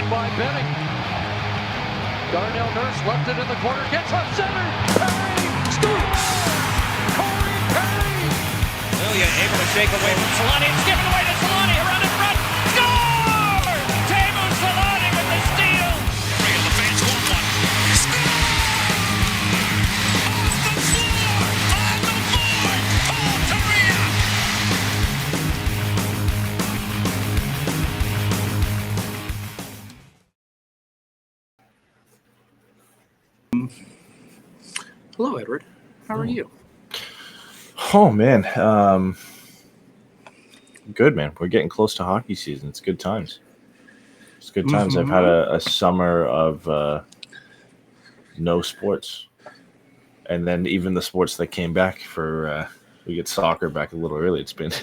in by Benning. Darnell Nurse left it in the corner, gets up center. Perry scores! Corey Perry! Ilya able to shake away from Solani. It's given away to Solani around in front. Score! Teemu Solani with the steal. And the fans want one. Score! Off the floor! On the board! Paul Kariya! Hello, Edward. How are you? Oh, man. Good, man. We're getting close to hockey season. It's good times. It's good times. I've had a summer of no sports. And then even the sports that came back for we get soccer back a little early. It's been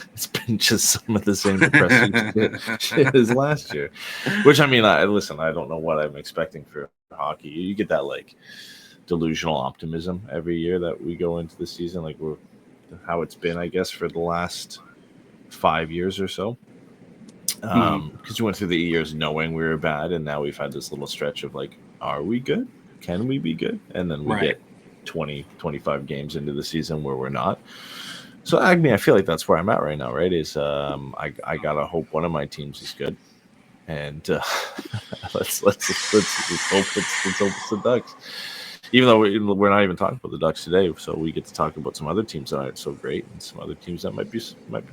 just some of the same depressing shit as last year. Which, I mean, I don't know what I'm expecting for hockey. You get that, like, delusional optimism every year that we go into the season, like how it's been, I guess, for the last 5 years or so. Because we went through the years knowing we were bad, and now we've had this little stretch of like, are we good? Can we be good? And then we get 20, 25 games into the season where we're not. So I mean, I feel like that's where I'm at right now, right? Is I gotta hope one of my teams is good, and let's hope it's the Ducks. Even though we're not even talking about the Ducks today, so we get to talk about some other teams that aren't so great and some other teams that might be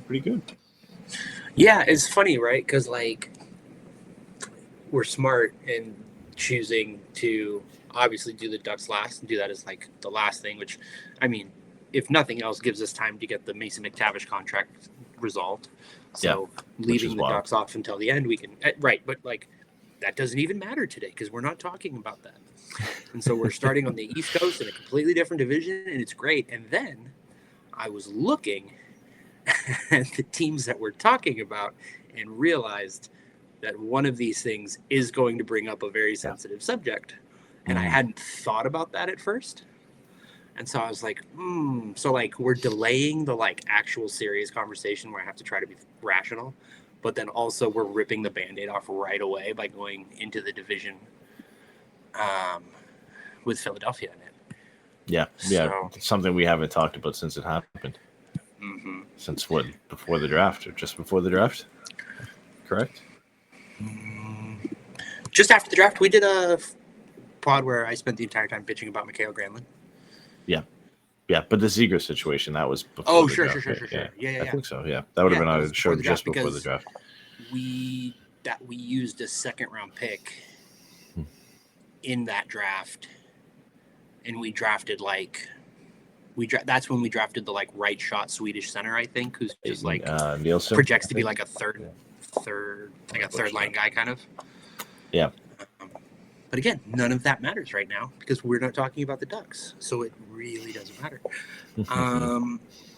pretty good. Yeah, it's funny, right? Because, like, we're smart in choosing to obviously do the Ducks last and do that as, like, the last thing, which, I mean, if nothing else, gives us time to get the Mason McTavish contract resolved. So leaving the Ducks off until the end, we can right, but like that doesn't even matter today because we're not talking about that. And so we're starting on the East Coast in a completely different division, and it's great. And then I was looking at the teams that we're talking about and realized that one of these things is going to bring up a very sensitive subject. And I hadn't thought about that at first. And so I was like, so like we're delaying the like actual serious conversation where I have to try to be rational, but then also we're ripping the Band-Aid off right away by going into the division with Philadelphia in it. Yeah. Something we haven't talked about since it happened. Since what? Before the draft or just before the draft? Correct? Just after the draft, we did a pod where I spent the entire time bitching about Mikhail Granlund. Yeah, but the Zegras situation, that was before Oh, the sure. draft. Yeah. I think so, yeah. That would have been a show just before the draft. We used a second-round pick in that draft, and we drafted, like... that's when we drafted the, like, right-shot Swedish center, I think, who's just, like, Nielsen, projects to be, like, a third-line guy, kind of. Yeah. But again, none of that matters right now because we're not talking about the Ducks. So it really doesn't matter.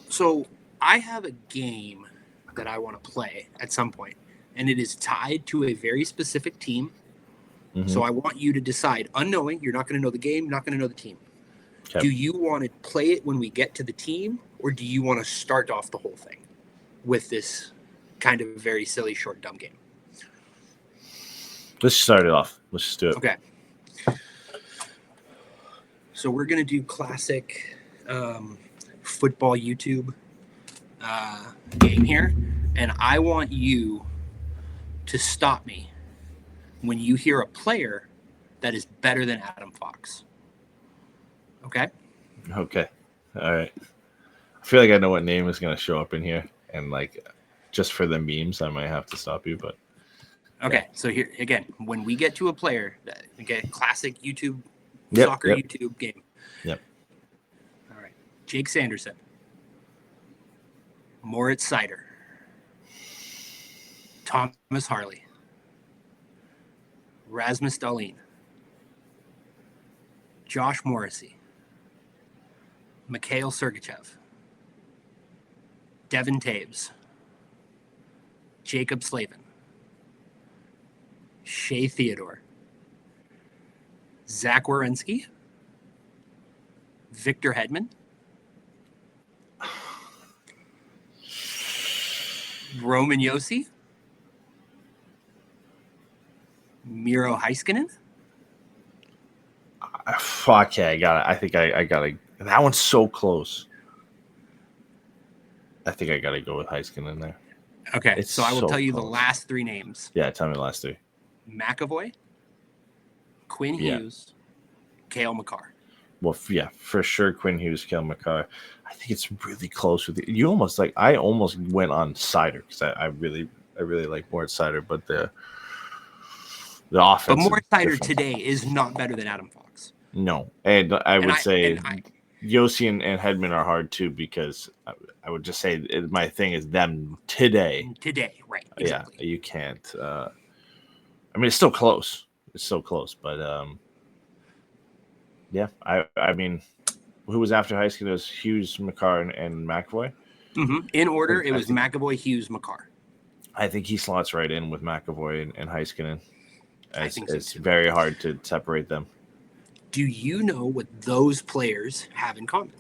So I have a game that I want to play at some point, and it is tied to a very specific team. So I want you to decide, unknowing, you're not going to know the game, not going to know the team. Okay. Do you want to play it when we get to the team, or do you want to start off the whole thing with this kind of very silly, short, dumb game? Let's start it off. Let's just do it. Okay. So we're going to do classic football YouTube game here. And I want you to stop me when you hear a player that is better than Adam Fox. Okay? Okay. All right. I feel like I know what name is going to show up in here. And, like, just for the memes, I might have to stop you, but... Okay, so here again, when we get to a player, classic YouTube, soccer YouTube game. Yep. All right, Jake Sanderson, Moritz Seider, Thomas Harley, Rasmus Dahlin, Josh Morrissey, Mikhail Sergachev, Devin Taves, Jacob Slavin, Shea Theodore, Zach Werenski, Victor Hedman, Roman Josi, Miro Heiskanen? Okay, I got it. I think I got to. That one's so close. I think I got to go with Heiskanen there. Okay, It's so I will so tell you the close. last three names. Yeah, tell me the last three. McAvoy, Quinn Hughes, Cale Makar. Well, yeah, for sure. Quinn Hughes, Cale Makar. I think it's really close with you. Almost like I almost went on Sider because I really like Mort Sider, but the offense. But Mort Sider today is not better than Adam Fox. No, and I would say Yossi and Hedman are hard too because I would just say my thing is them today. Today, right? Exactly. Yeah, you can't. I mean, it's still close. It's so close, but yeah. I mean, who was after Heiskanen? It was Hughes, Makar, and McAvoy. Mm-hmm. In order, it was McAvoy, Hughes, Makar. I think he slots right in with McAvoy and Heiskanen. It's so very hard to separate them. Do you know what those players have in common?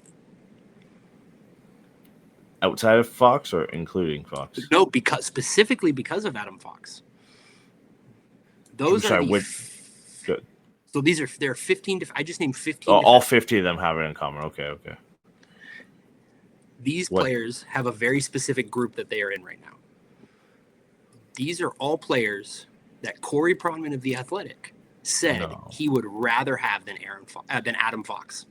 Outside of Fox or including Fox? No, specifically because of Adam Fox. Those are Good. So there are 15. I just named 15. Oh, all 50 of them have it in common. Okay. These players have a very specific group that they are in right now. These are all players that Corey Pronman of The Athletic said he would rather have than Adam Fox.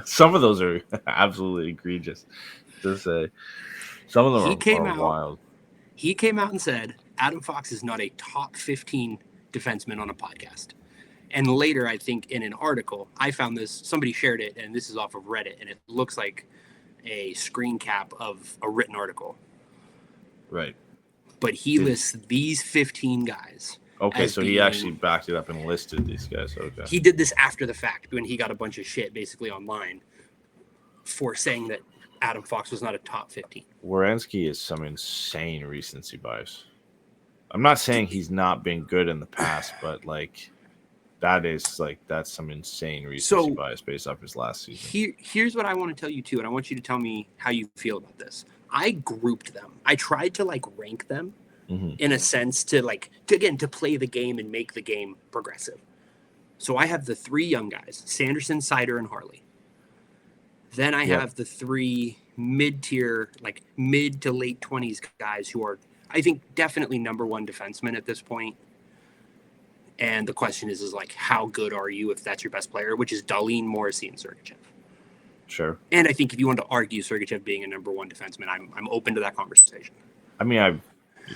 Some of those are absolutely egregious to say. Some of them are wild. He came out and said Adam Fox is not a top 15 defenseman on a podcast. And later, I think in an article, I found this, somebody shared it, and this is off of Reddit, and it looks like a screen cap of a written article. Right. But he lists these 15 guys. Okay, so he actually backed it up and listed these guys. Okay. He did this after the fact when he got a bunch of shit basically online for saying that Adam Fox was not a top 15. Werenski is some insane recency bias. I'm not saying he's not been good in the past, but that's some insane recency bias based off his last season. Here's what I want to tell you too, and I want you to tell me how you feel about this. I grouped them. I tried to rank them in a sense to play the game and make the game progressive. So I have the three young guys, Sanderson, Sider, and Harley. Then I have the three mid-tier, mid to late 20s guys who are, I think, definitely number one defensemen at this point. And the question is how good are you if that's your best player, which is Dahlin, Morrissey, and Sergachev. Sure. And I think if you want to argue Sergachev being a number one defenseman, I'm open to that conversation. I mean,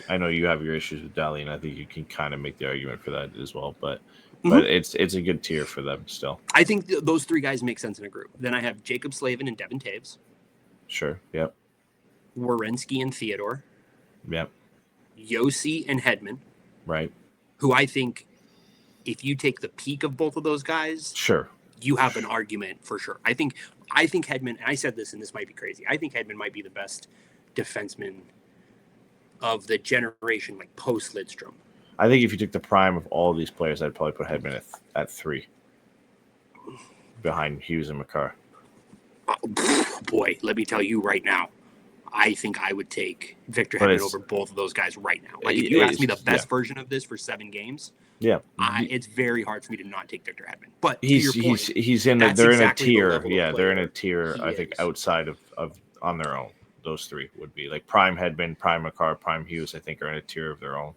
I know you have your issues with Dahlin. I think you can kind of make the argument for that as well, but it's a good tier for them still. I think those three guys make sense in a group. Then I have Jacob Slavin and Devin Taves. Sure. Yep. Werenski and Theodore. Yep. Yossi and Hedman. Right. Who I think, if you take the peak of both of those guys, sure, you have an argument for sure. I think Hedman, and I said this, and this might be crazy, I think Hedman might be the best defenseman of the generation, post Lidstrom. I think if you took the prime of all of these players, I'd probably put Hedman at 3, behind Hughes and Makar. Boy, let me tell you right now, I think I would take Victor Hedman over both of those guys right now. If you ask me the best version of this for 7 games, it's very hard for me to not take Victor Hedman. But he's in they're in a tier. Yeah, they're in a tier. I think outside of on their own. Those three would be prime Hedman, prime Makar, prime Hughes. I think are in a tier of their own.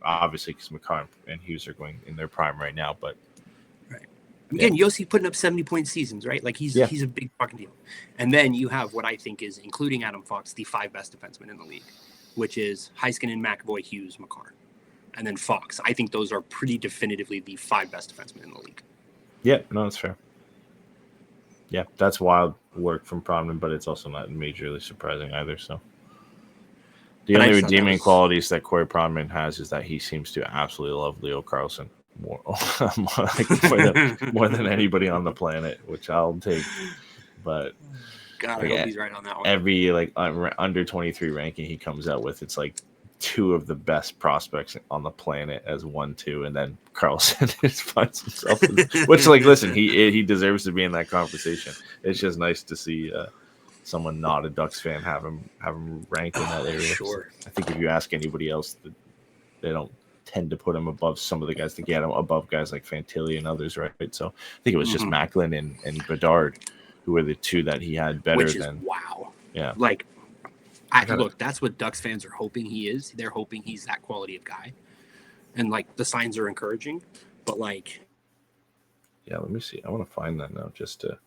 Obviously, because Makar and Hughes are going in their prime right now. But again, Yossi putting up 70-point seasons, right? He's a big fucking deal. And then you have what I think is, including Adam Fox, the 5 best defensemen in the league, which is Heiskanen, McAvoy, Hughes, Makar. And then Fox. I think those are pretty definitively the 5 best defensemen in the league. Yeah, no, that's fair. Yeah, that's wild work from Pronman, but it's also not majorly surprising either. So the only redeeming qualities that Corey Pronman has is that he seems to absolutely love Leo Carlson more than anybody on the planet, which I'll take. But God, I hope he's right on that one. Every under 23 ranking he comes out with, it's 2 of the best prospects on the planet as 1-2, and then Carlson finds himself which listen, he deserves to be in that conversation. It's just nice to see someone not a Ducks fan have him ranked in that area. Sure. So I think if you ask anybody else tend to put him above some of the guys to get him above guys like Fantilli and others, right? So I think it was just Macklin and Bedard who were the two that he had better Which is than. wow. Yeah. Like, look, that's what Ducks fans are hoping he is. They're hoping he's that quality of guy. And, like, the signs are encouraging. But, like... Yeah, let me see. I want to find that now just to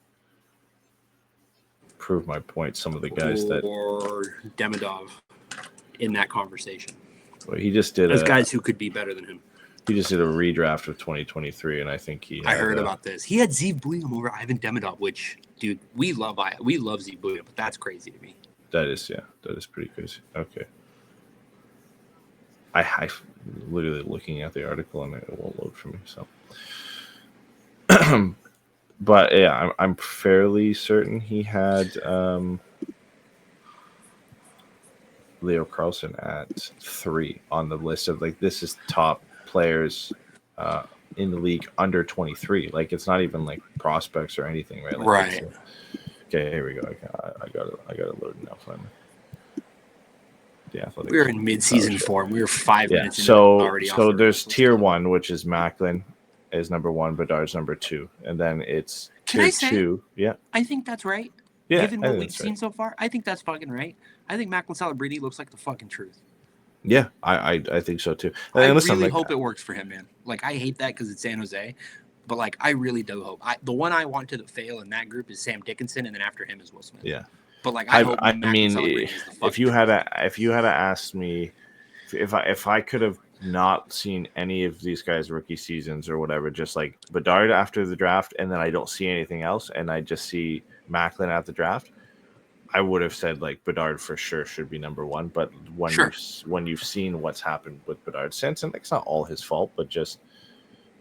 prove my point. Some of the guys that... Or Demidov in that conversation. Well, he just did There's guys who could be better than him. He just did a redraft of 2023, and I think I heard about this. He had Zeev Buium over Ivan Demidov, which, dude, we love Zeev Buium, but that's crazy to me. That is pretty crazy. Okay. I literally looking at the article, and it won't load for me, so... But, yeah, I'm fairly certain he had... Leo Carlson at 3 on the list of, like, this is top players in the league under 23. Like, it's not even like prospects or anything, right? Like, right. Okay, here we go. I got it loaded now finally. Yeah, we were in mid-season form. We were 5 minutes into already. So there's tier 1, which is Macklin is number 1, Bedard's number 2, and then it's tier 2. Yeah, I think that's right. Yeah, given what we've seen so far, I think that's fucking right. I think Macklin Celebrini looks like the fucking truth. Yeah, I think so too. I really hope it works for him, man. Like, I hate that because it's San Jose, but, like, I really do hope. The one I want to fail in that group is Sam Dickinson, and then after him is Will Smith. Yeah, but, like, I mean, if you had to ask me, if I could have not seen any of these guys' rookie seasons or whatever, just like Bedard after the draft, and then I don't see anything else, and I just see Macklin at the draft, I would have said, like, Bedard for sure should be number 1. But when you've seen what's happened with Bedard since, and it's not all his fault, but just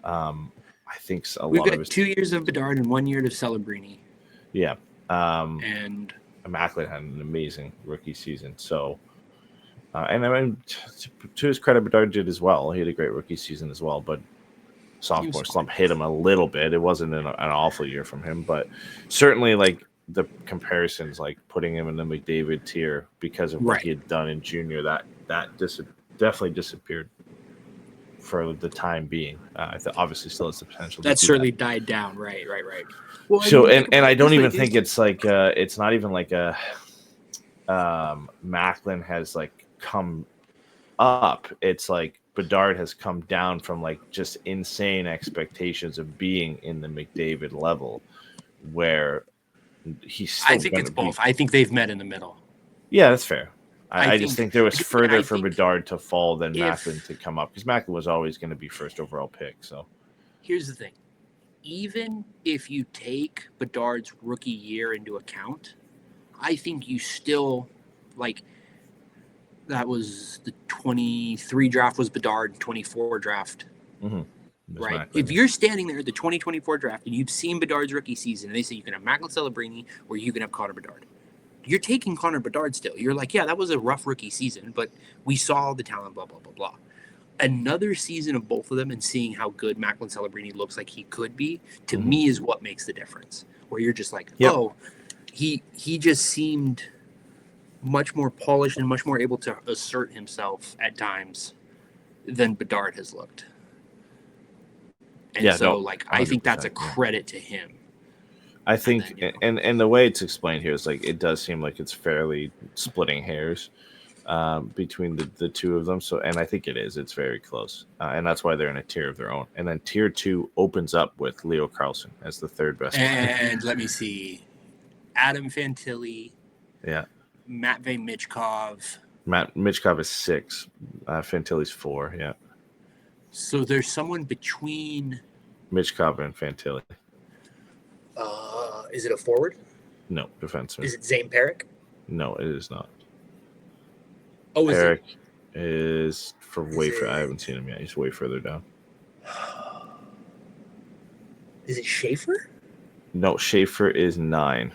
I think we've got 2 years of Bedard and 1 year to Celebrini. Yeah, and Macklin had an amazing rookie season. So, and I mean, to his credit, Bedard did as well. He had a great rookie season as well, but sophomore slump hit him a little bit. It wasn't an awful year from him, but certainly, like, the comparisons, like putting him in the McDavid tier because of what he had done in junior, that definitely disappeared for the time being. Obviously still has the potential. That certainly died down. Right. Well, so, and I don't even think it's like, it's not even like a Macklin has, like, come up. It's like Bedard has come down from, like, just insane expectations of being in the McDavid level, where he's still... I think it's both. I think they've met in the middle. Yeah, that's fair. I just think there was further for Bedard to fall than Macklin to come up, because Macklin was always going to be first overall pick. So here's the thing. Even if you take Bedard's rookie year into account, I think you still, like, that was the 23 draft was Bedard, 24 draft. Mm-hmm. Right. Macklin. If you're standing there at the 2024 draft and you've seen Bedard's rookie season and they say you can have Macklin Celebrini or you can have Connor Bedard, you're taking Connor Bedard still. You're like, yeah, that was a rough rookie season, but we saw the talent, blah, blah, blah, blah. Another season of both of them and seeing how good Macklin Celebrini looks like he could be, to me, is what makes the difference. Where you're just like, oh, he just seemed much more polished and much more able to assert himself at times than Bedard has looked. And I think that's a credit to him. I think, and the way it's explained here is, like, it does seem like it's fairly splitting hairs between the two of them. So, and I think it is. It's very close, and that's why they're in a tier of their own. And then tier 2 opens up with Leo Carlson as the third best. And let me see, Adam Fantilli. Yeah. Matvey Michkov. Michkov is 6. Fantilli's 4. Yeah. So there's someone between Michkov and Fantilli. Is it a forward? No, defenseman. Is it Zane Perrick? No, it is not. Oh, Perrick is for I haven't seen him yet. He's way further down. Is it Schaefer? No, Schaefer is 9.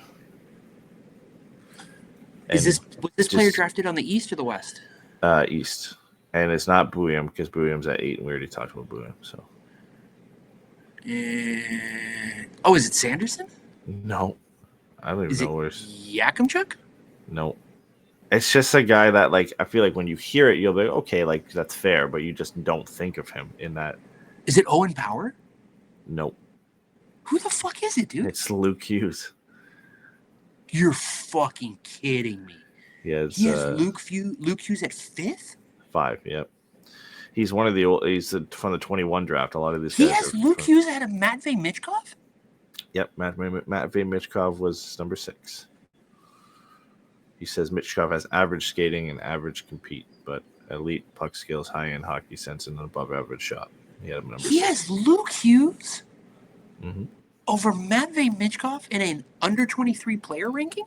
Was this player drafted on the East or the West? East. And it's not Buium, because Buium's at 8, and we already talked about Buium. So. Is it Sanderson? No. I don't even know where. Yakimchuk? No. It's just a guy that, like, I feel like when you hear it, you'll be like, okay, like, that's fair, but you just don't think of him in that. Is it Owen Power? Nope. Who the fuck is it, dude? It's Luke Hughes. You're fucking kidding me. He has Luke Hughes at 5th? 5, yep. He's one of the old. He's from the 21 draft. A lot of these He guys. has Luke Hughes ahead of Matvei Michkov? Yep, Matvei Michkov was number 6. He says Michkov has average skating and average compete, but elite puck skills, high-end hockey sense, and an above-average shot. He had him number 6. He has Luke Hughes Mm-hmm. over Matvei Michkov in an under-23 player ranking?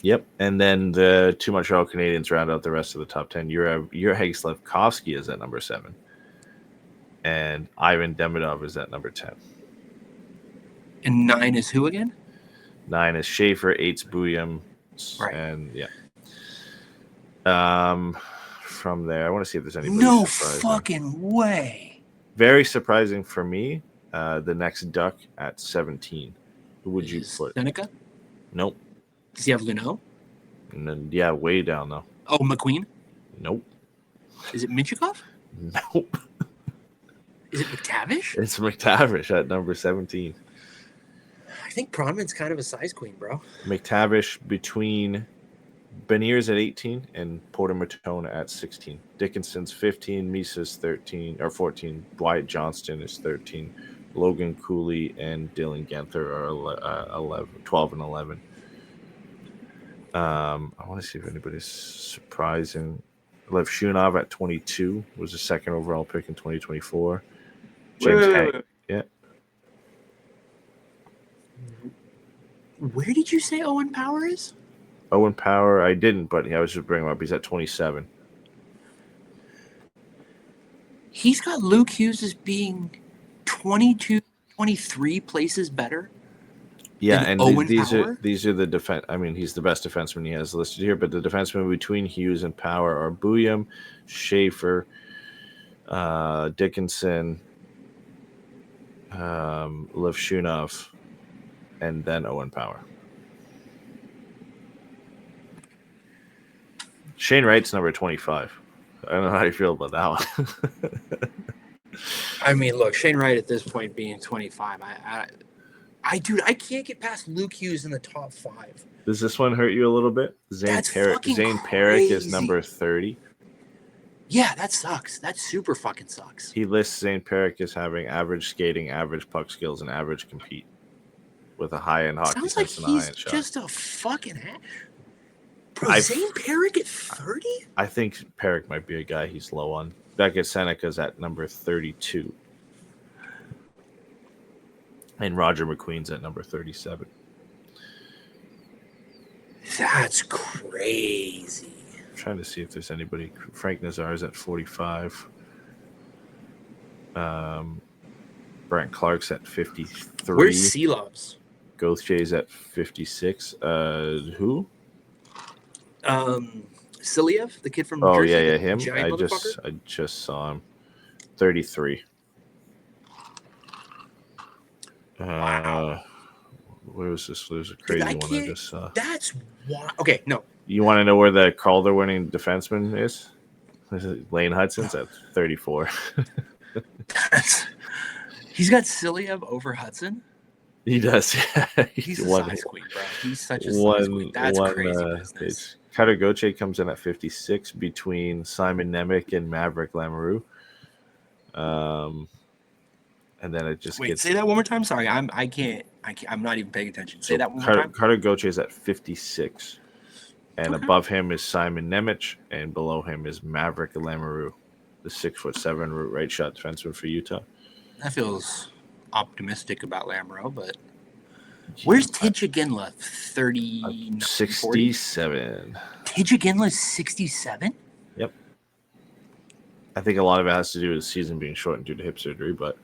Yep, and then the 2 Montreal Canadiens round out the rest of the top 10. Juraj Slafkovsky is at number 7, and Ivan Demidov is at number 10. And 9 is who again? 9 is Schaefer, 8's Buyam, Right. and yeah. From there, I want to see if there's anybody. No surprising. fucking way. Very surprising for me. The next Duck at 17. Who would you put? Seneca? Nope. Does he have Luneau? And then way down though. Oh, McQueen? Nope. Is it Minchikov? Nope. Is it McTavish? It's McTavish at number 17. I think Pronman's kind of a size queen, bro. McTavish between Beniers at 18 and Porter Matone at 16. Dickinson's 15, Misa's 13 or 14. Wyatt Johnston is 13. Logan Cooley and Dylan Ganther are 11, 12 and 11. I want to see if anybody's surprising. Lev Shunov at 22 was the second overall pick in 2024. James Hank. Yeah. Where did you say Owen Power is? Owen Power, I didn't, but I was just bringing him up. He's at 27. He's got Luke Hughes as being 22, 23 places better. Yeah, than and Owen these Power? are the defense. I mean, he's the best defenseman he has listed here, but the defensemen between Hughes and Power are Buyam, Schaefer, Dickinson, Levshunov, and then Owen Power. Shane Wright's number 25. I don't know how you feel about that one. I mean, look, Shane Wright at this point being 25, dude, I can't get past Luke Hughes in the top 5. Does this one hurt you a little bit? Zane Perrick crazy. is number 30. Yeah, that sucks. That super fucking sucks. He lists Zane Perrick as having average skating, average puck skills, and average compete with a high-end hockey Sounds like sense and a he's high-end shot. just a fucking Bro, Zane Perrick at 30? I think Perrick might be a guy he's low on. Beckett Seneca's at number 32. And Roger McQueen's at number 37. That's crazy. I'm trying to see if there's anybody. Frank Nazar's at 45. Brent Clark's at 53. Where's Seelobs? Gauthier's at 56. Who? Siliev, the kid from Oh, Jersey, yeah, the him. giant I motherfucker? just saw him. 33. Wow. Where was this? There's a crazy one I just saw. That's why. Okay, no. You want to know where the Calder winning defenseman is? Lane Hudson's at 34. He's got Siliev over Hudson. He does. Yeah. He's a size queen, bro. He's such a size queen. That's crazy business. Cutter Gauthier comes in at 56 between Simon Nemec and Maverick Lamoureux. And then it just say that one more time. Sorry, I'm not even paying attention. Say that one more time. Carter Gauthier is at 56. And above him is Simon Nemec, and below him is Maverick Lamoureux, the 6'7" right shot defenseman for Utah. That feels optimistic about Lamoureux, but where's Tidge 39, 67. Tidge 67? Yep. I think a lot of it has to do with the season being shortened due to hip surgery, but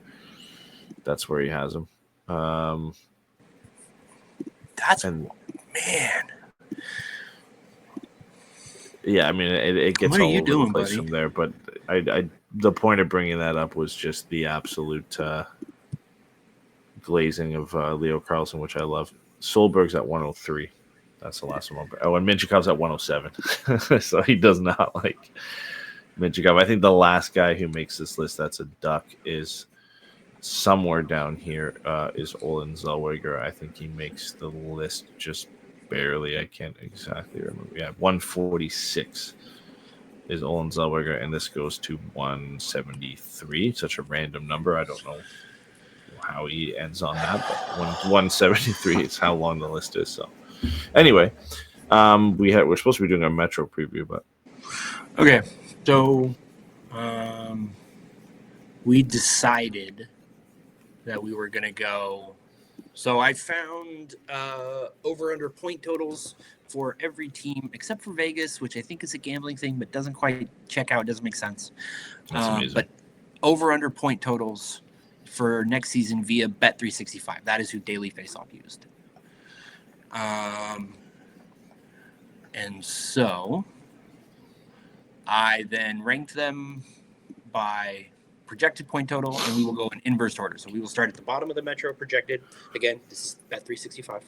that's where he has him. Man. Yeah, I mean, it gets What are all you over doing, the place buddy? from there, but I the point of bringing that up was just the absolute glazing of Leo Carlson, which I love. Solberg's at 103. That's the last one. Oh, and Minchikov's at 107. So he does not like Minchikov. I think the last guy who makes this list that's a Duck is somewhere down here, is Olen Zellweger. I think he makes the list just barely. I can't exactly remember. Yeah, 146 is Olen Zellweger, and this goes to 173. Such a random number. I don't know how he ends on that, but 173 is how long the list is. So anyway, we're supposed to be doing a Metro preview, but okay. So we decided that we were going to go. So I found over-under point totals for every team except for Vegas, which I think is a gambling thing, but doesn't quite check out. Doesn't make sense. that's amazing. But over-under point totals for next season via Bet365. That is who Daily Faceoff used. And so I then ranked them by projected point total, and we will go in inverse order. So we will start at the bottom of the Metro projected. Again, this is Bet365.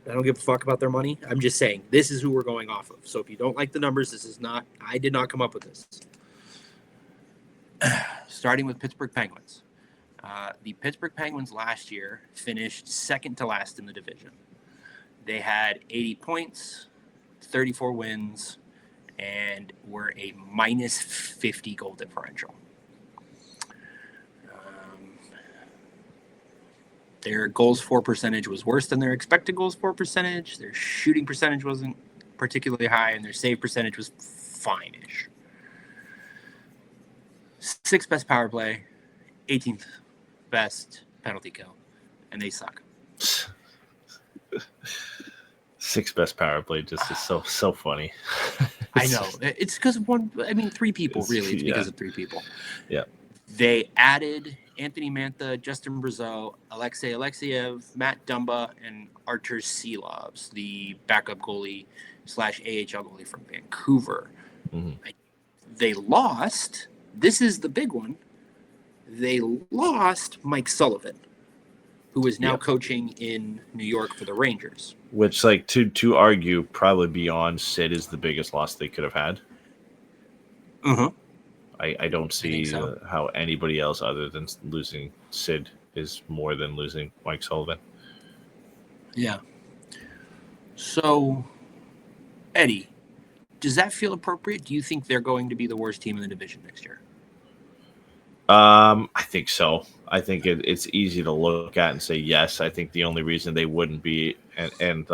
I don't give a fuck about their money. I'm just saying this is who we're going off of. So if you don't like the numbers, I did not come up with this. Starting with Pittsburgh Penguins. The Pittsburgh Penguins last year finished second to last in the division. They had 80 points, 34 wins, and were a minus 50 goal differential. Their goals for percentage was worse than their expected goals for percentage. Their shooting percentage wasn't particularly high, and their save percentage was fine-ish. 6th best power play, 18th best penalty kill, and they suck. 6th best power play just is so funny. I know. It's because of three people, really. It's because of three people. Yeah. They added Anthony Mantha, Justin Brazeau, Alexei Alexeyev, Matt Dumba, and Artur Silovs, the backup goalie / AHL goalie from Vancouver. Mm-hmm. They lost. This is the big one. They lost Mike Sullivan, who is now coaching in New York for the Rangers. Which, to argue, probably beyond Sid is the biggest loss they could have had. Uh-huh. I don't see how anybody else other than losing Sid is more than losing Mike Sullivan. Yeah. So, Eddie, does that feel appropriate? Do you think they're going to be the worst team in the division next year? I think so. I think it's easy to look at and say yes. I think the only reason they wouldn't be, and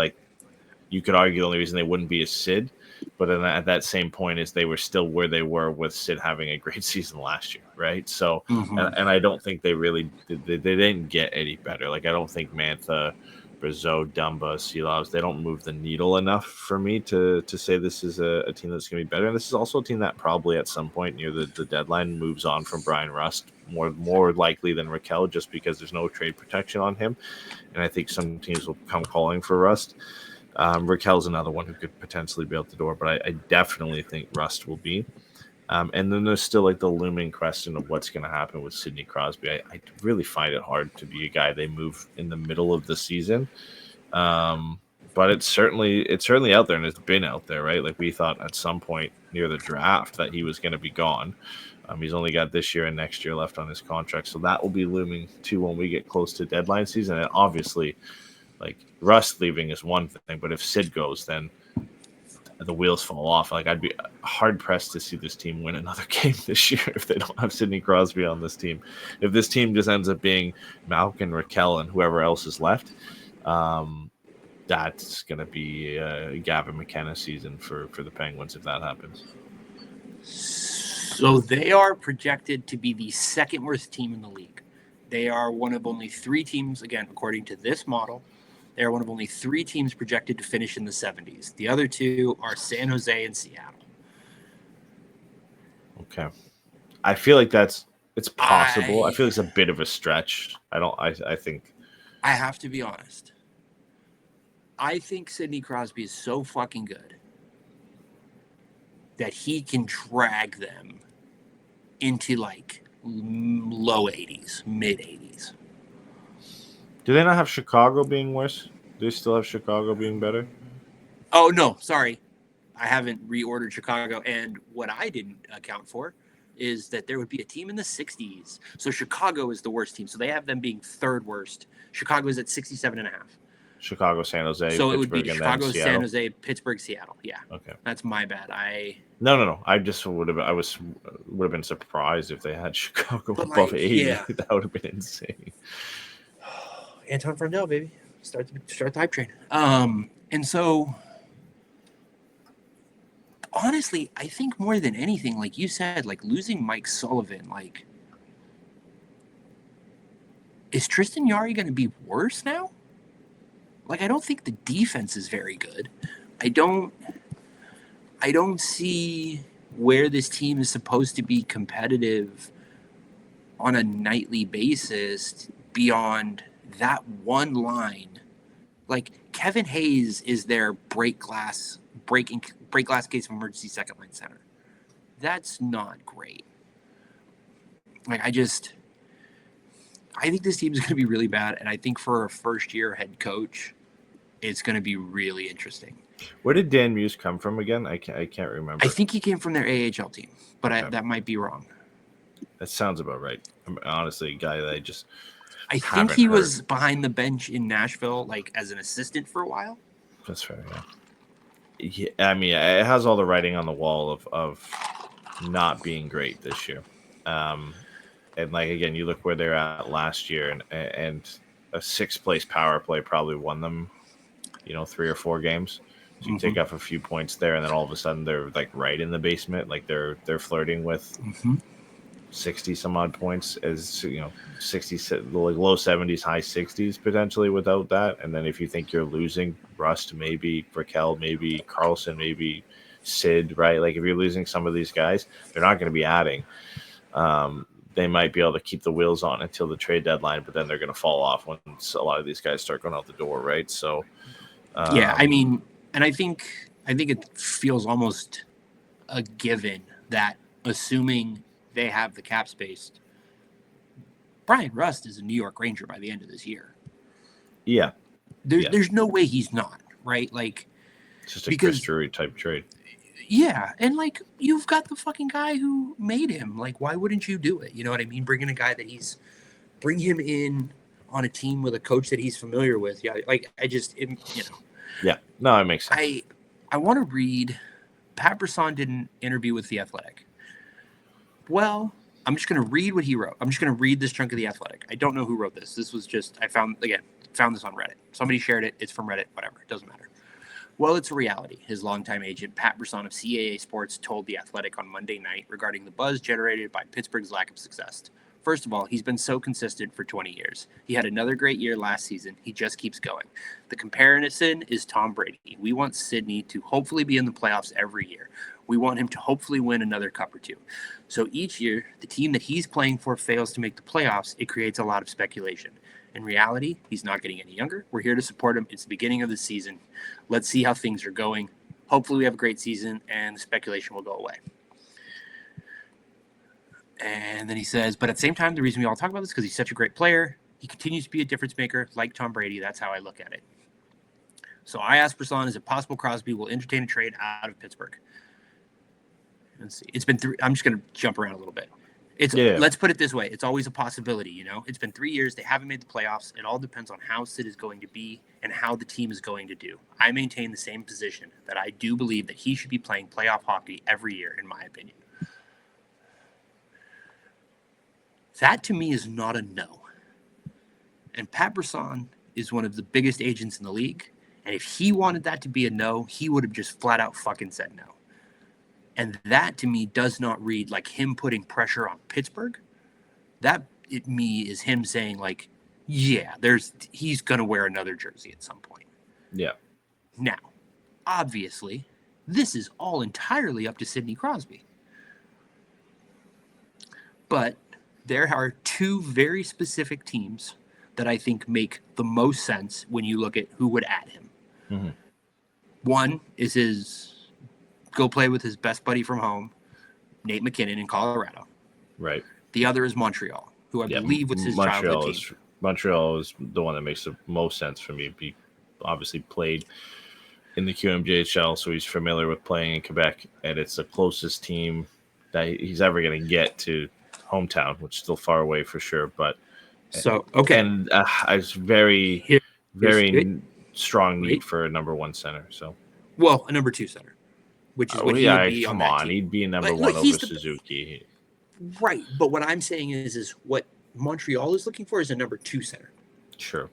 you could argue the only reason they wouldn't be is Sid, but then at that same point is they were still where they were with Sid having a great season last year, right? So, and I don't think they really they didn't get any better. I don't think Mantha, Brazeau, Dumba, Silovs, they don't move the needle enough for me to say this is a team that's going to be better. And this is also a team that probably at some point near the deadline moves on from Brian Rust more likely than Raquel, just because there's no trade protection on him. And I think some teams will come calling for Rust. Raquel's another one who could potentially be out the door, but I definitely think Rust will be. And then there's still the looming question of what's going to happen with Sidney Crosby. I really find it hard to be a guy they move in the middle of the season. But it's certainly out there, and it's been out there, right? We thought at some point near the draft that he was going to be gone. He's only got this year and next year left on his contract. So that will be looming too when we get close to deadline season. And obviously, Rust leaving is one thing, but if Sid goes, then the wheels fall off. I'd be hard pressed to see this team win another game this year if they don't have Sidney Crosby on this team. If this team just ends up being Malkin, Raquel, and whoever else is left, that's going to be a Gavin McKenna season for the Penguins if that happens. So they are projected to be the second worst team in the league. They are one of only 3 teams, again, according to this model, they are one of only 3 teams projected to finish in the 70s. The other 2 are San Jose and Seattle. Okay. I feel like it's possible. I feel like it's a bit of a stretch. I think. I have to be honest. I think Sidney Crosby is so fucking good that he can drag them into low 80s, mid 80s. Do they not have Chicago being worse? Do they still have Chicago being better? Oh, no, sorry. I haven't reordered Chicago. And what I didn't account for is that there would be a team in the 60s. So Chicago is the worst team. So they have them being third worst. Chicago is at 67.5. Chicago, San Jose, So Pittsburgh, it would be and then Chicago, Seattle. San Jose, Pittsburgh, Seattle. Yeah. Okay. That's my bad. No. I just would have been surprised if they had Chicago But, above like, 80. yeah. That would have been insane. Anton Frondell, baby. Start the hype train. And so honestly, I think more than anything, like you said, like losing Mike Sullivan, like, is Tristan Jarry going to be worse now? Like, I don't think the defense is very good. I don't see where this team is supposed to be competitive on a nightly basis beyond that one line. Like, Kevin Hayes is their break glass case of emergency second line center. That's not great. Like, I think this team is going to be really bad, and I think for a first-year head coach, it's going to be really interesting. Where did Dan Muse come from again? I can't remember. I think he came from their AHL team, but that might be wrong. That sounds about right. I'm honestly a guy that I think he was behind the bench in Nashville, like as an assistant for a while. That's fair, yeah. I mean, it has all the writing on the wall of not being great this year. And like again, you look where they're at last year, and a 6th place power play probably won them, 3 or 4 games. So you take off a few points there, and then all of a sudden they're like right in the basement, like they're flirting with 60 some odd points, as 60, like low 70s, high 60s potentially without that. And then if you think you're losing Rust, maybe Raquel, maybe Carlson, maybe Sid, right? Like if you're losing some of these guys, they're not going to be adding. They might be able to keep the wheels on until the trade deadline, but then they're going to fall off once a lot of these guys start going out the door, right? So yeah, I mean, and I think it feels almost a given that assuming they have the cap space, Brian Rust is a New York Ranger by the end of this year. Yeah. There's no way he's not, right? Like, it's just a Chris Drury type trade. Yeah, and like you've got the fucking guy who made him. Like, why wouldn't you do it? You know what I mean? Bring him in on a team with a coach that he's familiar with. Yeah, like Yeah, no, it makes sense. I want to read. Pat Brisson did an interview with The Athletic. Well, I'm just going to read what he wrote. I'm just going to read this chunk of The Athletic. I don't know who wrote this. This was just, I found this on Reddit. Somebody shared it. It's from Reddit, whatever. It doesn't matter. Well, it's a reality. His longtime agent, Pat Brisson of CAA Sports, told The Athletic on Monday night regarding the buzz generated by Pittsburgh's lack of success. First of all, he's been so consistent for 20 years. He had another great year last season. He just keeps going. The comparison is Tom Brady. We want Sidney to hopefully be in the playoffs every year. We want him to hopefully win another cup or two. So each year, the team that he's playing for fails to make the playoffs. It creates a lot of speculation. In reality, he's not getting any younger. We're here to support him. It's the beginning of the season. Let's see how things are going. Hopefully we have a great season and the speculation will go away. And then he says, but at the same time, the reason we all talk about this is because he's such a great player. He continues to be a difference maker like Tom Brady. That's how I look at it. So I asked Brisson, is it possible Crosby will entertain a trade out of Pittsburgh? Let's see. It's been 3. I'm just going to jump around a little bit. Let's put it this way. It's always a possibility, It's been 3 years. They haven't made the playoffs. It all depends on how Sid is going to be and how the team is going to do. I maintain the same position that I do believe that he should be playing playoff hockey every year, in my opinion. That, to me, is not a no. And Pat Brisson is one of the biggest agents in the league. And if he wanted that to be a no, he would have just flat out fucking said no. And that, to me, does not read like him putting pressure on Pittsburgh. That, to me, is him saying, like, yeah, he's going to wear another jersey at some point. Yeah. Now, obviously, this is all entirely up to Sidney Crosby. But there are 2 very specific teams that I think make the most sense when you look at who would add him. Mm-hmm. One is his go play with his best buddy from home, Nate McKinnon in Colorado. Right. The other is Montreal, who I believe was his childhood team. Montreal is the one that makes the most sense for me obviously played in the QMJHL, so he's familiar with playing in Quebec, and it's the closest team that he's ever going to get to hometown, which is still far away for sure. But so okay, and it's very strong need for a number one center. So a number two center, which is what he would be come on. On, he'd be a number one over Suzuki. Right, but what I'm saying is what Montreal is looking for is a number two center. Sure.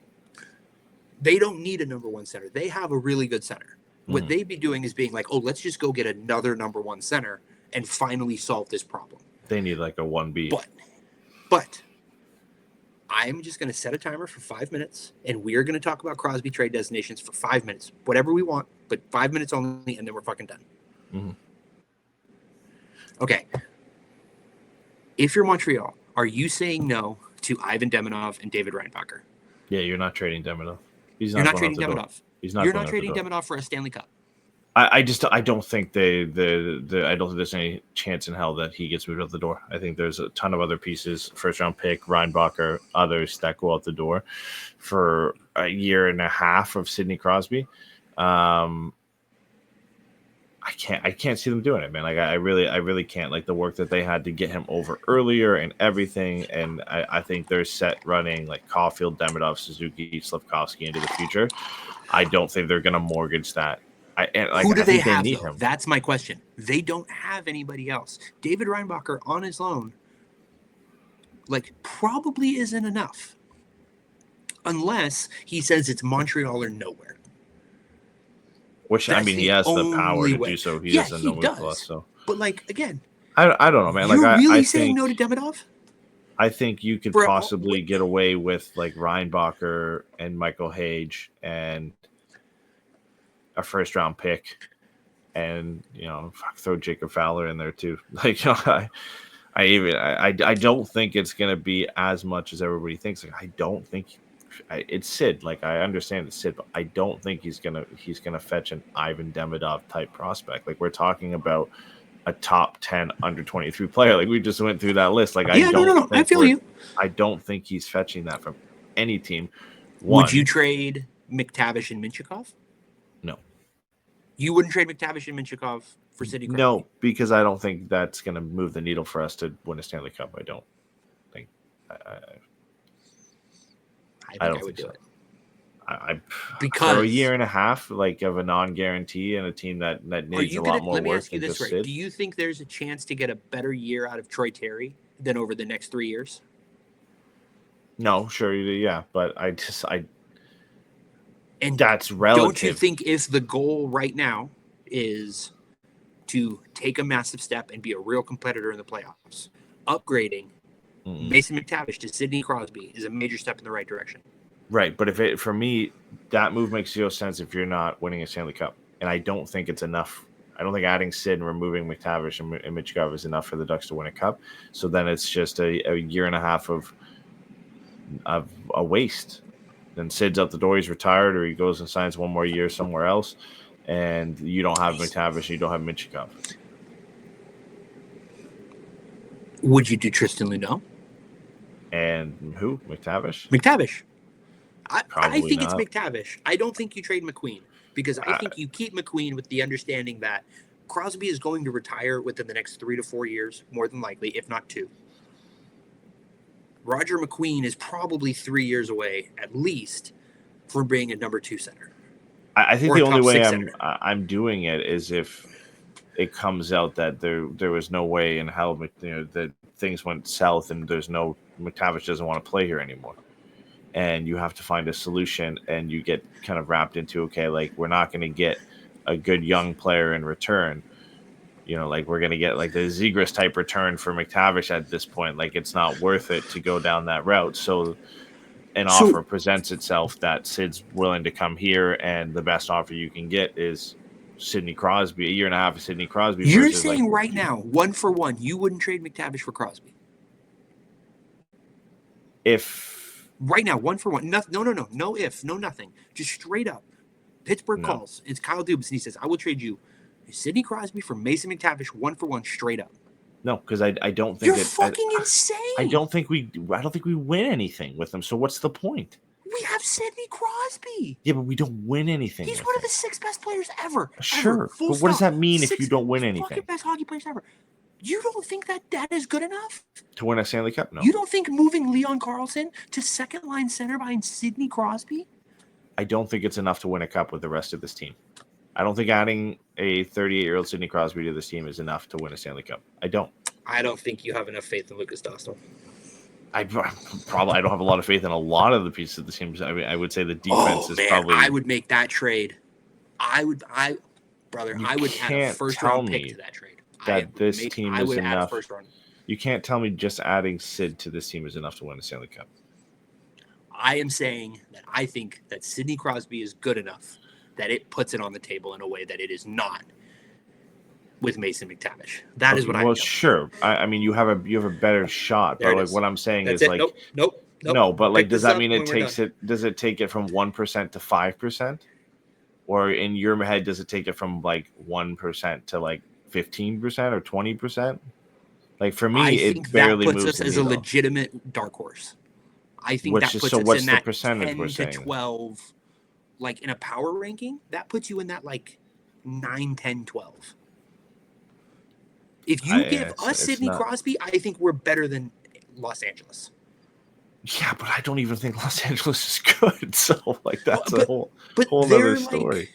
They don't need a number one center. They have a really good center. What they'd be doing is being like, oh, let's just go get another number one center and finally solve this problem. They need like a 1B. But I'm just going to set a timer for 5 minutes, and we are going to talk about Crosby trade destinations for 5 minutes, whatever we want, but 5 minutes only, and then we're fucking done. Mm-hmm. Okay. If you're Montreal, are you saying no to Ivan Demonov and David Reinbacher? Yeah, you're not trading Demonov. You're not trading Demonov. You're not trading Demonov for a Stanley Cup. I don't think I don't think there's any chance in hell that he gets moved out the door. I think there's a ton of other pieces, first round pick, Reinbacher, others that go out the door for a year and a half of Sidney Crosby. I can't see them doing it, man. Like I really can't. Like the work that they had to get him over earlier and everything, and I think they're set running like Caulfield, Demidov, Suzuki, Slafkovsky into the future. I don't think they're going to mortgage that. Who do they have? That's my question. They don't have anybody else. David Reinbacher on his own, like, probably isn't enough, unless he says it's Montreal or nowhere. Which I mean, he has the power to do so. He doesn't know plus. So, but like again, I don't know, man. You're like really I saying think, no to Demidov? I think you could possibly get away with like Reinbacher and Michael Hage and a first round pick, and throw Jacob Fowler in there too. Like I don't think it's gonna be as much as everybody thinks. Like I don't think it's Sid. Like I understand it's Sid, but I don't think he's gonna fetch an Ivan Demidov type prospect. Like we're talking about a top 10 under 23 player. Like we just went through that list. Like I feel you. I don't think he's fetching that from any team. Would you trade McTavish and Minchikov? No. You wouldn't trade McTavish and Minchikov for Sidney Crosby? No, because I don't think that's going to move the needle for us to win a Stanley Cup. I don't think. I would do it. Because for a year and a half, like of a non-guarantee and a team that needs a lot more work. Let me ask you this, right? Do you think there's a chance to get a better year out of Troy Terry than over the next 3 years? No, sure, yeah, but and that's relative. Don't you think if the goal right now is to take a massive step and be a real competitor in the playoffs, upgrading Mason McTavish to Sidney Crosby is a major step in the right direction? Right, but for me, that move makes zero sense if you're not winning a Stanley Cup, and I don't think it's enough. I don't think adding Sid and removing McTavish and Michkov is enough for the Ducks to win a cup. So then it's just a year and a half of a waste. Then Sid's out the door, he's retired, or he goes and signs one more year somewhere else, and you don't have McTavish, you don't have Michkov. Would you do Tristan Luneau? And who? McTavish? McTavish. I think not. It's McTavish. I don't think you trade McQueen because I think you keep McQueen with the understanding that Crosby is going to retire within the next 3 to 4 years, more than likely, if not 2. Roger McQueen is probably 3 years away, at least, from being a number 2 center. I think the only way I'm doing it is if it comes out that there was no way in hell that things went south and there's no McTavish doesn't want to play here anymore. And you have to find a solution, and you get kind of wrapped into, okay, like we're not going to get a good young player in return. Like we're going to get like the Zegras type return for McTavish at this point. Like it's not worth it to go down that route. So an offer presents itself that Sid's willing to come here, and the best offer you can get is Sidney Crosby, a year and a half of Sidney Crosby. You're saying right now, 1 for 1, you wouldn't trade McTavish for Crosby? Right now, 1 for 1. No if, no nothing. Just straight up. Pittsburgh calls. It's Kyle Dubas, and he says, I will trade you Sidney Crosby for Mason McTavish 1 for 1 straight up. No, because I don't think you're fucking insane. I don't think we win anything with them. So what's the point? We We have Sidney Crosby. Yeah, but we don't win anything. He's with one of him. the 6 best players ever. Sure, ever. Full but what does stop. that mean if 6 you don't win anything? Fucking best hockey players ever. You don't think that is good enough? To win a Stanley Cup? No. You don't think moving Leon Karlsson to second-line center behind Sidney Crosby? I don't think it's enough to win a cup with the rest of this team. I don't think adding a 38-year-old Sidney Crosby to this team is enough to win a Stanley Cup. I don't. I don't think you have enough faith in Lucas Dostal. I don't have a lot of faith in a lot of the pieces of the team. I mean, I would say the defense is probably. I would make that trade. I would add a first-round pick to that trade. That this team is enough. First round. You can't tell me just adding Sid to this team is enough to win a Stanley Cup. I am saying that I think that Sidney Crosby is good enough that it puts it on the table in a way that it is not with Mason McTavish. That is what I. Well, sure. I mean, you have a better shot, but like what I'm saying That's is it. like Nope. no, but like does that mean it when we're takes it? Does it take it from 1% to 5%, or in your head does it take it from like 1% to like 15% or 20%? Like for me, it barely that puts moves us as a legitimate dark horse. I think that puts us in that 10 to 12, like in a power ranking. That puts you in that like 9, 10, 12. If you give us Sidney Crosby, I think we're better than Los Angeles. Yeah, but I don't even think Los Angeles is good. So like that's a whole other story.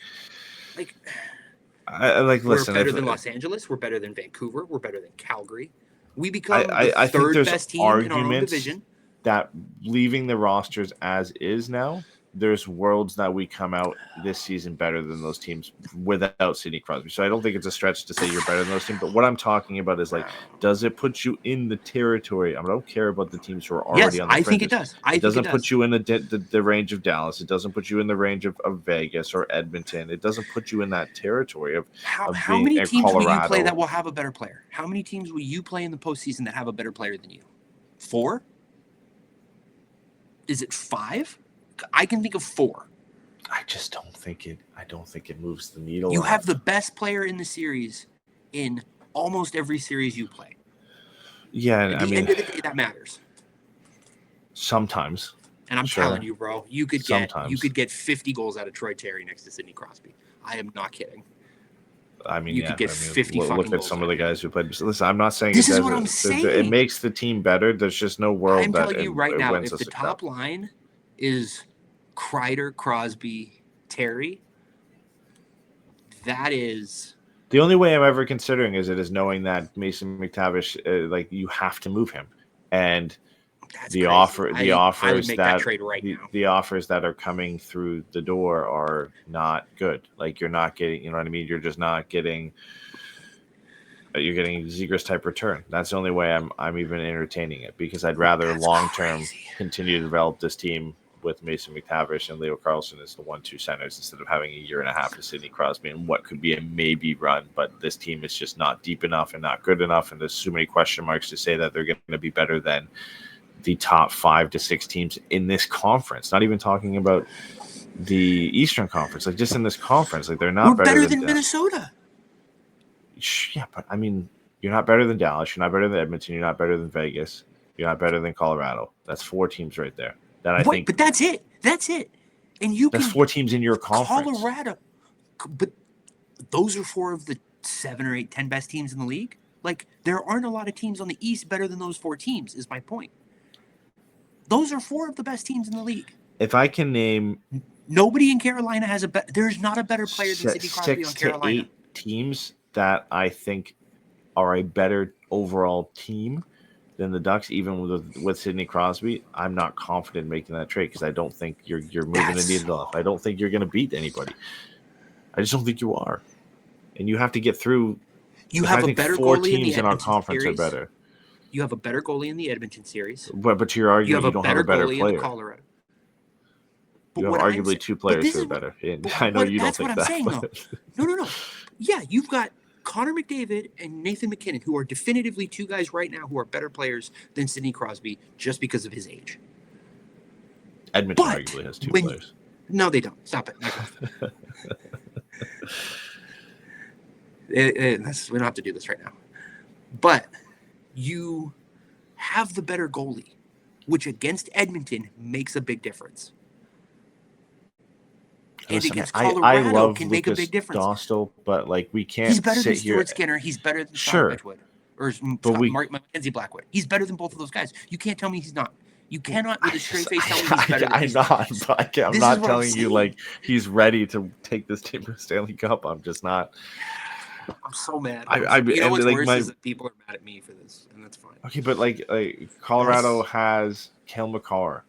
Listen, we're better than Los Angeles. We're better than Vancouver. We're better than Calgary. We become the third best team in our own division. That leaving the rosters as is now, there's worlds that we come out this season better than those teams without Sidney Crosby. So I don't think it's a stretch to say you're better than those teams. But what I'm talking about is like, does it put you in the territory? I don't care about the teams who are already on the fringes. I think it does. It doesn't put you in the range of Dallas. It doesn't put you in the range of Vegas or Edmonton. It doesn't put you in that territory of how many teams will you play that will have a better player? How many teams will you play in the postseason that have a better player than you? 4? Is it 5? I can think of 4. I just don't think it. I don't think it moves the needle. You have the best player in the series in almost every series you play. Yeah, at the end of the day, that matters. Sometimes. And I'm telling you, bro, you could get 50 goals out of Troy Terry next to Sidney Crosby. I am not kidding. I mean, you could get 50 fucking look at goals some of the guys who played. Listen, I'm not saying this is what I'm saying. It makes the team better. There's just no world I'm that telling you right now, if the top line is Kreider, Crosby, Terry, that is the only way I'm ever considering is knowing that Mason McTavish, like you have to move him, and the offers that are coming through the door are not good. Like you're not getting, you know what I mean? You're just not getting. You're getting Zegras type return. That's the only way I'm even entertaining it because I'd rather long term continue to develop this team with Mason McTavish and Leo Carlsson as the 1-2 centers instead of having a year and a half of Sidney Crosby and what could be a maybe run. But this team is just not deep enough and not good enough, and there's so many question marks to say that they're going to be better than the top 5 to 6 teams in this conference. Not even talking about the Eastern Conference, like just in this conference, like they're not better than Minnesota. Yeah, but I mean, you're not better than Dallas. You're not better than Edmonton. You're not better than Vegas. You're not better than Colorado. That's 4 teams right there. That I think. But that's it. That's it. And that's 4 teams in your conference. Colorado, but those are 4 of the 7 or 8, 10 best teams in the league. Like there aren't a lot of teams on the East better than those 4 teams. Is my point. Those are 4 of the best teams in the league. If I can name, nobody in Carolina has there's not a better player than Sidney Crosby on Carolina. 6 to 8 teams that I think are a better overall team than the Ducks, even with Sidney Crosby. I'm not confident in making that trade because I don't think you're moving the needle off. I don't think you're going to beat anybody. I just don't think you are, and you have to get through. You have a better 4 goalie teams in our conference series. Are better. You have a better goalie in the Edmonton series. But you're arguing you don't have a better player. In the Colorado. You have arguably 2 players who are better. I know you don't think that. That's what I'm saying, No. Yeah, you've got Connor McDavid and Nathan McKinnon, who are definitively 2 guys right now who are better players than Sidney Crosby just because of his age. Edmonton arguably has 2 players. No, they don't. Stop it. We don't have to do this right now. But you have the better goalie, which against Edmonton makes a big difference. and against I Colorado love can make a Lucas big difference. Dostal, but like we can't He's better than sit here. Stuart Skinner. He's better than Sure. Scott Edgewood or But Mackenzie Blackwood. He's better than both of those guys. You can't tell me he's not. You cannot with a straight face tell me he's better than these guys. But I'm not telling you like he's ready to take this team to the Stanley Cup. I'm just not. I'm so mad. You know what's worse is that people are mad at me for this, and that's fine. Okay, but like Colorado has Cale Makar,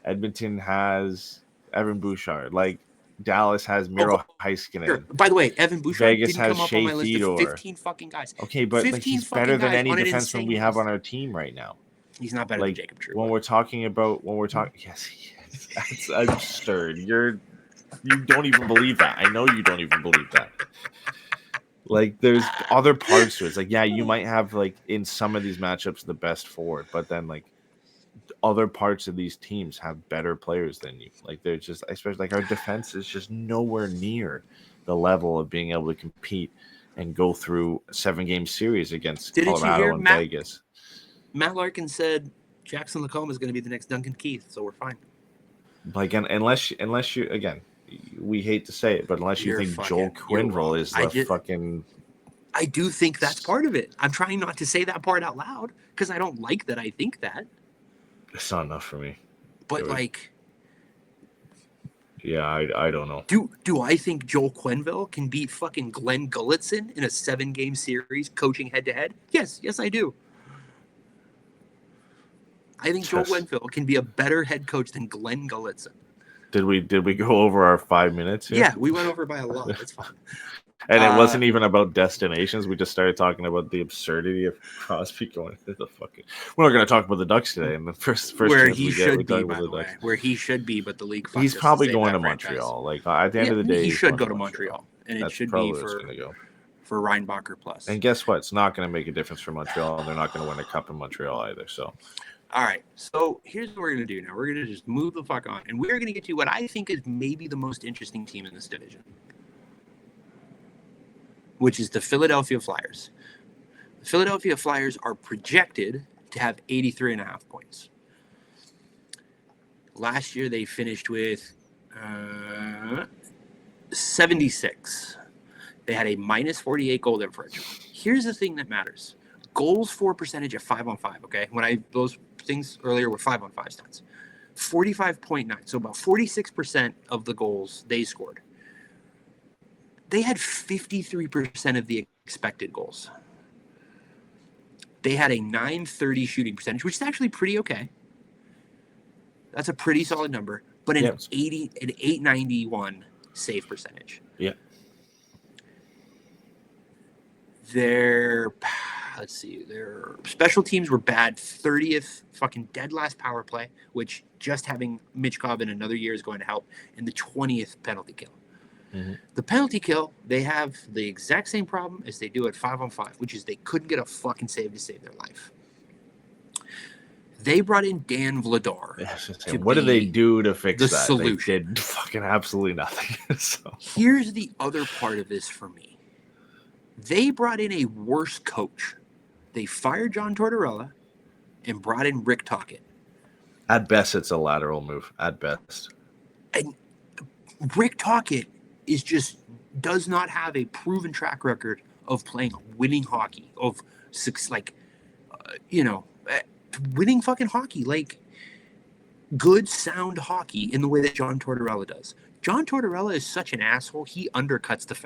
Edmonton has Evan Bouchard, like Dallas has Miro Heiskanen. Sure. By the way, Evan Bouchard Vegas didn't has come up Shea on my list of Theodore. 15 fucking guys. Okay, but like, he's better than any defenseman we have on our team right now. He's not better than Jacob True. When we're talking, yes, he is. That's absurd. You don't even believe that. I know you don't even believe that. Like, there's other parts to it. It's like, yeah, you might have, like, in some of these matchups, the best forward, but then, like, other parts of these teams have better players than you. Like, they're just, especially, like, our defense is just nowhere near the level of being able to compete and go through a 7-game series against Colorado and Vegas. Matt Larkin said Jackson Lacombe is going to be the next Duncan Keith, so we're fine. Like, unless you, again, we hate to say it, but unless you think Joel Quenneville is the fucking... I do think that's part of it. I'm trying not to say that part out loud because I don't like that I think that. It's not enough for me. But, like... Yeah, I don't know. Do I think Joel Quenneville can beat fucking Glenn Gulletson in a 7-game series coaching head-to-head? Yes, I do. I think Joel Quenneville can be a better head coach than Glenn Gulletson. Did we go over our 5 minutes here? Yeah, we went over by a lot. It's fine. And it wasn't even about destinations. We just started talking about the absurdity of Crosby going to the fucking. We're not going to talk about the Ducks today. And the first where chance he we should get, be, by the way, where he should be, but the league. He's probably going to Montreal. Like at the end of the day, he should go to Montreal, and it should be for Reinbacher plus. And guess what? It's not going to make a difference for Montreal, and they're not going to win a cup in Montreal either. So. All right, so here's what we're going to do now. We're going to just move the fuck on, and we're going to get to what I think is maybe the most interesting team in this division, which is the Philadelphia Flyers. The Philadelphia Flyers are projected to have 83.5 points. Last year, they finished with 76. They had a minus 48 goal differential. Here's the thing that matters. Goals for percentage of 5-on-5, okay? Those things earlier were 5-on-5 stats. 45.9, so about 46% of the goals they scored. They had 53% of the expected goals. They had a .930 shooting percentage, which is actually pretty okay. That's a pretty solid number, but an 891 save percentage. Yeah. Their special teams were bad, 30th, fucking dead last power play, which just having Mitch Cobb in another year is going to help, and the 20th penalty kill. Mm-hmm. The penalty kill, they have the exact same problem as they do at 5-on-5, which is they couldn't get a fucking save to save their life. They brought in Dan Vladar. What did they do to fix the that? Solution. They did fucking absolutely nothing. So. Here's the other part of this for me. They brought in a worse coach. They fired John Tortorella and brought in Rick Tocchet. At best, it's a lateral move. At best. And Rick Tocchet does not have a proven track record of playing winning hockey, winning fucking hockey, like good, sound hockey in the way that John Tortorella does. John Tortorella is such an asshole. He undercuts the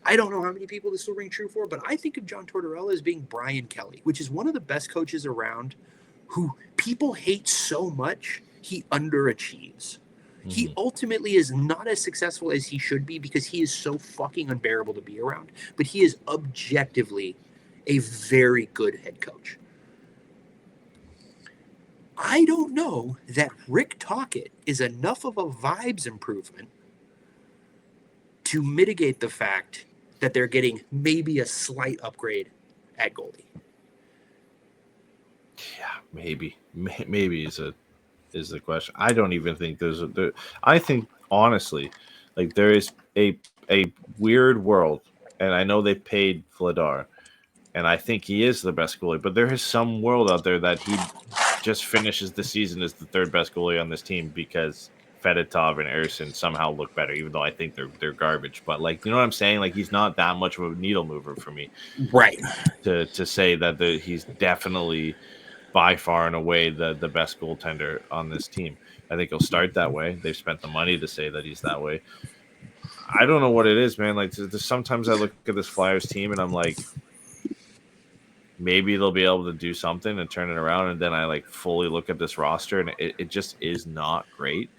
I don't know how many people this will ring true for, but I think of John Tortorella as being Brian Kelly, which is one of the best coaches around who people hate so much, he underachieves. Mm-hmm. He ultimately is not as successful as he should be because he is so fucking unbearable to be around, but he is objectively a very good head coach. I don't know that Rick Tocchet is enough of a vibes improvement to mitigate the fact that they're getting maybe a slight upgrade at goalie. Yeah, maybe is the question. I don't even think I think honestly, like there is a weird world, and I know they paid Vladar, and I think he is the best goalie, but there is some world out there that he just finishes the season as the third best goalie on this team because Fedotov and Erson somehow look better, even though I think they're garbage. But like, you know what I'm saying? Like, he's not that much of a needle mover for me, Right. to say that he's definitely by far and away the best goaltender on this team. I think he'll start that way. They've spent the money to say that he's that way. I don't know what it is, man. Like, sometimes I look at this Flyers team and I'm like, maybe they'll be able to do something and turn it around. And then I like fully look at this roster and it just is not great.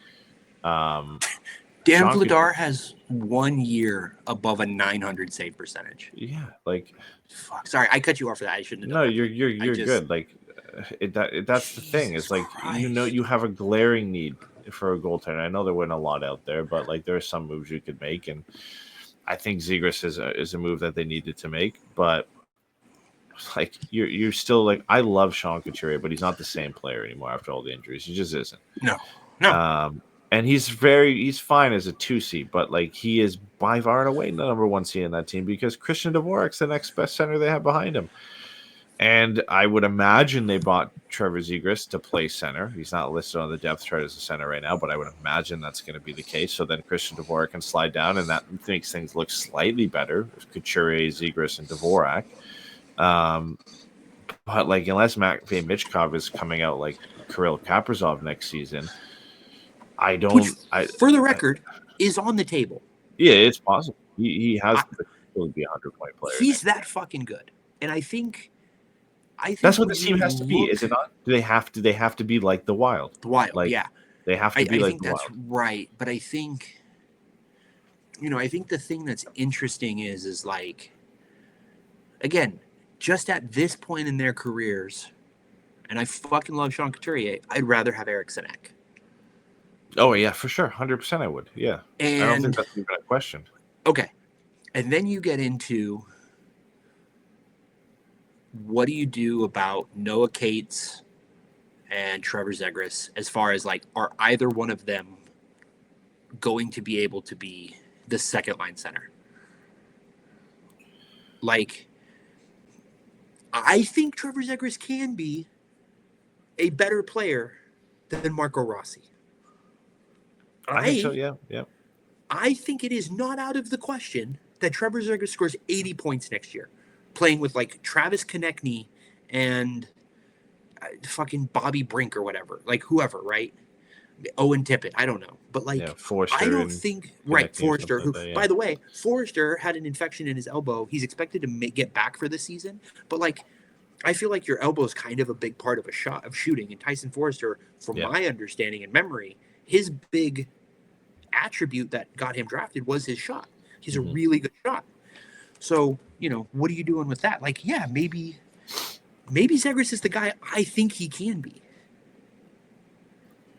Dan Vladar has 1 year above a 900 save percentage. Yeah, like, fuck. Sorry, I cut you off for that. I shouldn't have no, done that. you're good. Like, that's the thing. It's like, you know, you have a glaring need for a goaltender. I know there wasn't a lot out there, but like, there are some moves you could make, and I think Zegras is a move that they needed to make. But like, you're still like, I love Sean Couturier, but he's not the same player anymore after all the injuries. He just isn't. No. And he's fine as a 2C, but like, he is by far and away the number 1C in that team because Christian Dvorak's the next best center they have behind him. And I would imagine they bought Trevor Zegras to play center. He's not listed on the depth chart as a center right now, but I would imagine that's going to be the case. So then Christian Dvorak can slide down, and that makes things look slightly better. Couturier, Zegras, and Dvorak. But like, unless Matvei Michkov is coming out like Kirill Kaprizov next season, I don't. Which, for the record, is on the table. Yeah, it's possible. He has the potential to be a 100-point player. He's that fucking good, and I think that's what the team has to be. Is it not? Do they have to be like the Wild? The Wild, like, yeah. They have to be like the Wild. I think that's right, but I think, I think the thing that's interesting is like, again, just at this point in their careers, and I fucking love Sean Couturier, I'd rather have Eric Sinek. Oh, yeah, for sure. 100% I would. Yeah. And, I don't think that's even a question. Okay. And then you get into, what do you do about Noah Cates and Trevor Zegras as far as like, are either one of them going to be able to be the second line center? Like, I think Trevor Zegras can be a better player than Marco Rossi. I think so, yeah. I think it is not out of the question that Trevor Zegras scores 80 points next year, playing with like Travis Konechny and fucking Bobby Brink or whatever, like whoever, right? Owen Tippett, I don't know, but like, Forster, I don't think Forster, who, by the way, Forster had an infection in his elbow. He's expected to get back for the season, but like, I feel like your elbow is kind of a big part of shooting. And Tyson Forster, from my understanding and memory, his big attribute that got him drafted was his shot. He's a really good shot. So, what are you doing with that? Like, yeah, maybe Zegras is the guy I think he can be.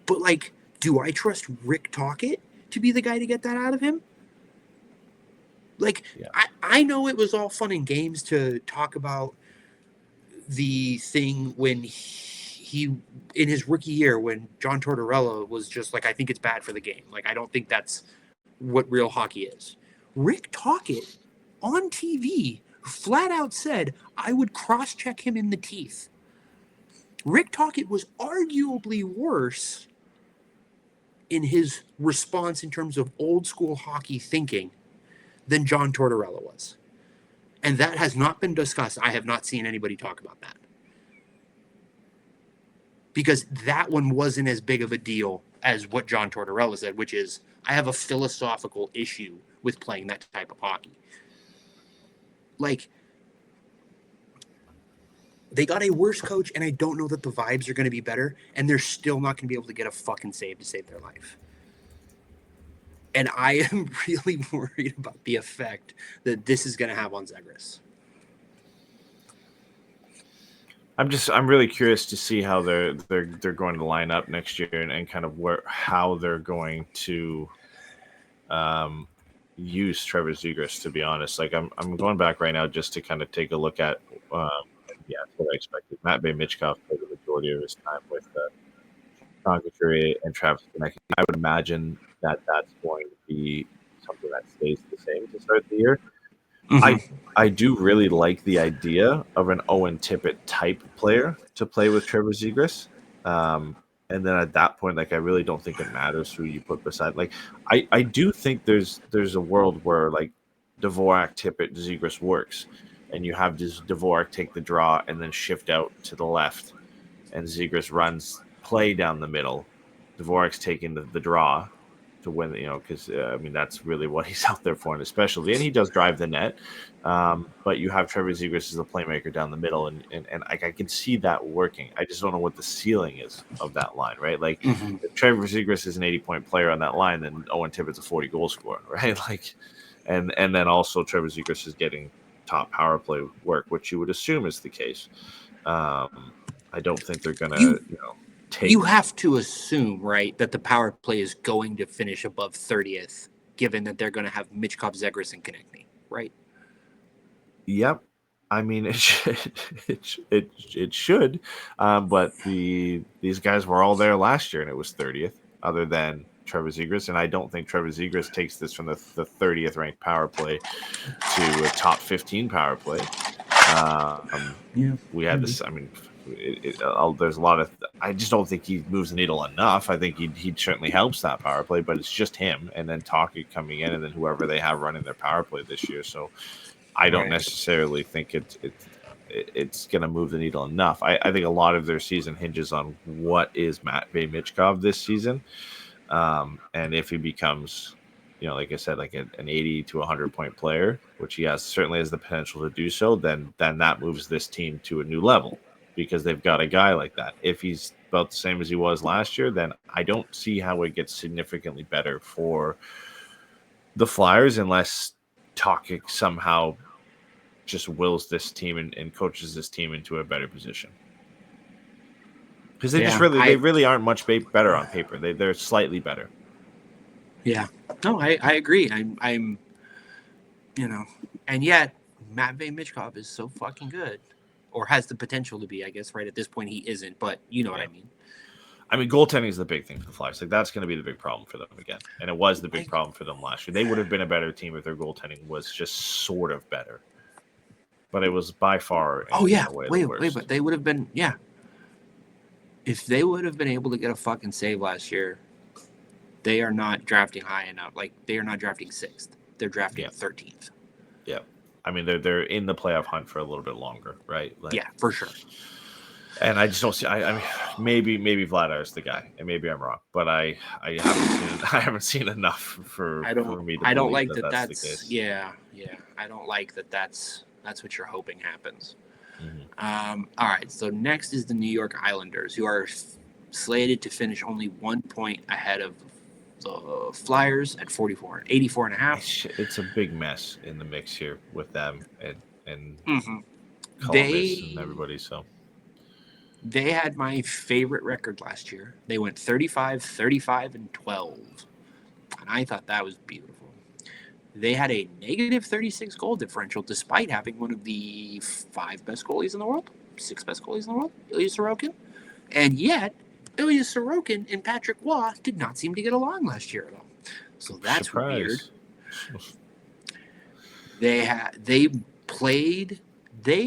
But like, do I trust Rick Tocchet to be the guy to get that out of him? Like, I know it was all fun and games to talk about the thing when he in his rookie year, when John Tortorella was just like, I think it's bad for the game. Like, I don't think that's what real hockey is. Rick Tocchet on TV flat out said, I would cross-check him in the teeth. Rick Tocchet was arguably worse in his response in terms of old school hockey thinking than John Tortorella was. And that has not been discussed. I have not seen anybody talk about that. Because that one wasn't as big of a deal as what John Tortorella said, which is, I have a philosophical issue with playing that type of hockey. Like, they got a worse coach, and I don't know that the vibes are going to be better, and they're still not going to be able to get a fucking save to save their life. And I am really worried about the effect that this is going to have on Zegras. I'm really curious to see how they're going to line up next year and kind of how they're going to use Trevor Zegras, to be honest. Like, I'm going back right now just to kind of take a look at what I expected. Matvei Michkov played the majority of his time with Sean Couturier and Travis Konechny. I would imagine that that's going to be something that stays the same to start the year. Mm-hmm. I do really like the idea of an Owen Tippett type player to play with Trevor Zegras. And then at that point, like, I really don't think it matters who you put beside. Like, I do think there's a world where, like, Dvorak, Tippett, Zegras works, and you have just Dvorak take the draw and then shift out to the left, and Zegras runs play down the middle. Dvorak's taking the draw to win, because I mean, that's really what he's out there for, and especially, and he does drive the net. But you have Trevor Zegras as a playmaker down the middle, and I can see that working. I just don't know what the ceiling is of that line, right? Like, if Trevor Zegras is an 80-point player on that line, then Owen Tippett's a 40-goal scorer, right? Like, and then also Trevor Zegras is getting top power play work, which you would assume is the case. I don't think they're gonna, take. You have to assume, right, that the power play is going to finish above 30th, given that they're going to have Michkov, Zegras, and Konechny, right? Yep. I mean, it should. But these guys were all there last year, and it was 30th, other than Trevor Zegras. And I don't think Trevor Zegras takes this from the 30th ranked power play to a top 15 power play. We had this. I mean, there's a lot of. I just don't think he moves the needle enough. I think he certainly helps that power play, but it's just him, and then Talkie coming in, and then whoever they have running their power play this year. So I don't necessarily think it's going to move the needle enough. I think a lot of their season hinges on what is Matvei Michkov this season, and if he becomes, like I said, like an 80 to 100-point player, which he certainly has the potential to do so, then that moves this team to a new level, because they've got a guy like that. If he's about the same as he was last year, then I don't see how it gets significantly better for the Flyers unless Talkic somehow just wills this team and coaches this team into a better position. Because they really aren't much better on paper. They're slightly better. Yeah. No, I agree. I'm and yet Matvei Michkov is so fucking good. Or has the potential to be, I guess. Right at this point, he isn't, but you know what I mean. I mean, goaltending is the big thing for the Flyers. Like, that's going to be the big problem for them again, and it was the big problem for them last year. They would have been a better team if their goaltending was just sort of better, but it was by far. Wait, but they would have been if they would have been able to get a fucking save last year. They are not drafting high enough. Like, they are not drafting 6th. They're drafting 13th. Yeah. I mean, they're in the playoff hunt for a little bit longer, right? Like, yeah, for sure. And I just don't see. I mean, maybe Vladar's the guy, and maybe I'm wrong, but I haven't seen enough for me to. I don't like that's the case. Yeah. I don't like that. That's what you're hoping happens. Mm-hmm. All right. So next is the New York Islanders, who are slated to finish only 1 point ahead of the Flyers at 84.5. It's a big mess in the mix here with them and Columbus and everybody. So they had my favorite record last year. They went 35, 35, and 12, and I thought that was beautiful. They had a negative 36 goal differential despite having one of the 5 best goalies in the world, 6 best goalies in the world, Ilya Sorokin, and yet Ilya Sorokin and Patrick Waugh did not seem to get along last year at all. So that's weird. They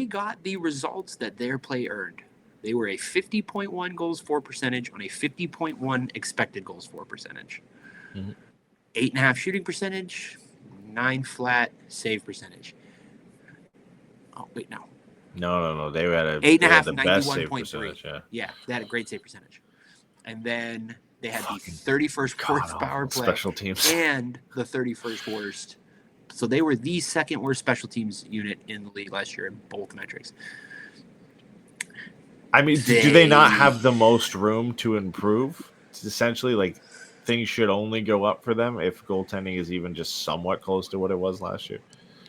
got the results that their play earned. They were a 50.1 goals for percentage on a 50.1 expected goals for percentage. 8.5 shooting percentage, 9 flat save percentage. Oh, wait, no. No. They had 8.5, the best save percentage. Yeah, they had a great save percentage. And then they had the 31st worst power play special teams and the 31st worst. So they were the second worst special teams unit in the league last year in both metrics. I mean, do they not have the most room to improve? It's essentially, like, things should only go up for them if goaltending is even just somewhat close to what it was last year.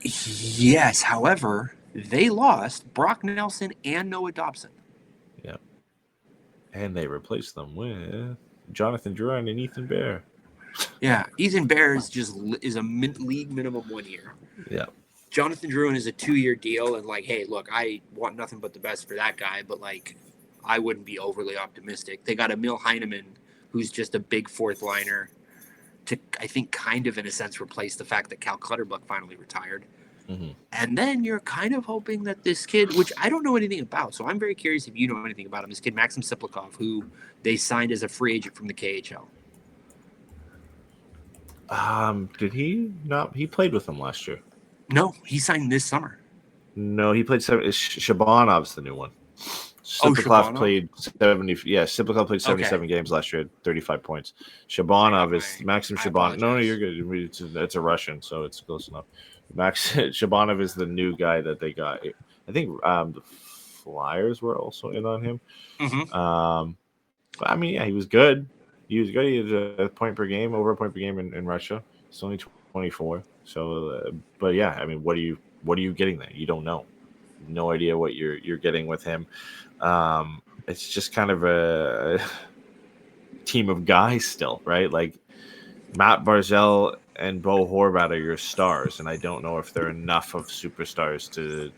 Yes, however, they lost Brock Nelson and Noah Dobson. Yeah. And they replaced them with Jonathan Drouin and Ethan Bear. Yeah, Ethan Bear is a league minimum 1 year. Yeah. Jonathan Drouin is a 2-year deal, and like, hey, look, I want nothing but the best for that guy, but like, I wouldn't be overly optimistic. They got Emil Heineman, who's just a big 4th liner, to, I think, kind of in a sense replace the fact that Cal Clutterbuck finally retired. Mm-hmm. And then you're kind of hoping that this kid, which I don't know anything about, so I'm very curious if you know anything about him, this kid, Maxim Siplikov, who they signed as a free agent from the KHL. Did he not? He played with them last year. No, he signed this summer. No, he played Shabanov's the new one. Oh, Siplikov Shabanov? played 70. Yeah, Siplikov played 77 Okay. games last year, at 35 points. Shabanov is Maxim I Shabanov. No, apologize. you're good. It's a Russian, so it's close enough. Max Shabanov is the new guy that they got. I think the Flyers were also in on him. Mm-hmm. But I mean, yeah, he was good. He was good. He had a point per game, over a point per game in Russia. He's only 24. So, but yeah, I mean, what are you getting there? You don't know. No idea what you're getting with him. It's just kind of a team of guys still, right? Like Matt Barzal and Bo Horvat are your stars, and I don't know if they're enough of superstars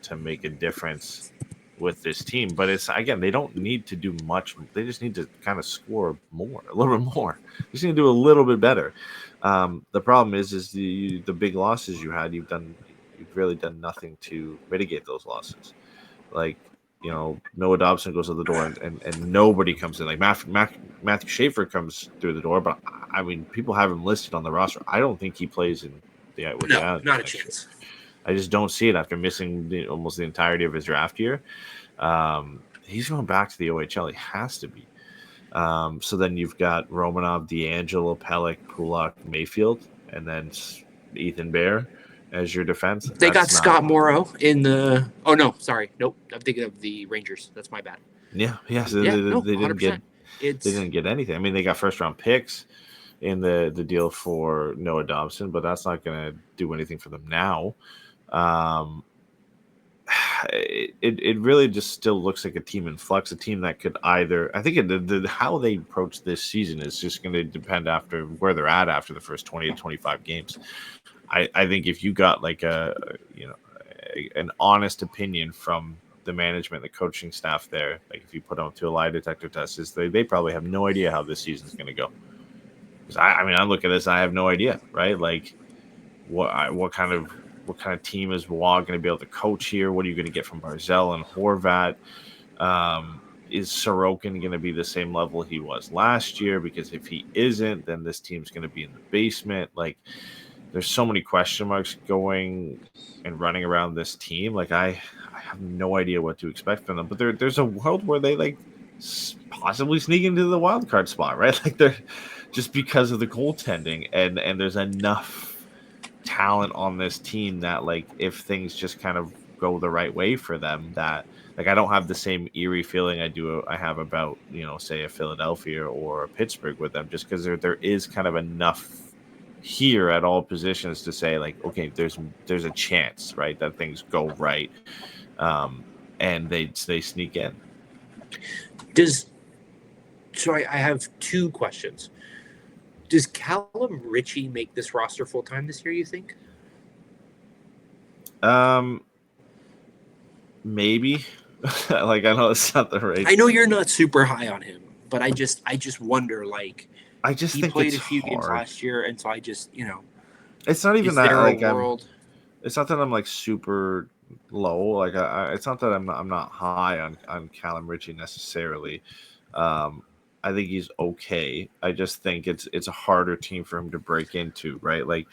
to make a difference with this team. But it's, again, they don't need to do much. They just need to kind of score more, a little bit more. They just need to do a little bit better. The problem is the big losses you had. You've really done nothing to mitigate those losses. Like, Noah Dobson goes to the door and nobody comes in. Like Matthew Schaefer comes through the door, but I mean, people have him listed on the roster. I don't think he plays with the Islanders Not a next year. chance. I just don't see it after missing almost the entirety of his draft year. He's going back to the OHL. He has to be. So then you've got Romanov, D'Angelo, Pelech, Pulak, Mayfield, and then Ethan Bear as your defense. They got Scott Morrow in the. Oh no, sorry, nope. I'm thinking of the Rangers. That's my bad. Yeah. So Yeah, they didn't 100%. they didn't get anything. I mean, they got first round picks in the deal for Noah Dobson, but that's not going to do anything for them now. It really just still looks like a team in flux, a team that could either. I think how they approach this season is just going to depend after where they're at after the first 20 to 25 games. I think if you got like an honest opinion from the management, the coaching staff there, like if you put them to a lie detector test, is they probably have no idea how this season's going to go. Because I look at this, I have no idea, right? Like what kind of team is Waugh going to be able to coach here? What are you going to get from Barzal and Horvat? Is Sorokin going to be the same level he was last year? Because if he isn't, then this team's going to be in the basement. Like, there's so many question marks going and running around this team. Like, I have no idea what to expect from them. But there's a world where they like possibly sneak into the wild card spot, right? Like, they're just because of the goaltending, and there's enough talent on this team that, like, if things just kind of go the right way for them, that, like, I don't have the same eerie feeling I have about, say a Philadelphia or a Pittsburgh with them, just because there is kind of enough here at all positions to say, like, okay, there's a chance, right, that things go right, and they sneak in. I have two questions. Does Callum Ritchie make this roster full time this year, you think? Maybe. Like, I know it's not the right. I know you're not super high on him, but I just wonder, like, I just he think played it's a few games hard. last year, and so I just, It's not even is that, there like, a world? it's not that I'm like super low. Like, it's not that I'm not high on Callum Ritchie necessarily. I think he's okay. I just think it's a harder team for him to break into, right? Like,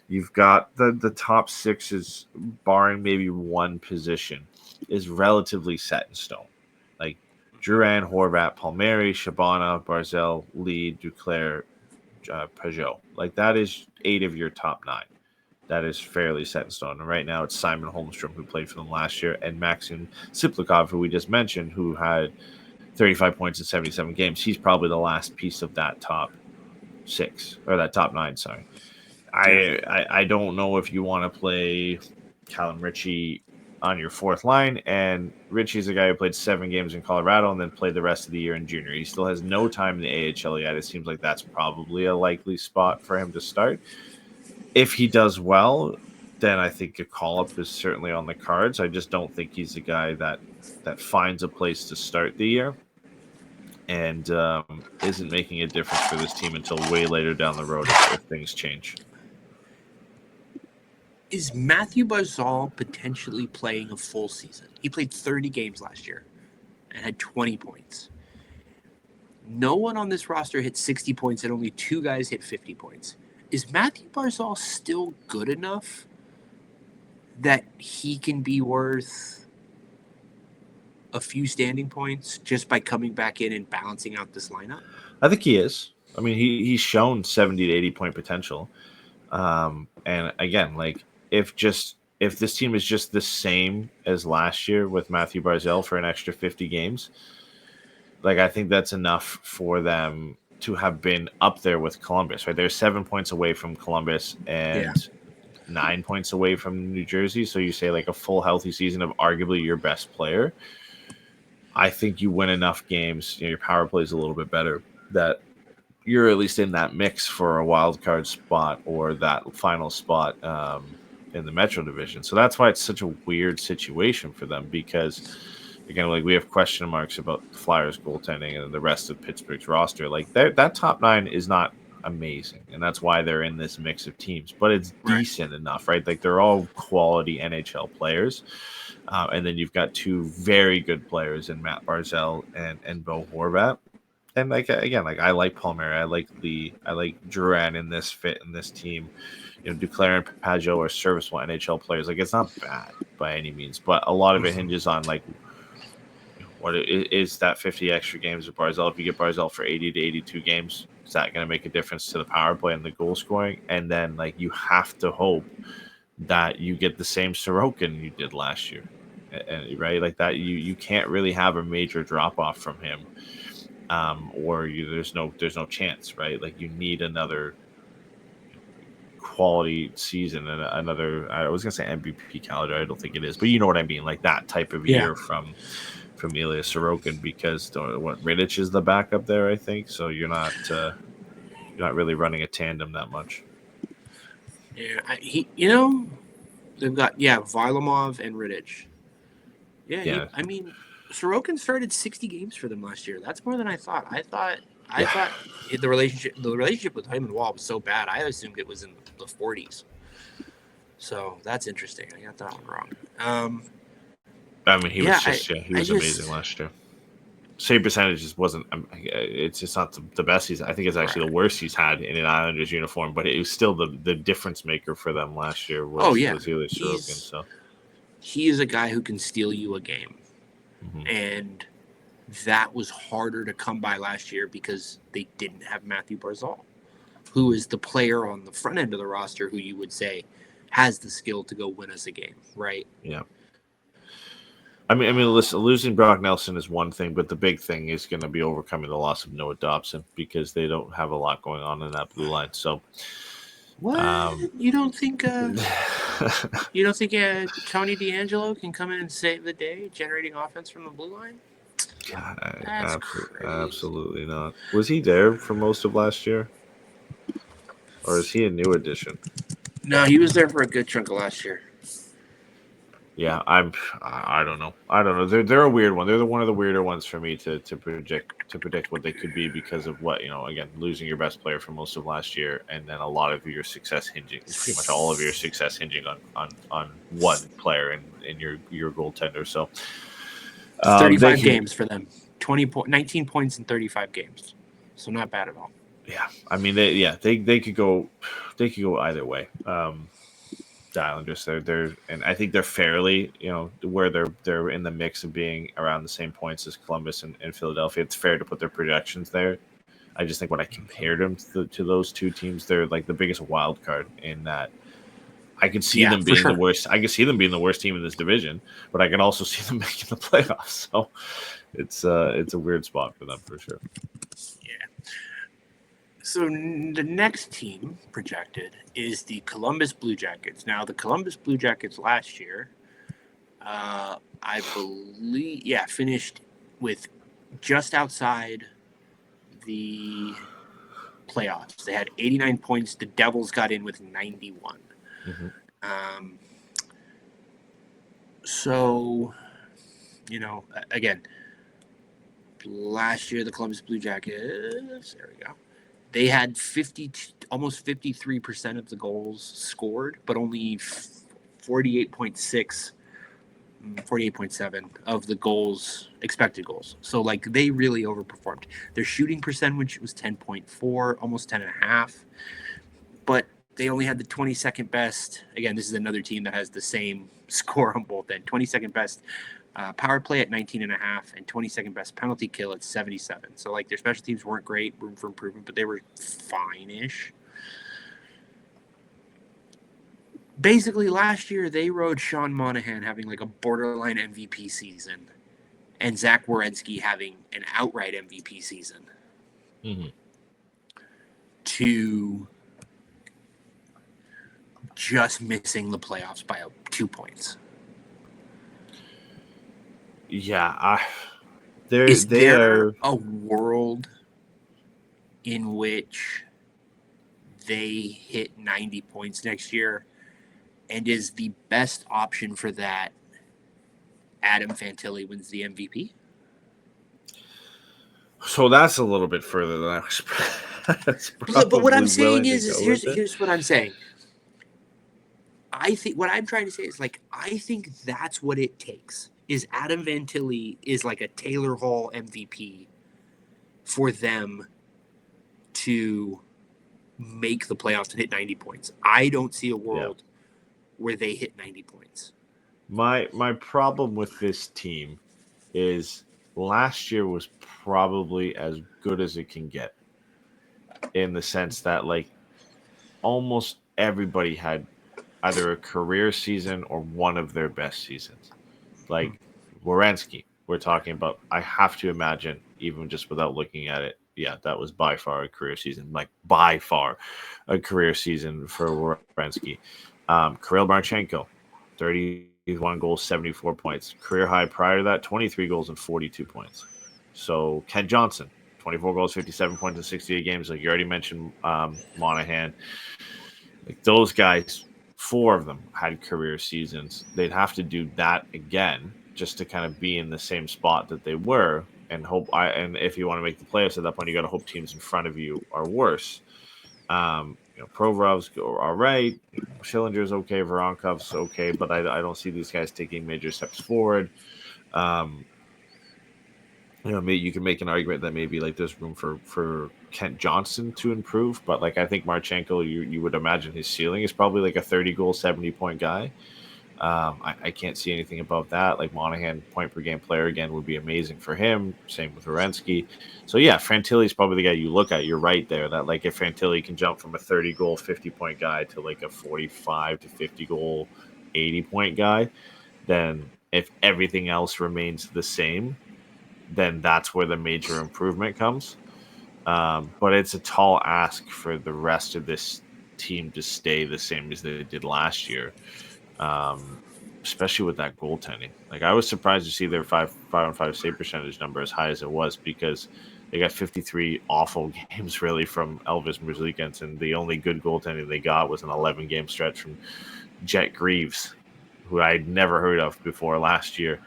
you've got the top six is, barring maybe one position, is relatively set in stone. Like Duran, Horvat, Palmieri, Shabana, Barzal, Lee, Duclair, Peugeot. Like, that is 8 of your top 9. That is fairly set in stone. And right now it's Simon Holmstrom, who played for them last year, and Maxim Siplikov, who we just mentioned, who had 35 points in 77 games. He's probably the last piece of that top 6, or that top 9, sorry. I don't know if you want to play Callum Ritchie on your fourth line, and Ritchie's a guy who played 7 games in Colorado and then played the rest of the year in junior. He still has no time in the AHL yet. It seems like that's probably a likely spot for him to start. If he does well, then I think a call-up is certainly on the cards. I just don't think he's a guy that finds a place to start the year and isn't making a difference for this team until way later down the road if things change. is Matthew Barzal potentially playing a full season? He played 30 games last year and had 20 points. No one on this roster hit 60 points, and only 2 guys hit 50 points. Is Matthew Barzal still good enough that he can be worth a few standing points just by coming back in and balancing out this lineup? I think he is. I mean, he's shown 70 to 80 point potential. And again, like if this team is just the same as last year with Matthew Barzal for an extra 50 games, like I think that's enough for them to have been up there with Columbus, right? They're 7 points away from Columbus and 9 points away from New Jersey. So you say like a full healthy season of arguably your best player. I think you win enough games, your power play is a little bit better, that you're at least in that mix for a wild card spot or that final spot in the Metro division. So that's why it's such a weird situation for them, because again, like we have question marks about the Flyers goaltending and the rest of Pittsburgh's roster. Like that top 9 is not amazing, and that's why they're in this mix of teams, but it's decent enough, right? Like they're all quality NHL players. And then you've got 2 very good players in Matt Barzal and Bo Horvat. And like again, like I like Palmieri, I like Drouin in this fit in this team. Duclair and Pajot are serviceable NHL players. Like it's not bad by any means, but a lot of it hinges on like what is that 50 extra games of Barzal. If you get Barzal for 80 to 82 games, is that going to make a difference to the power play and the goal scoring? And then like you have to hope that you get the same Sorokin you did last year, right? Like that you can't really have a major drop off from him. There's no chance, right? Like you need another quality season and another. I was gonna say MVP caliber. I don't think it is, but you know what I mean. Like that type of year from Ilya Sorokin, because Rittich is the backup there, I think. So you're not really running a tandem that much. Yeah, they've got Varlamov and Rittich. Yeah. I mean, Sorokin started 60 games for them last year. That's more than I thought. I thought the relationship with him and Wall was so bad. I assumed it was in the 40s. So that's interesting. I got that one wrong. I mean, he was amazing last year. Save percentage just wasn't. It's just not the best I think it's actually the worst he's had in an Islanders uniform. But it was still the difference maker for them last year. Was Ilya Sorokin. So he is a guy who can steal you a game. Mm-hmm. And that was harder to come by last year because they didn't have Matthew Barzal, who is the player on the front end of the roster who you would say has the skill to go win us a game, right? Yeah. I mean, listen, losing Brock Nelson is one thing, but the big thing is going to be overcoming the loss of Noah Dobson, because they don't have a lot going on in that blue line. So, what? You don't think Tony DeAngelo can come in and save the day, generating offense from the blue line? God, That's crazy. Absolutely not. Was he there for most of last year, or is he a new addition? No, he was there for a good chunk of last year. Yeah, I don't know. They're a weird one. They're one of the weirder ones for me to predict what they could be, because of what, again, losing your best player for most of last year, and then a lot of your success hinging, pretty much all of your success hinging on one player in your goaltender. So 35 games for them. 19 points in 35 games. So not bad at all. Yeah, I mean they could go either way. The Islanders, they're and I think they're fairly, where they're in the mix of being around the same points as Columbus and Philadelphia. It's fair to put their projections there. I just think when I compared them to those two teams, they're like the biggest wild card in that. I can see them being the worst. I can see them being the worst team in this division, but I can also see them making the playoffs. So it's a weird spot for them for sure. Yeah. So the next team projected is the Columbus Blue Jackets. Now, the Columbus Blue Jackets last year, I believe, finished with just outside the playoffs. They had 89 points. The Devils got in with 91. Mm-hmm. So, again, last year the Columbus Blue Jackets, there we go. They had almost 53% of the goals scored, but only 48.6, 48.7 of the goals, expected goals. So like they really overperformed. Their shooting percentage was 10.4, almost 10.5, but they only had the 22nd best. Again, this is another team that has the same score on both ends. 22nd best power play at 19.5 and 22nd best penalty kill at 77. So like their special teams weren't great, room for improvement, but they were fine-ish. Basically, last year they rode Sean Monahan having like a borderline MVP season, and Zach Werenski having an outright MVP season. Mm-hmm. To just missing the playoffs by 2 points. Yeah, Is there a world in which they hit 90 points next year? And is the best option for that Adam Fantilli wins the MVP? So that's a little bit further than I was. But what I'm saying is here's what I'm saying. I think what I'm trying to say is like I think that's what it takes. Is Adam Fantilli is like a Taylor Hall MVP for them to make the playoffs and hit 90 points. I don't see a world where they hit 90 points. My problem with this team is last year was probably as good as it can get, in the sense that like almost everybody had either a career season or one of their best seasons. Like Werenski, we're talking about, I have to imagine, even just without looking at it, yeah, that was by far a career season, like by far a career season for Werenski. Kirill Marchenko, 31 goals, 74 points. Career high prior to that, 23 goals and 42 points. So Kent Johnson, 24 goals, 57 points in 68 games. Like you already mentioned, Monahan. Like those guys, 4 of them had career seasons. They'd have to do that again just to kind of be in the same spot that they were, and hope. And if you want to make the playoffs at that point, you got to hope teams in front of you are worse. Provorov's all right. Schillinger's okay. Voronkov's okay, but I don't see these guys taking major steps forward. Maybe you can make an argument that maybe like there's room for Kent Johnson to improve, but like I think Marchenko, you would imagine his ceiling is probably like a 30-goal, 70-point guy. I can't see anything above that. Like Monahan, point per game player again would be amazing for him. Same with Werenski. So yeah, Fantilli is probably the guy you look at. You're right there that like if Fantilli can jump from a 30-goal, 50-point guy to like a 45 to 50-goal, 80-point guy, then if everything else remains the same, then that's where the major improvement comes. But it's a tall ask for the rest of this team to stay the same as they did last year. Especially with that goaltending. Like I was surprised to see their 5-on-5 save percentage number as high as it was, because they got 53 awful games really from Elvis Merzlikins, and the only good goaltending they got was an 11-game stretch from Jet Greaves, who I'd never heard of before last year.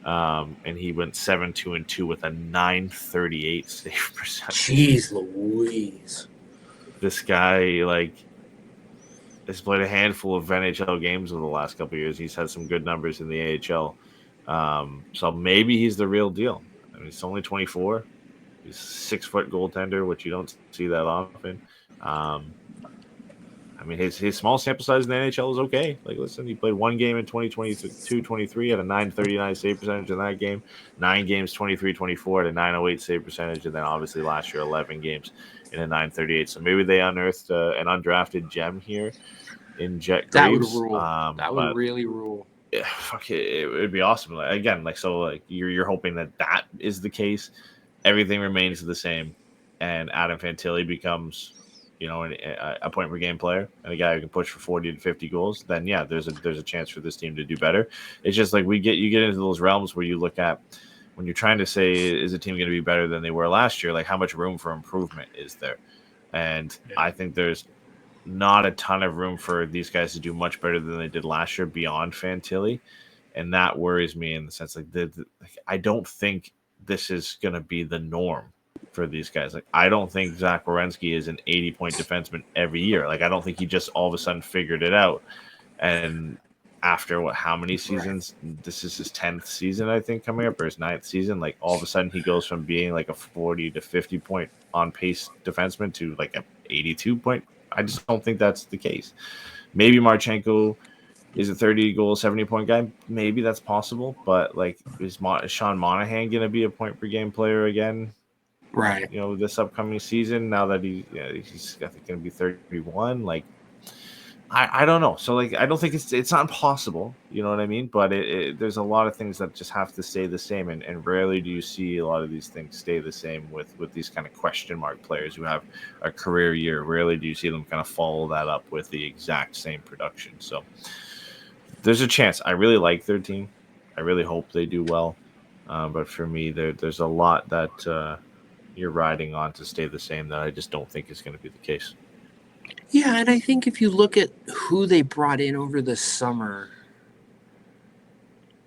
And he went 7-2-2 with a .938 save percentage. Jeez Louise. This guy, like, has played a handful of NHL games over the last couple of years. He's had some good numbers in the AHL. So maybe he's the real deal. I mean, he's only 24. He's a 6-foot goaltender, which you don't see that often. I mean, his small sample size in the NHL is okay. Like, listen, he played 1 game in 2022-23 at a .939 save percentage in that game. 9 games, 23-24 at a .908 save percentage. And then obviously last year, 11 games in a .938. So maybe they unearthed an undrafted gem here in Jet Graves. That would rule. That would really rule. Yeah, fuck it would be awesome. Like, again, like, so like you're hoping that is the case. Everything remains the same, and Adam Fantilli becomes, a point per game player and a guy who can push for 40 to 50 goals. Then yeah, there's a chance for this team to do better. It's just like you get into those realms where you look at, when you're trying to say, is a team going to be better than they were last year? Like, how much room for improvement is there? And I think there's not a ton of room for these guys to do much better than they did last year beyond Fantilli. And that worries me in the sense like I don't think this is going to be the norm for these guys. Like, I don't think Zach Werenski is an 80-point defenseman every year. Like, I don't think he just all of a sudden figured it out. And after how many seasons? Right. This is his 10th season, I think, coming up, or his 9th season. Like all of a sudden, he goes from being like a 40 to 50 point on pace defenseman to like a 82 point. I just don't think that's the case. Maybe Marchenko is a 30 goal, 70 point guy. Maybe that's possible, but like, is Sean Monahan going to be a point per game player again? Right. This upcoming season. Now that he's I think going to be 31. Like, I don't know. So like, I don't think it's not impossible. You know what I mean? But there's a lot of things that just have to stay the same, and rarely do you see a lot of these things stay the same with these kind of question mark players who have a career year. Rarely do you see them kind of follow that up with the exact same production. So there's a chance. I really like their team. I really hope they do well. But for me, there's a lot that you're riding on to stay the same that I just don't think is going to be the case. Yeah, and I think if you look at who they brought in over the summer,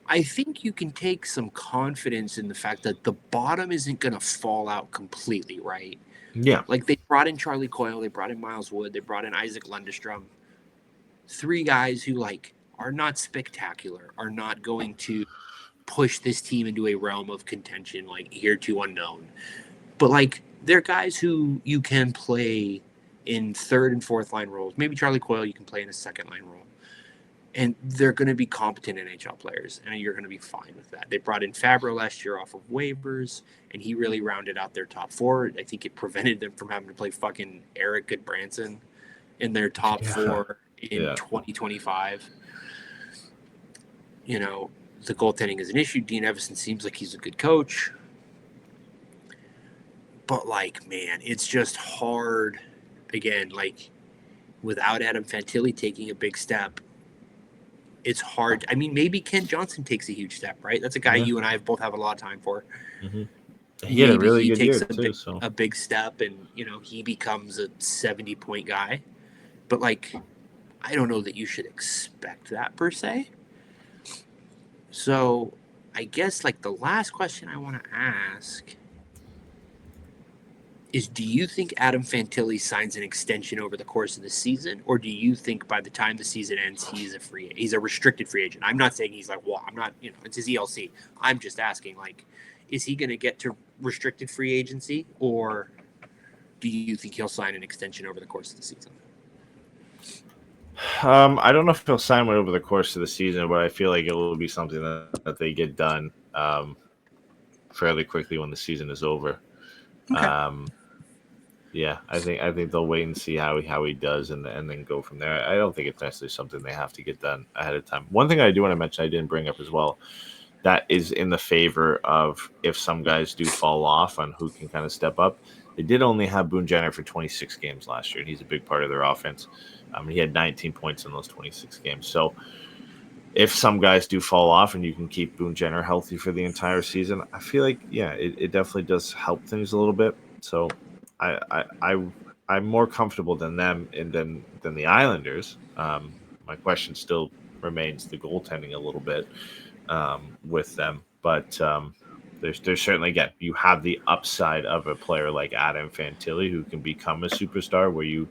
I think you can take some confidence in the fact that the bottom isn't going to fall out completely, right? Yeah. Like they brought in Charlie Coyle, they brought in Miles Wood, they brought in Isaac Lundestrom. 3 guys who like are not spectacular, are not going to push this team into a realm of contention like hereto unknown. But like they're guys who you can play in 3rd and 4th line roles. Maybe Charlie Coyle you can play in a 2nd line role. And they're going to be competent NHL players, and you're going to be fine with that. They brought in Fabro last year off of waivers, and he really rounded out their top 4. I think it prevented them from having to play fucking Eric Goodbranson in their top 4 in 2025. The goaltending is an issue. Dean Evison seems like he's a good coach. But, like, man, it's just hard. Again, like, without Adam Fantilli taking a big step, it's hard. I mean, maybe Kent Johnson takes a huge step, right? That's a guy you and I both have a lot of time for. Mm-hmm. He had a really good year, too. A big step, and, he becomes a 70-point guy. But, like, I don't know that you should expect that, per se. So, I guess, like, the last question I want to ask is, do you think Adam Fantilli signs an extension over the course of the season, or do you think by the time the season ends, he's a restricted free agent? I'm not saying he's like, well, I'm not, it's his ELC. I'm just asking, like, is he going to get to restricted free agency, or do you think he'll sign an extension over the course of the season? I don't know if he'll sign one over the course of the season, but I feel like it will be something that they get done fairly quickly when the season is over. Okay. Yeah, I think they'll wait and see how he does, and then go from there. I don't think it's necessarily something they have to get done ahead of time. One thing I do want to mention I didn't bring up as well, that is in the favor of if some guys do fall off on who can kind of step up. They did only have Boone Jenner for 26 games last year, and he's a big part of their offense. He had 19 points in those 26 games. So if some guys do fall off and you can keep Boone Jenner healthy for the entire season, I feel like, it definitely does help things a little bit. So I'm more comfortable than them and than the Islanders. My question still remains the goaltending a little bit with them, but there's certainly, again, you have the upside of a player like Adam Fantilli who can become a superstar. Where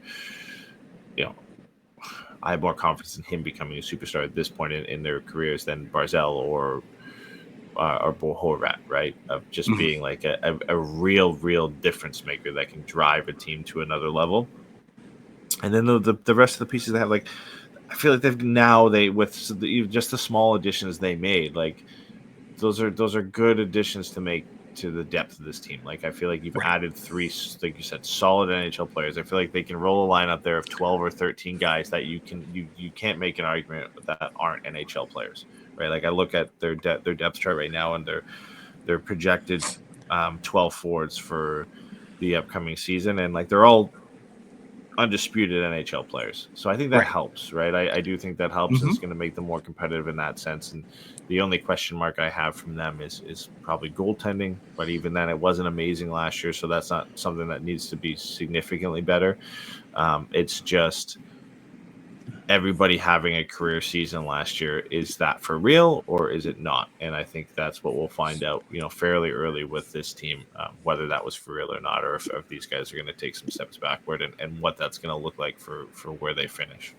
I have more confidence in him becoming a superstar at this point in their careers than Barzal or Bo Horvat, right? Of just being like a real difference maker that can drive a team to another level. And then the rest of the pieces they have, like, I feel like with just the small additions they made, like those are good additions to make to the depth of this team. Like, I feel like you've added 3, like you said, solid NHL players. I feel like they can roll a lineup there of 12 or 13 guys that you can't make an argument that aren't NHL players. Right, like I look at their depth chart right now, and their projected 12 forwards for the upcoming season, and like they're all undisputed NHL players. So I think that helps, right? I do think that helps. It's going to make them more competitive in that sense. And the only question mark I have from them is probably goaltending. But even then, it wasn't amazing last year, so that's not something that needs to be significantly better. It's just everybody having a career season last year. Is that for real or is it not? And I think that's what we'll find out, fairly early with this team, whether that was for real or not, or if these guys are going to take some steps backward and what that's going to look like for where they finish.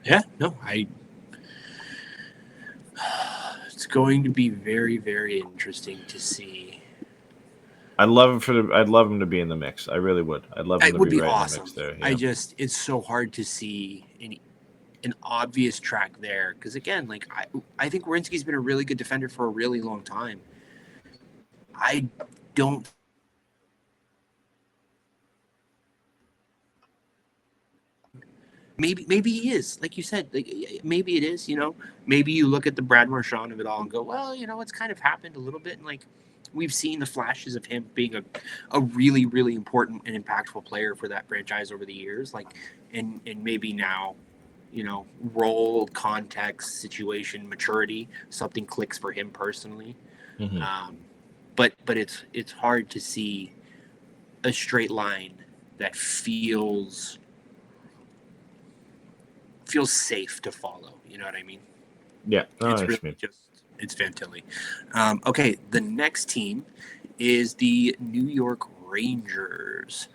Yeah, no, going to be very, very interesting to see. I'd love him to be in the mix. I really would. I'd love him It to would be be right awesome. in the mix there. Yeah. It's so hard to see an obvious track there because again, like I think Werenski's been a really good defender for a really long time. I don't. Maybe he is, like you said. Like maybe it is. Maybe you look at the Brad Marchand of it all and go, well, it's kind of happened a little bit. And like we've seen the flashes of him being a really, really important and impactful player for that franchise over the years. Like, and maybe now, role, context, situation, maturity, something clicks for him personally. Mm-hmm. But it's hard to see a straight line that feels safe to follow. You know what I mean? Yeah. It's really it's Fantilli. Okay, the next team is the New York Rangers.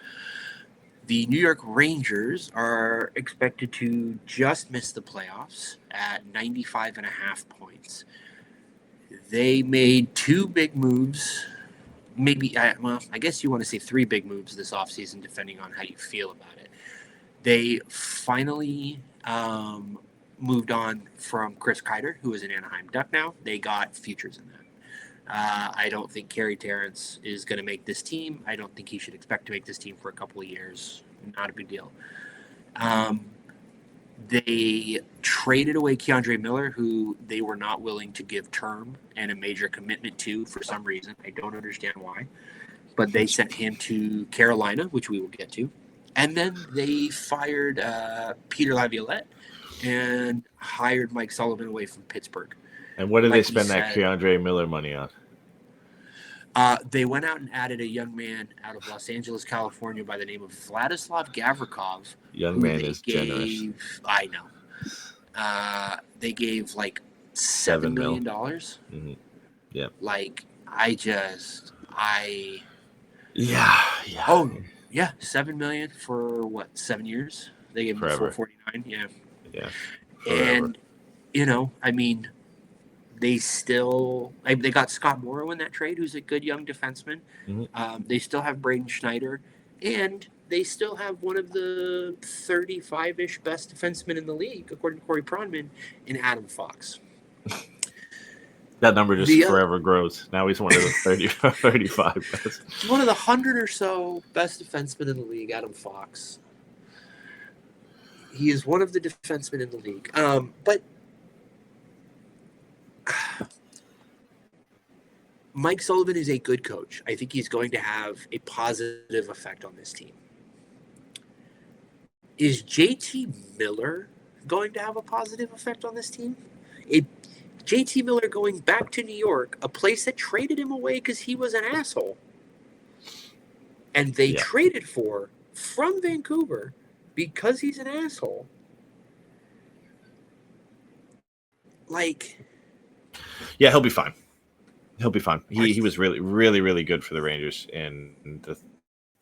The New York Rangers are expected to just miss the playoffs at 95.5 points. They made two big moves. I guess you want to say three big moves this offseason, depending on how you feel about it. They finally moved on from Chris Kreider, who is an Anaheim Duck now. They got futures in that. I don't think Carey Terrence is going to make this team. I don't think he should expect to make this team for a couple of years. Not a big deal. They traded away Keandre Miller, who they were not willing to give term and a major commitment to for some reason. I don't understand why. But they sent him to Carolina, which we will get to. And then they fired Peter Laviolette and hired Mike Sullivan away from Pittsburgh. And what did they spend that Keandre Miller money on? They went out and added a young man out of Los Angeles, California by the name of Vladislav Gavrikov. Young man is generous. I know. They gave like $7 million. Mm-hmm. Yeah. Like, Yeah. Oh, yeah, $7 million for what? 7 years? They gave him Forever. $449. Yeah. Yeah. Forever. And I mean, they got Scott Morrow in that trade, who's a good young defenseman. Mm-hmm. They still have Braden Schneider, and they still have one of the 35-ish best defensemen in the league, according to Corey Pronman, in Adam Fox. That number just forever grows. Now he's one of the 35 best. He's one of the 100 or so best defensemen in the league, Adam Fox. He is one of the defensemen in the league. But Mike Sullivan is a good coach. I think he's going to have a positive effect on this team. Is JT Miller going to have a positive effect on this team? JT Miller going back to New York, a place that traded him away because he was an asshole. And they traded from Vancouver because he's an asshole. Like... Yeah, he'll be fine. He'll be fine. He was really, really, really good for the Rangers in the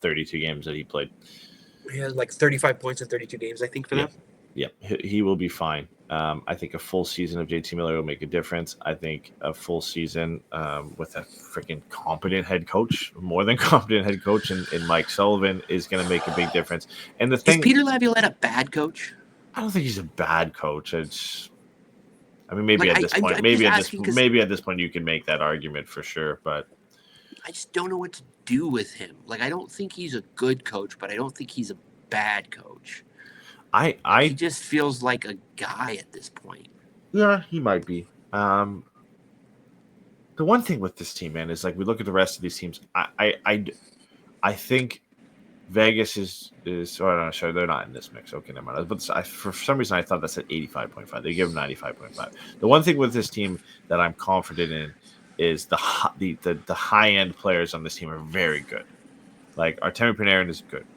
32 games that he played. He had like 35 points in 32 games, I think, for them. Yeah, he will be fine. I think a full season of JT Miller will make a difference. I think a full season with a freaking competent head coach, more than competent head coach in Mike Sullivan is going to make a big difference. And is Peter Laviolette a bad coach? I don't think he's a bad coach. Maybe at this point you can make that argument for sure, but I just don't know what to do with him. Like, I don't think he's a good coach, but I don't think he's a bad coach. He just feels like a guy at this point. Yeah, he might be. The one thing with this team, man, is like we look at the rest of these teams. I think Vegas is. Oh no, sorry, they're not in this mix. Okay, never mind. But for some reason, I thought that said 85.5. They give them 95.5. The one thing with this team that I'm confident in is the high end players on this team are very good. Like Artemi Panarin is good,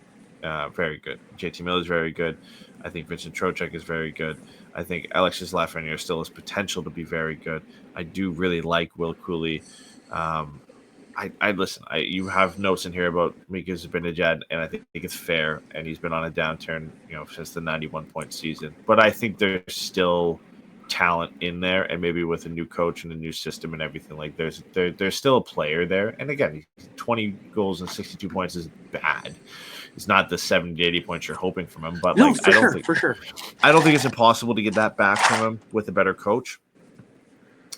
very good. JT Miller is very good. I think Vincent Trocheck is very good. I think Alexis Lafreniere still has potential to be very good. I do really like Will Cooley. I listen. You have notes in here about Mika Zibanejad, and I think it's fair. And he's been on a downturn, since the 91-point season. But I think there's still talent in there, and maybe with a new coach and a new system and everything, like there's still a player there. And again, 20 goals and 62 points is bad. It's not the 70, 80 points you're hoping from him, but No, like I don't think it's impossible to get that back from him with a better coach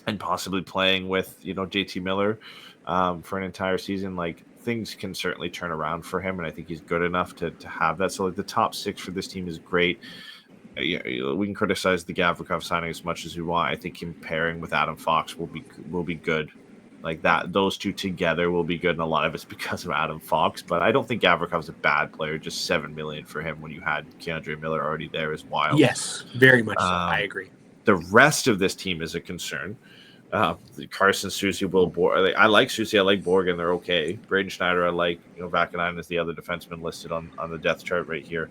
and possibly playing with, JT Miller for an entire season. Like, things can certainly turn around for him, and I think he's good enough to have that. So like the top six for this team is great. We can criticize the Gavrikov signing as much as we want. I think him pairing with Adam Fox will be good. Like that, those two together will be good, and a lot of it's because of Adam Fox. But I don't think Gavrikov's a bad player. Just $7 million for him when you had Keandre Miller already there is wild. Yes, very much so. I agree. The rest of this team is a concern. Carson, Susie, Will Borg. I like Susie. I like Borgen. They're okay. Braden Schneider, I like. Vakanainen is the other defenseman listed on the depth chart right here.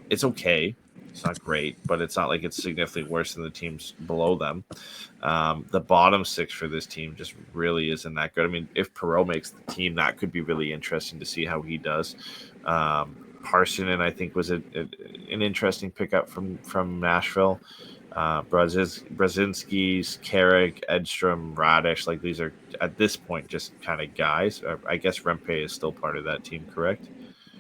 It's okay. It's not great, but it's not like it's significantly worse than the teams below them. The bottom six for this team just really isn't that good. I mean, if Perreault makes the team, that could be really interesting to see how he does. Parsonen, I think, was an interesting pickup from Nashville. Brzezinski's, Carrick, Edstrom, Radish, like these are at this point just kind of guys. I guess Rempe is still part of that team, correct?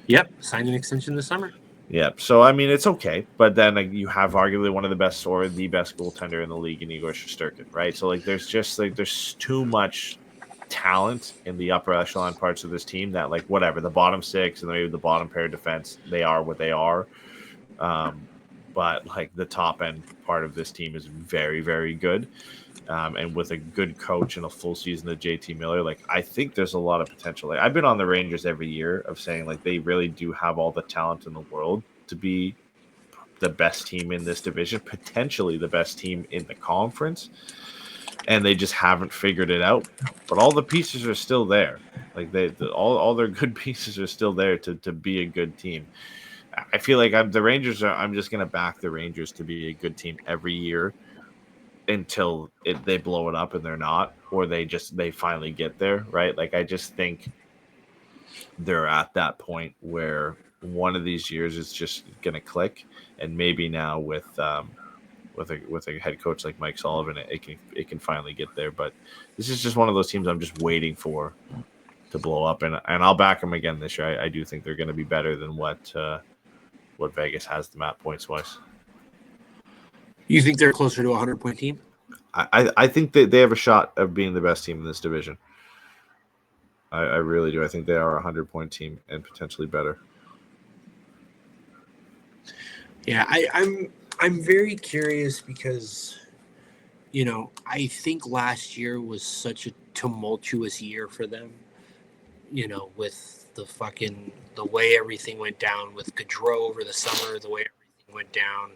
Yep, signed an extension this summer. Yeah, so I mean it's okay, but then you have arguably one of the best or the best goaltender in the league in Igor Shesterkin, right? So like there's too much talent in the upper echelon parts of this team that like whatever the bottom six and maybe the bottom pair of defense, they are what they are. But like the top end part of this team is very, very good. And with a good coach and a full season of JT Miller, like I think there's a lot of potential. Like I've been on the Rangers every year of saying like they really do have all the talent in the world to be the best team in this division, potentially the best team in the conference. And they just haven't figured it out. But all the pieces are still there. Like all their good pieces are still there to be a good team. I feel like I'm just going to back the Rangers to be a good team every year until they blow it up and they're not, or they finally get there, right? Like I just think they're at that point where one of these years is just going to click, and maybe now with a head coach like Mike Sullivan, it can finally get there. But this is just one of those teams I'm just waiting for to blow up, and I'll back them again this year. I do think they're going to be better than what Vegas has them at points wise. You think they're closer to a 100-point team? I think that they have a shot of being the best team in this division. I really do. I think they are a 100-point team and potentially better. Yeah, I'm very curious because, I think last year was such a tumultuous year for them, with the way everything went down with Gaudreau over the summer, the way everything went down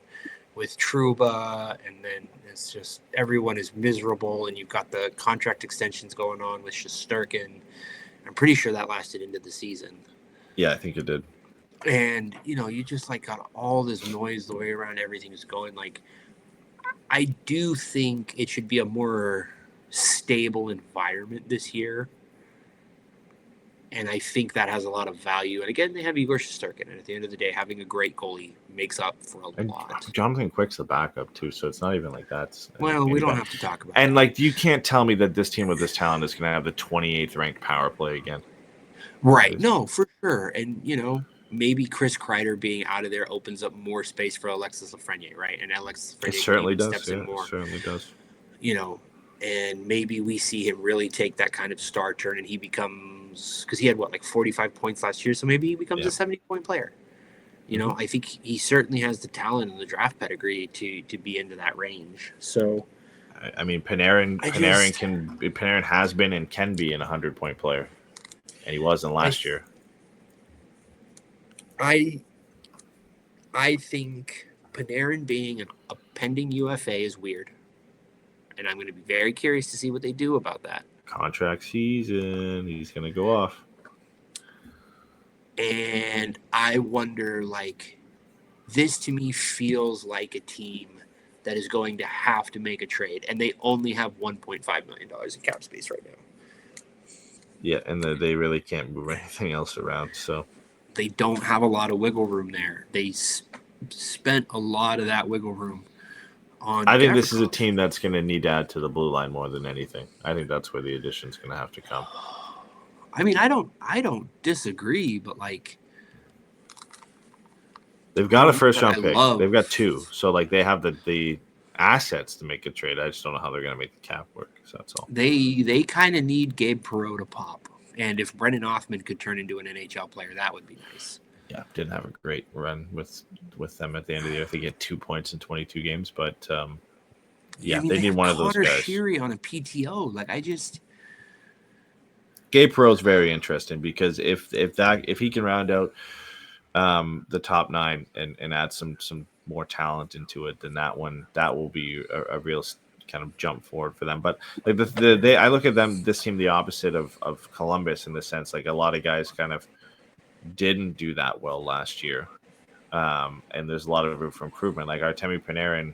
with Trouba, and then it's just everyone is miserable, and you've got the contract extensions going on with Shesterkin. I'm pretty sure that lasted into the season. Yeah, I think it did. And, you just got all this noise the way around everything is going. Like, I do think it should be a more stable environment this year. And I think that has a lot of value. And again, they have Igor Shesterkin. And at the end of the day, having a great goalie makes up for a lot. Jonathan Quick's the backup, too. So it's not even like that. Well, we don't have to talk about it. And, you can't tell me that this team with this talent is going to have the 28th ranked power play again. Right. No, for sure. And, maybe Chris Kreider being out of there opens up more space for Alexis Lafreniere, right? And Alexis Lafreniere steps in more. It certainly does. And maybe we see him really take that kind of star turn, and he becomes, because he had 45 points last year, so maybe he becomes a 70-point player. I think he certainly has the talent and the draft pedigree to be into that range. So, I mean, Panarin has been and can be an 100-point player, and he wasn't last year. I think Panarin being a pending UFA is weird. And I'm going to be very curious to see what they do about that. Contract season. He's going to go off. And I wonder, this to me feels like a team that is going to have to make a trade. And they only have $1.5 million in cap space right now. Yeah, and they really can't move anything else around. So they don't have a lot of wiggle room there. They spent a lot of that wiggle room on. I think this is a Gavrikov. team that's going to need to add to the blue line more than anything. I think that's where the addition's going to have to come. I mean, I don't disagree, but like They've got a first round I pick. love- They've got 2, so like they have the assets to make a trade. I just don't know how they're going to make the cap work. So that's all. They kind of need Gabe Perreault to pop, and if Brendan Othman could turn into an NHL player, that would be nice. Yeah, didn't have a great run with them at the end of the year. I think he had 2 points in 22 games, but yeah, I mean, they need one of those Connor guys. Sheary on a PTO, like Gabe Perreault's very interesting because if he can round out the top 9 and add some more talent into it, then that will be a real kind of jump forward for them. But like I look at this team the opposite of Columbus in the sense like a lot of guys kind of didn't do that well last year, and there's a lot of room for improvement. Like Artemi Panarin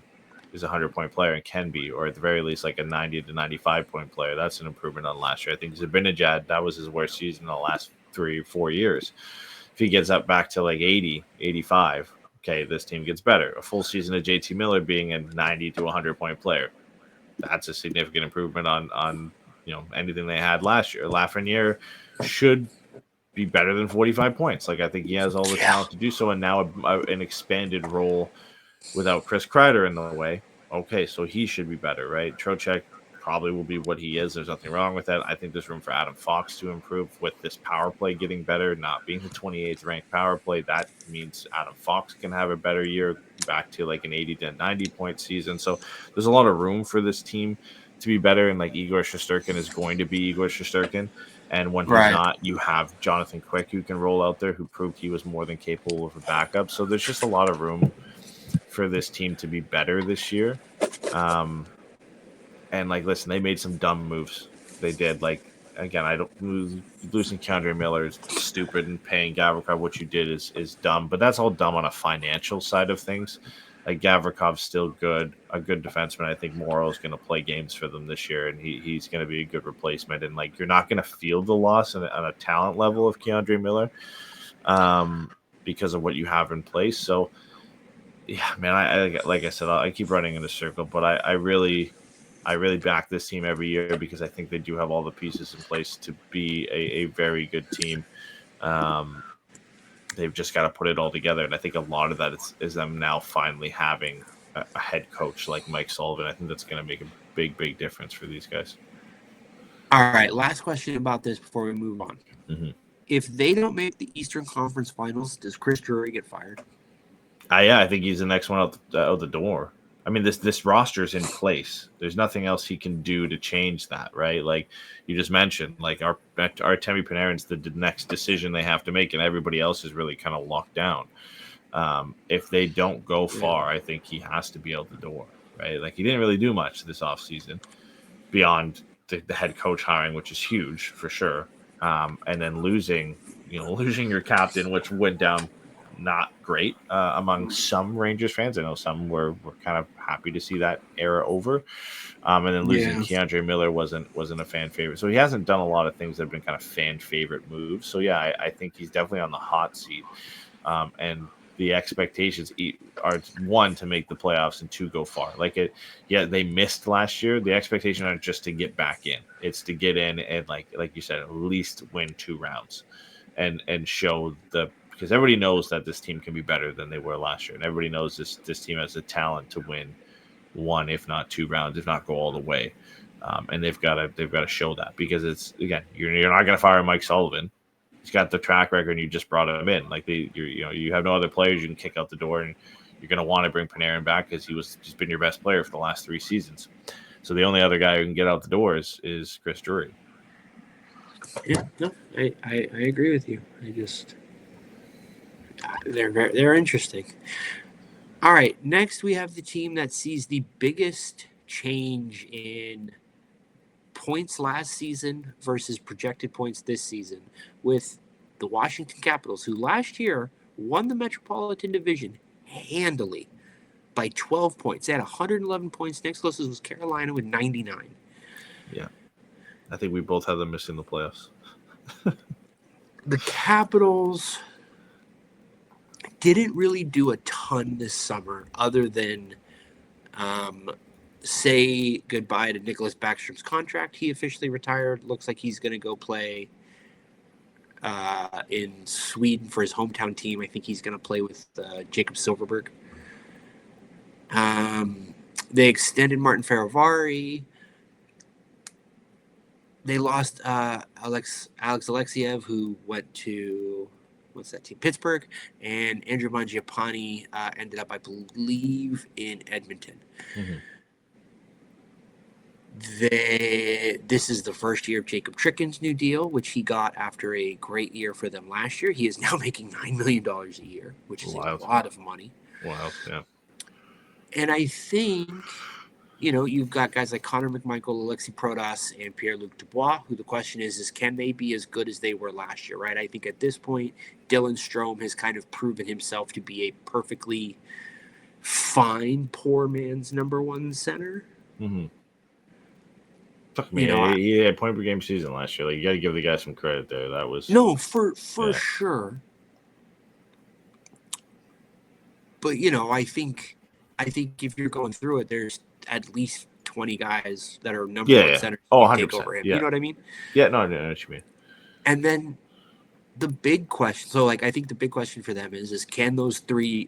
is a 100-point player and can be, or at the very least, like a 90 to 95-point player. That's an improvement on last year. I think Zibanejad, that was his worst season in the last 3 or 4 years. If he gets up back to like 80, 85, okay, this team gets better. A full season of JT Miller being a 90 to 100-point player, that's a significant improvement on anything they had last year. Lafreniere should be better than 45 points. Like I think he has all the talent to do so, and now an expanded role without Chris Kreider in the way. Okay, so he should be better, right? Trocheck probably will be what he is. There's nothing wrong with that. I think there's room for Adam Fox to improve with this power play getting better, not being the 28th ranked power play. That means Adam Fox can have a better year, back to like an 80 to 90 point season. So there's a lot of room for this team to be better. And like Igor Shesterkin is going to be Igor Shesterkin. And when he's not, you have Jonathan Quick who can roll out there, who proved he was more than capable of a backup. So there's just a lot of room for this team to be better this year. And like, listen, they made some dumb moves. They did. Like, again, losing Keandre Miller is stupid, and paying Gavrikov what you did is dumb. But that's all dumb on a financial side of things. Like Gavrikov's still good, a good defenseman. I think Morrow's going to play games for them this year, and he's going to be a good replacement. And like, you're not going to feel the loss on a talent level of Keandre Miller because of what you have in place. So, yeah, man, I like I said, I keep running in a circle, but I really back this team every year because I think they do have all the pieces in place to be a very good team. They've just got to put it all together. And I think a lot of that is them now finally having a head coach like Mike Sullivan. I think that's going to make a big, big difference for these guys. All right, last question about this before we move on. Mm-hmm. If they don't make the Eastern Conference Finals, does Chris Drury get fired? Yeah, I think he's the next one out the door. I mean, this roster's in place. There's nothing else he can do to change that, right? Like you just mentioned, like our Artemi Panarin's the next decision they have to make, and everybody else is really kind of locked down. If they don't go far, I think he has to be out the door, right? Like he didn't really do much this offseason beyond the head coach hiring, which is huge for sure. And then losing your captain, which went down not great among some Rangers fans. I know some were kind of happy to see that era over. And then losing Keandre Miller wasn't a fan favorite. So he hasn't done a lot of things that have been kind of fan favorite moves. So yeah, I think he's definitely on the hot seat. And the expectations are 1 to make the playoffs and 2 go far. They missed last year. The expectations aren't just to get back in. It's to get in and like you said, at least win 2 rounds and show because everybody knows that this team can be better than they were last year. And everybody knows this team has the talent to win 1, if not 2 rounds, if not go all the way. And they've got to show that because it's, again, you're not going to fire Mike Sullivan. He's got the track record and you just brought him in. Like you have no other players you can kick out the door, and you're going to want to bring Panarin back because he's been your best player for the last 3 seasons. So the only other guy who can get out the door is Chris Drury. Yeah, no, I agree with you. They're interesting. All right, next we have the team that sees the biggest change in points last season versus projected points this season with the Washington Capitals, who last year won the Metropolitan Division handily by 12 points. They had 111 points. Next closest was Carolina with 99. Yeah. I think we both have them missing the playoffs. The Capitals didn't really do a ton this summer other than say goodbye to Nicholas Backstrom's contract. He officially retired. Looks like he's going to go play in Sweden for his hometown team. I think he's going to play with Jacob Silverberg. They extended Martin Faravari. They lost Alex Alexiev, who went to Pittsburgh, and Andrew Mangiapane ended up, I believe, in Edmonton. Mm-hmm. This is the first year of Jacob Tricken's new deal, which he got after a great year for them last year. He is now making $9 million a year, which is a lot of money. Wow, yeah. And I think, you've got guys like Connor McMichael, Alexis Protas, and Pierre-Luc Dubois, who the question is can they be as good as they were last year, right? I think at this point, Dylan Strome has kind of proven himself to be a perfectly fine poor man's number one center. Mm-hmm. Fuck me, he had point per game season last year. Like, you got to give the guy some credit there. That was for sure. But I think if you're going through it, there's at least 20 guys that are number one centers. Oh, 100%. Take over him. Yeah. You know what I mean? Yeah, no, I know what you mean. And then the big question. So, I think the big question for them is can those three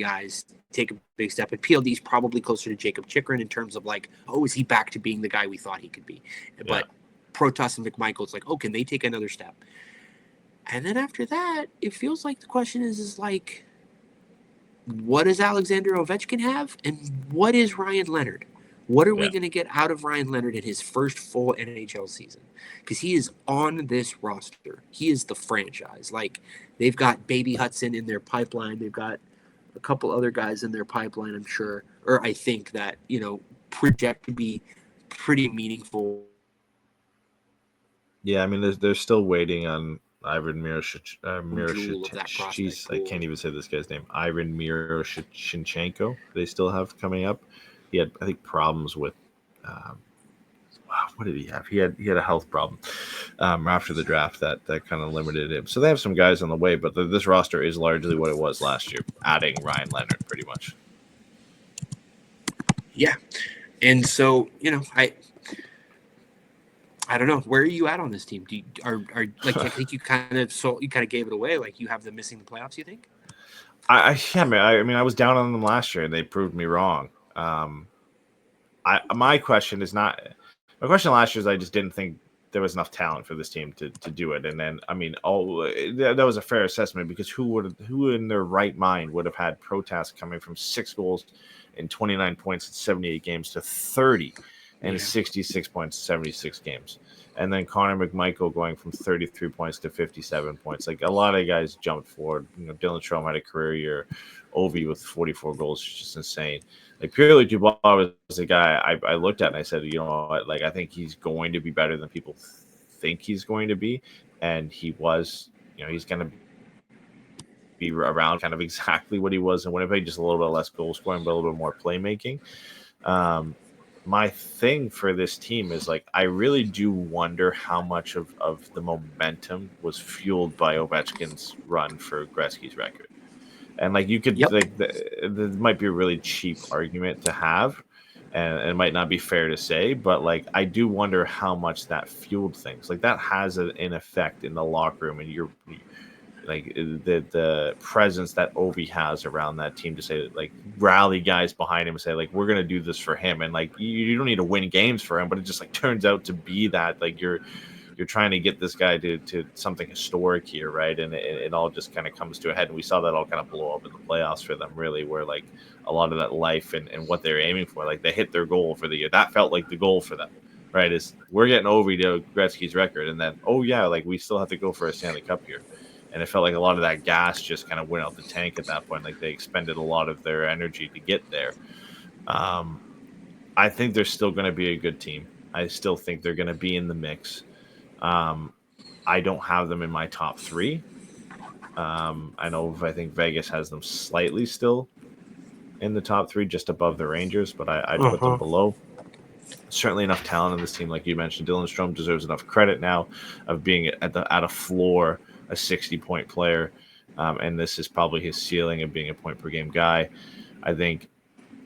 guys take a big step? And PLD is probably closer to Jacob Chychrun in terms of is he back to being the guy we thought he could be? But Protas and McMichael, it's can they take another step? And then after that, it feels like the question is what does Alexander Ovechkin have, and what is Ryan Leonard? What are we going to get out of Ryan Leonard in his first full NHL season? Because he is on this roster. He is the franchise. They've got Baby Hudson in their pipeline. They've got a couple other guys in their pipeline, I'm sure. Or I think that, project to be pretty meaningful. Yeah, I mean, they're still waiting on Ivan Miroshich. Jeez, I can't even say this guy's name. Ivan Miroshichenko. They still have coming up. He had, I think, problems with. What did he have? He had a health problem after the draft that kind of limited him. So they have some guys on the way, but this roster is largely what it was last year, adding Ryan Leonard pretty much. Yeah, and so I don't know. Where are you at on this team? I think you kind of gave it away. You have them missing the playoffs. You think? I mean, I was down on them last year, and they proved me wrong. My question last year is I just didn't think there was enough talent for this team to do it. And then, I mean, that was a fair assessment because who in their right mind would have had Protas coming from 6 goals and 29 points in 78 games to 30 and 66 points, 76 games. And then Connor McMichael going from 33 points to 57 points. A lot of guys jumped forward. Dylan Strome had a career year. Ovi with 44 goals is just insane. Pierre-Luc Dubois was a guy I looked at and I said, I think he's going to be better than people think he's going to be. And he was, he's going to be around kind of exactly what he was in Winnipeg, just a little bit less goal scoring, but a little bit more playmaking. My thing for this team is I really do wonder how much of the momentum was fueled by Ovechkin's run for Gretzky's record. And you could there might be a really cheap argument to have, and it might not be fair to say, but I do wonder how much that fueled things. That has an effect in the locker room, and you're the presence that Ovi has around that team to say rally guys behind him and say we're gonna do this for him, and you don't need to win games for him, but it just turns out to be that you're trying to get this guy to something historic here, right? And it all just kind of comes to a head, and we saw that all kind of blow up in the playoffs for them, really, where a lot of that life and what they're aiming for, they hit their goal for the year. That felt like the goal for them, right? Is we're getting Ovi to Gretzky's record, and then we still have to go for a Stanley Cup here. And it felt like a lot of that gas just kind of went out the tank at that point. They expended a lot of their energy to get there. I think they're still going to be a good team. I still think they're going to be in the mix. I don't have them in my top 3. I think Vegas has them slightly still in the top 3, just above the Rangers, but I'd put them below. Certainly enough talent in this team, like you mentioned. Dylan Strome deserves enough credit now of being at a floor, a 60-point player, and this is probably his ceiling of being a point per game guy. I think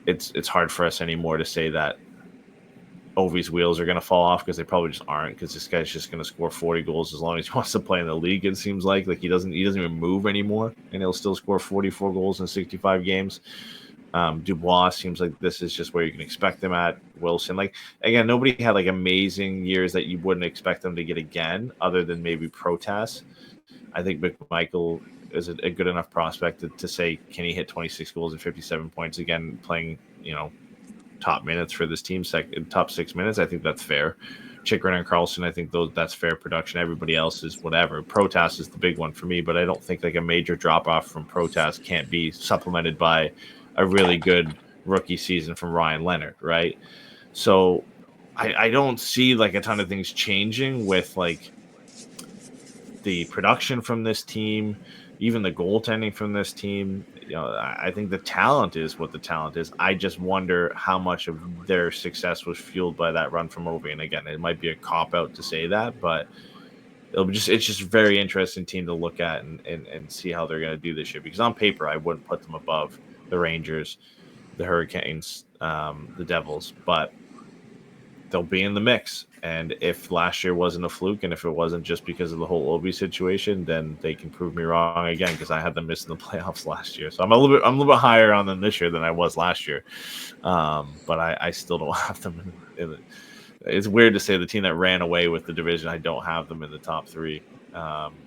it's hard for us anymore to say that Ovi's wheels are going to fall off, because they probably just aren't, because this guy's just going to score 40 goals as long as he wants to play in the league. It seems like he doesn't even move anymore, and he'll still score 44 goals in 65 games. Dubois seems like this is just where you can expect them at. Wilson, like, again, nobody had like amazing years that you wouldn't expect them to get again, other than maybe Protas. I think McMichael is a good enough prospect to say, can he hit 26 goals and 57 points again, playing, top minutes for this team, top 6 minutes? I think that's fair. Chychrun and Carlson, I think that's fair production. Everybody else is whatever. Protas is the big one for me, but I don't think like a major drop off from Protas can't be supplemented by a really good rookie season from Ryan Leonard, right? So I don't see like a ton of things changing with like the production from this team, even the goaltending from this team. I think the talent is what the talent is. I just wonder how much of their success was fueled by that run from Ovi. And again, it might be a cop out to say that, but it's just a very interesting team to look at and see how they're going to do this year. Because on paper, I wouldn't put them above the Rangers, the Hurricanes, the Devils, but they'll be in the mix. And if last year wasn't a fluke, and if it wasn't just because of the whole Obi situation, then they can prove me wrong again, because I had them missing the playoffs last year. So I'm a little bit higher on them this year than I was last year. But I still don't have them in it. It's weird to say the team that ran away with the division, I don't have them in the top 3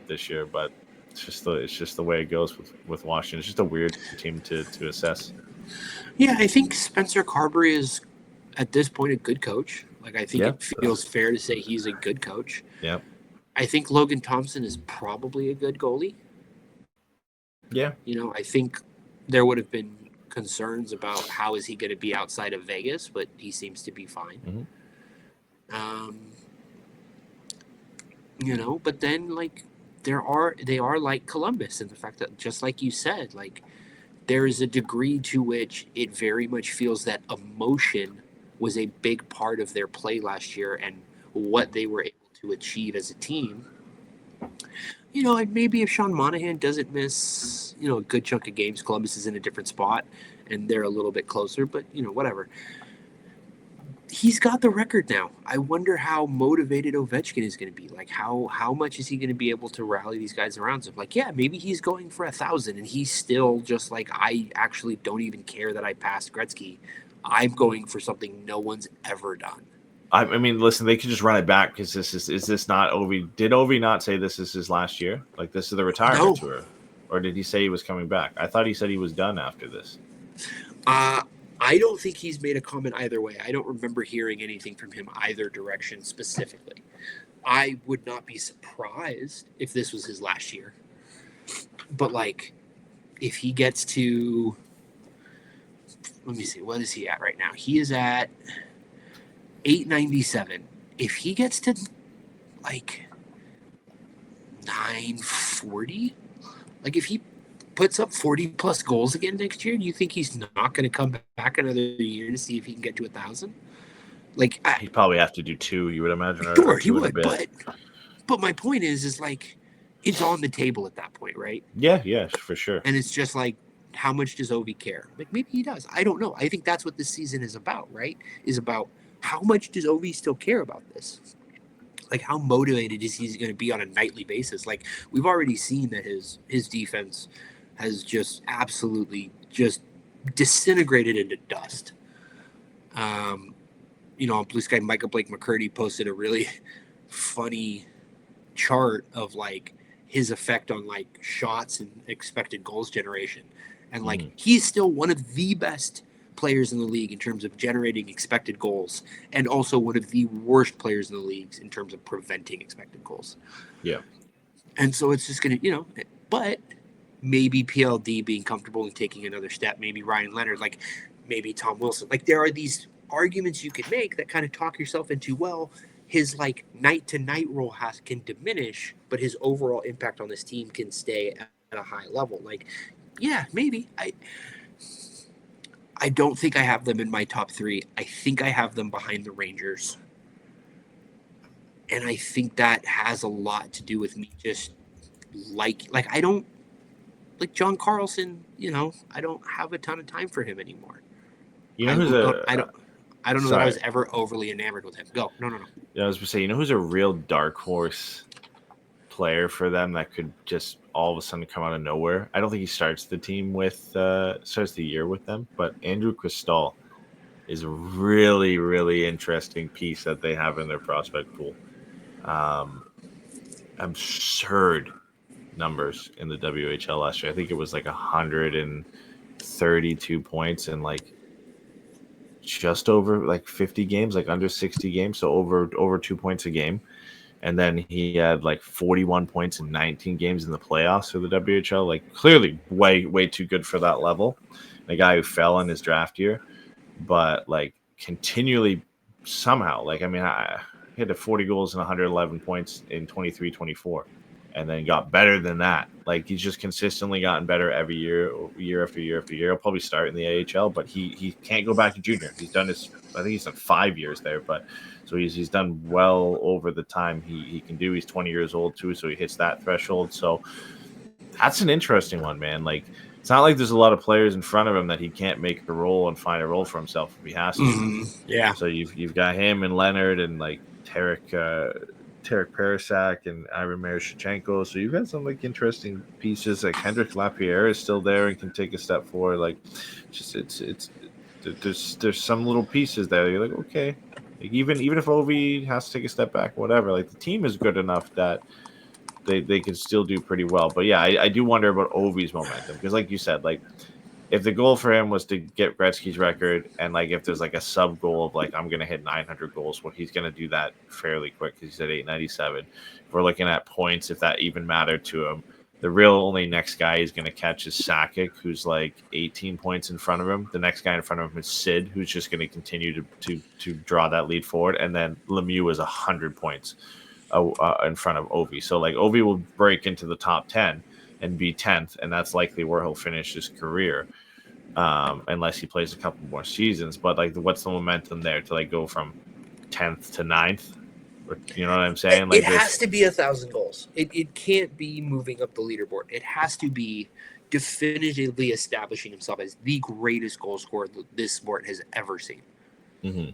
this year, but it's just the way it goes with Washington. It's just a weird team to assess. Yeah, I think Spencer Carberry is at this point a good coach. Like, I think it feels fair to say he's a good coach. Yeah. I think Logan Thompson is probably a good goalie. Yeah. I think there would have been concerns about how is he going to be outside of Vegas, but he seems to be fine. Mm-hmm. But then like they are like Columbus in the fact that, just like you said, like there is a degree to which it very much feels that emotion was a big part of their play last year and what they were able to achieve as a team. And maybe if Sean Monahan doesn't miss, a good chunk of games, Columbus is in a different spot and they're a little bit closer, but whatever. He's got the record now. I wonder how motivated Ovechkin is going to be. Like, how much is he going to be able to rally these guys around? So, like, yeah, maybe he's going for 1,000 and he's still just like, I actually don't even care that I passed Gretzky. I'm going for something no one's ever done. I mean, listen, they could just run it back, because is this not Ovi? Did Ovi not say this is his last year? Like, this is the retirement tour? Or did he say he was coming back? I thought he said he was done after this. I don't think he's made a comment either way. I don't remember hearing anything from him either direction specifically. I would not be surprised if this was his last year. But, like, if he gets to... Let me see. What is he at right now? He is at 897. If he gets to, like, 940, like, if he puts up 40-plus goals again next year, do you think he's not going to come back another year to see if he can get to 1,000? Like, he'd probably have to do 2, you would imagine. Sure, he would. But my point is like, it's on the table at that point, right? Yeah, for sure. And it's just like, how much does Ovi care? Like, maybe he does. I don't know. I think that's what this season is about, right? Is about how much does Ovi still care about this? Like, how motivated is he going to be on a nightly basis? Like, we've already seen that his defense has just absolutely just disintegrated into dust. On Blue Sky, Michael Blake McCurdy posted a really funny chart of like his effect on like shots and expected goals generation. And like, he's still one of the best players in the league in terms of generating expected goals, and also one of the worst players in the league in terms of preventing expected goals. Yeah. And so it's just going to, but maybe PLD being comfortable and taking another step, maybe Ryan Leonard, like maybe Tom Wilson. Like, there are these arguments you could make that kind of talk yourself into, well, his like night to night role can diminish, but his overall impact on this team can stay at a high level. Like, yeah, maybe. I don't think I have them in my top 3. I think I have them behind the Rangers. And I think that has a lot to do with me just like I don't like John Carlson, I don't have a ton of time for him anymore. You know who's I don't know that I was ever overly enamored with him. Go. No. Yeah, I was going to say, you know who's a real dark horse player for them that could just all of a sudden come out of nowhere? I don't think he starts the year with them, but Andrew Cristall is a really, really interesting piece that they have in their prospect pool. Absurd numbers in the WHL last year. I think it was like 132 points in like just over like 50 games, like under 60 games, so over 2 points a game. And then he had like 41 points in 19 games in the playoffs for the WHL. Like clearly way too good for that level. A guy who fell in his draft year, but like continually somehow, like, I mean, I hit 40 goals and 111 points in 23-24, and then got better than that. Like, he's just consistently gotten better every year after year after year. He'll probably start in the AHL, but he can't go back to junior. He's done I think he's done 5 years there, but so he's done well over the time he can do. He's 20 years old too, so he hits that threshold. So that's an interesting one, man. Like, it's not like there's a lot of players in front of him that he can't make a role and find a role for himself if he has to. Mm-hmm. Yeah. So you've got him and Leonard and like Tarek Parasak and Ivan Miroshnichenko. So you've got some like interesting pieces. Like Hendrik Lapierre is still there and can take a step forward. Like, just there's some little pieces there. You're like, okay, like, even if Ovi has to take a step back, whatever. Like, the team is good enough that they can still do pretty well. But yeah, I do wonder about Ovi's momentum, because like you said, like, if the goal for him was to get Gretzky's record, and like if there's like a sub goal of like I'm gonna hit 900 goals, well, he's gonna do that fairly quick because he's at 897. If we're looking at points, if that even mattered to him, the real only next guy he's gonna catch is Sakic, who's like 18 points in front of him. The next guy in front of him is Sid, who's just gonna continue to draw that lead forward, and then Lemieux is 100 points in front of Ovi. So like Ovi will break into the top 10 and be 10th, and that's likely where he'll finish his career, unless he plays a couple more seasons. But like, what's the momentum there to like go from 10th to 9th? You know what I'm saying? Like, it has to be 1,000 goals. It can't be moving up the leaderboard. It has to be definitively establishing himself as the greatest goal scorer this sport has ever seen. Mm-hmm.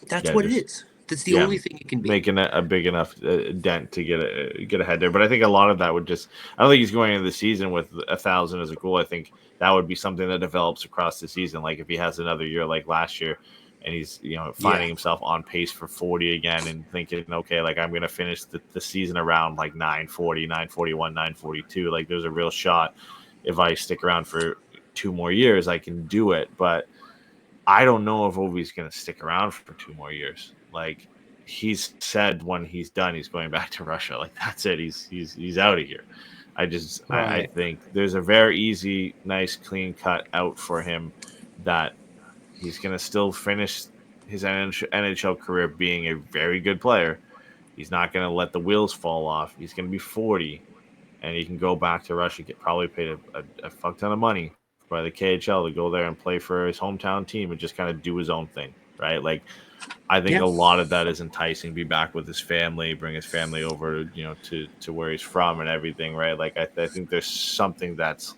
That's what it is. That's the only thing it can be. Making a big enough dent to get ahead there. But I think a lot of that would just, I don't think he's going into the season with 1,000 as a goal. I think that would be something that develops across the season. Like if he has another year like last year and he's, finding himself on pace for 40 again and thinking, okay, like I'm going to finish the season around like 940, 941, 942. Like there's a real shot. If I stick around for 2 more years, I can do it. But I don't know if Ovi's going to stick around for 2 more years. Like, he's said when he's done, he's going back to Russia. Like, that's it. He's out of here. I think there's a very easy, nice, clean cut out for him that he's going to still finish his NHL career being a very good player. He's not going to let the wheels fall off. He's going to be 40, and he can go back to Russia, get probably paid a fuck ton of money by the KHL to go there and play for his hometown team and just kind of do his own thing, right? Like, I think a lot of that is enticing. Be back with his family, bring his family over, to where he's from and everything, right? Like I think there's something that's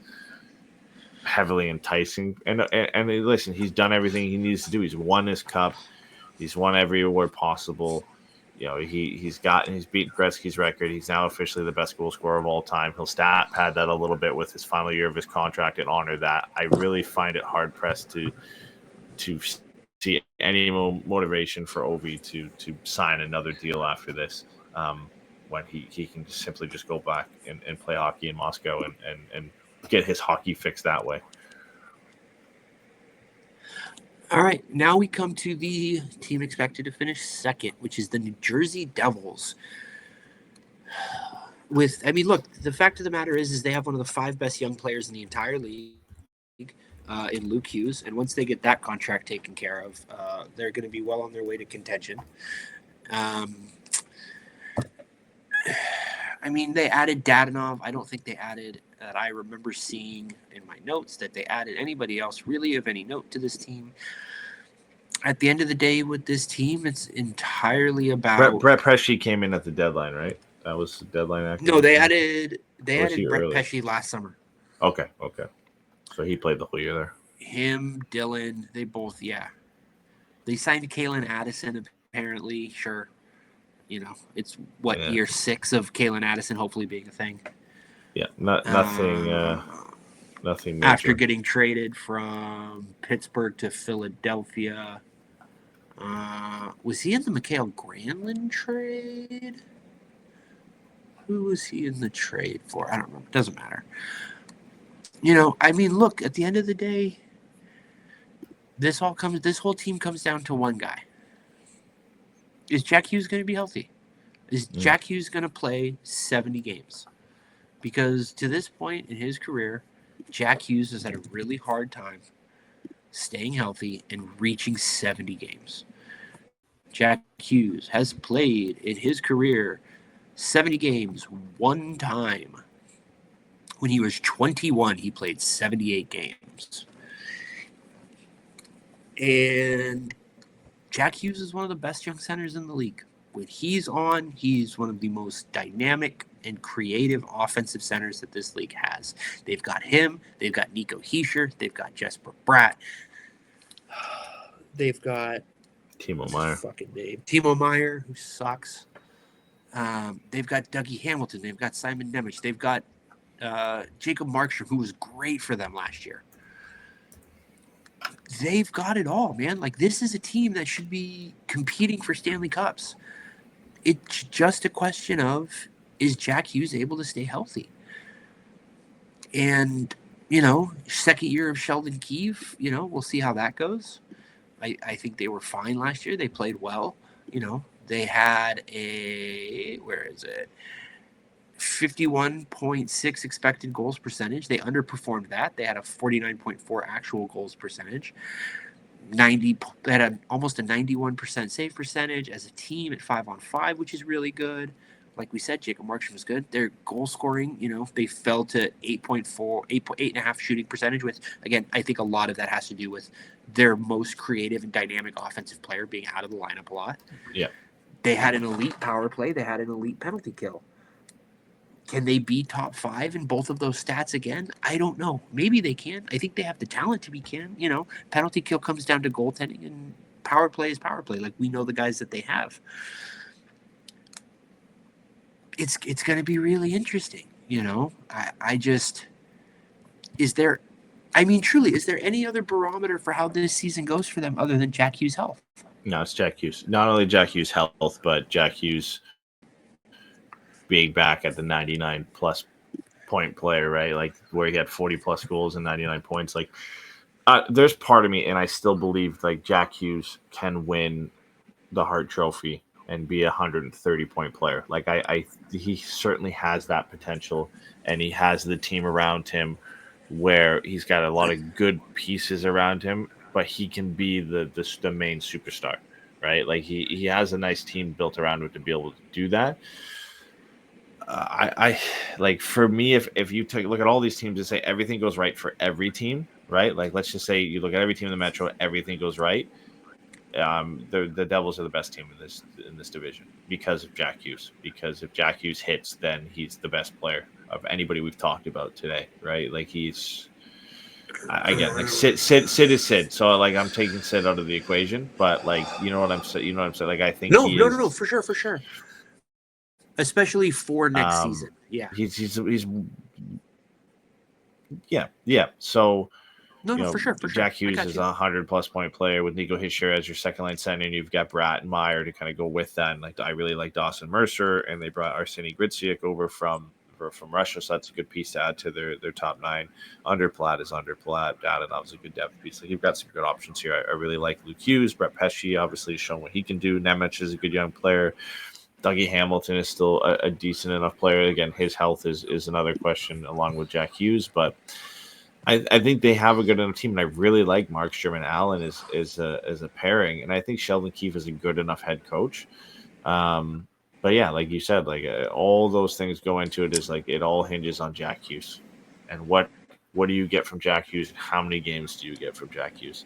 heavily enticing. And listen, he's done everything he needs to do. He's won his cup. He's won every award possible. He's beat Gretzky's record. He's now officially the best goal scorer of all time. He'll stat pad that a little bit with his final year of his contract and honor that. I really find it hard pressed to see any motivation for Ovi to sign another deal after this, when he can simply just go back and play hockey in Moscow and get his hockey fix that way. All right, now we come to the team expected to finish second, which is the New Jersey Devils. Look, the fact of the matter is they have one of the 5 best young players in the entire league, in Luke Hughes, and once they get that contract taken care of, they're going to be well on their way to contention. They added Dadonov. I don't think they added, that I remember seeing in my notes, that they added anybody else really of any note to this team. At the end of the day, with this team, it's entirely about Brett Pesce came in at the deadline, right? That was the deadline acquisition? No, they added Brett Pesce last summer. Okay. So he played the whole year there. him, Dylan, they both, yeah. They signed Kalen Addison, apparently. Sure. It's year 6 of Kalen Addison hopefully being a thing. Yeah, nothing major. After getting traded from Pittsburgh to Philadelphia. Was he in the Mikhail Granlund trade? Who was he in the trade for? I don't remember. Doesn't matter. Look, at the end of the day, this whole team comes down to one guy. Is Jack Hughes going to be healthy? Is Jack Hughes going to play 70 games? Because to this point in his career, Jack Hughes has had a really hard time staying healthy and reaching 70 games. Jack Hughes has played in his career 70 games one time. When he was 21, he played 78 games. And Jack Hughes is one of the best young centers in the league. When he's on, he's one of the most dynamic and creative offensive centers that this league has. They've got him. They've got Nico Hischier. They've got Jesper Bratt. They've got Timo Meier. Fucking name. Timo Meier, who sucks. They've got Dougie Hamilton. They've got Simon Nemec. They've got Jacob Markstrom, who was great for them last year. They've got it all, man. Like, this is a team that should be competing for Stanley Cups. It's just a question of, is Jack Hughes able to stay healthy? And, second year of Sheldon Keefe, we'll see how that goes. I think they were fine last year. They played well. They had 51.6 expected goals percentage. They underperformed that. They had a 49.4 actual goals percentage. They had almost a 91% save percentage as a team at 5-on-5, which is really good. Like we said, Jacob Markstrom was good. Their goal scoring, they fell to 8.5 shooting percentage, which, again, I think a lot of that has to do with their most creative and dynamic offensive player being out of the lineup a lot. Yeah. They had an elite power play. They had an elite penalty kill. Can they be top 5 in both of those stats again? I don't know. Maybe they can. I think they have the talent to be can. Penalty kill comes down to goaltending, and power play is power play. Like, we know the guys that they have. It's going to be really interesting. Truly, is there any other barometer for how this season goes for them other than Jack Hughes' health? No, it's Jack Hughes. Not only Jack Hughes' health, but Jack Hughes being back at the 99-plus point player, right? Like, where he had 40-plus goals and 99 points. Like, there's part of me, and I still believe, like, Jack Hughes can win the Hart Trophy and be a 130-point player. Like, he certainly has that potential, and he has the team around him where he's got a lot of good pieces around him, but he can be the main superstar, right? Like, he has a nice team built around him to be able to do that. I like, for me, if you take a look at all these teams and say everything goes right for every team, right? Like, let's just say you look at every team in the Metro, everything goes right. The Devils are the best team in this division because of Jack Hughes. Because if Jack Hughes hits, then he's the best player of anybody we've talked about today, right? Like, he's, again, like, Sid is Sid. So, like, I'm taking Sid out of the equation, but, like, you know what I'm saying? Like, I think no, for sure. Especially for next season. Yeah. He's yeah. So, for sure. Jack Hughes is a 100-plus point player with Nico Hischier as your second line center, and you've got Bratt and Meier to kind of go with that. And, like, I really like Dawson Mercer, and they brought Arseny Gritsyuk over from Russia, so that's a good piece to add to their top 9. Underplatt is Underplatt. Dadonov a good depth piece. Like, you've got some good options here. I really like Luke Hughes. Brett Pesce obviously has shown what he can do. Nemec is a good young player. Dougie Hamilton is still a decent enough player. Again, his health is another question along with Jack Hughes, but I think they have a good enough team, and I really like Markstrom and Allen as a pairing, and I think Sheldon Keefe is a good enough head coach. But yeah, like you said, like, all those things go into it. Is like, it all hinges on Jack Hughes, and what do you get from Jack Hughes, and how many games do you get from Jack Hughes?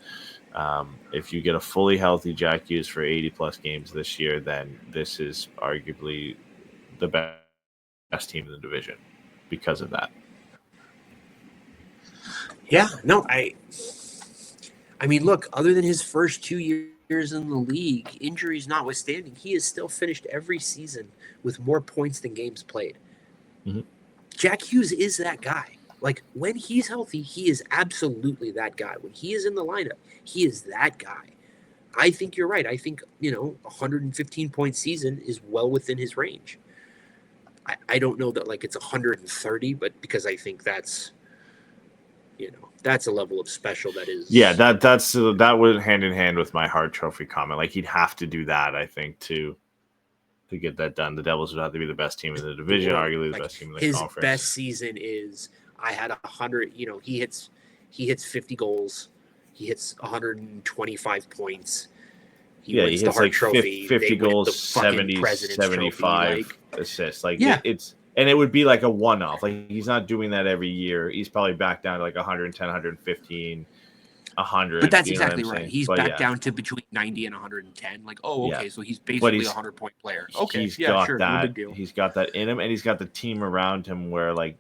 If you get a fully healthy Jack Hughes for 80-plus games this year, then this is arguably the best team in the division because of that. Yeah, no, I mean, look, other than his first 2 years in the league, injuries notwithstanding, he has still finished every season with more points than games played. Mm-hmm. Jack Hughes is that guy. Like, when he's healthy, he is absolutely that guy. When he is in the lineup, he is that guy. I think you're right. I think, 115-point season is well within his range. I don't know that, like, it's 130, but because I think that's, that's a level of special that is. Yeah, that went hand in hand with my Hart Trophy comment. Like, he'd have to do that, I think, to get that done. The Devils would have to be the best team in the division, arguably the best team in the conference. His best season is, I had 100. He hits 50 goals. He hits 125 points. He wins the Hart Trophy. 50 goals, 75 assists. Like, and it would be like a one-off. Like, he's not doing that every year. He's probably back down to like 110, 115, 100. But that's exactly right. He's back down to between 90 and 110. Like, so he's basically a 100-point player. Okay, he's got that. No big deal. He's got that in him, and he's got the team around him where, like,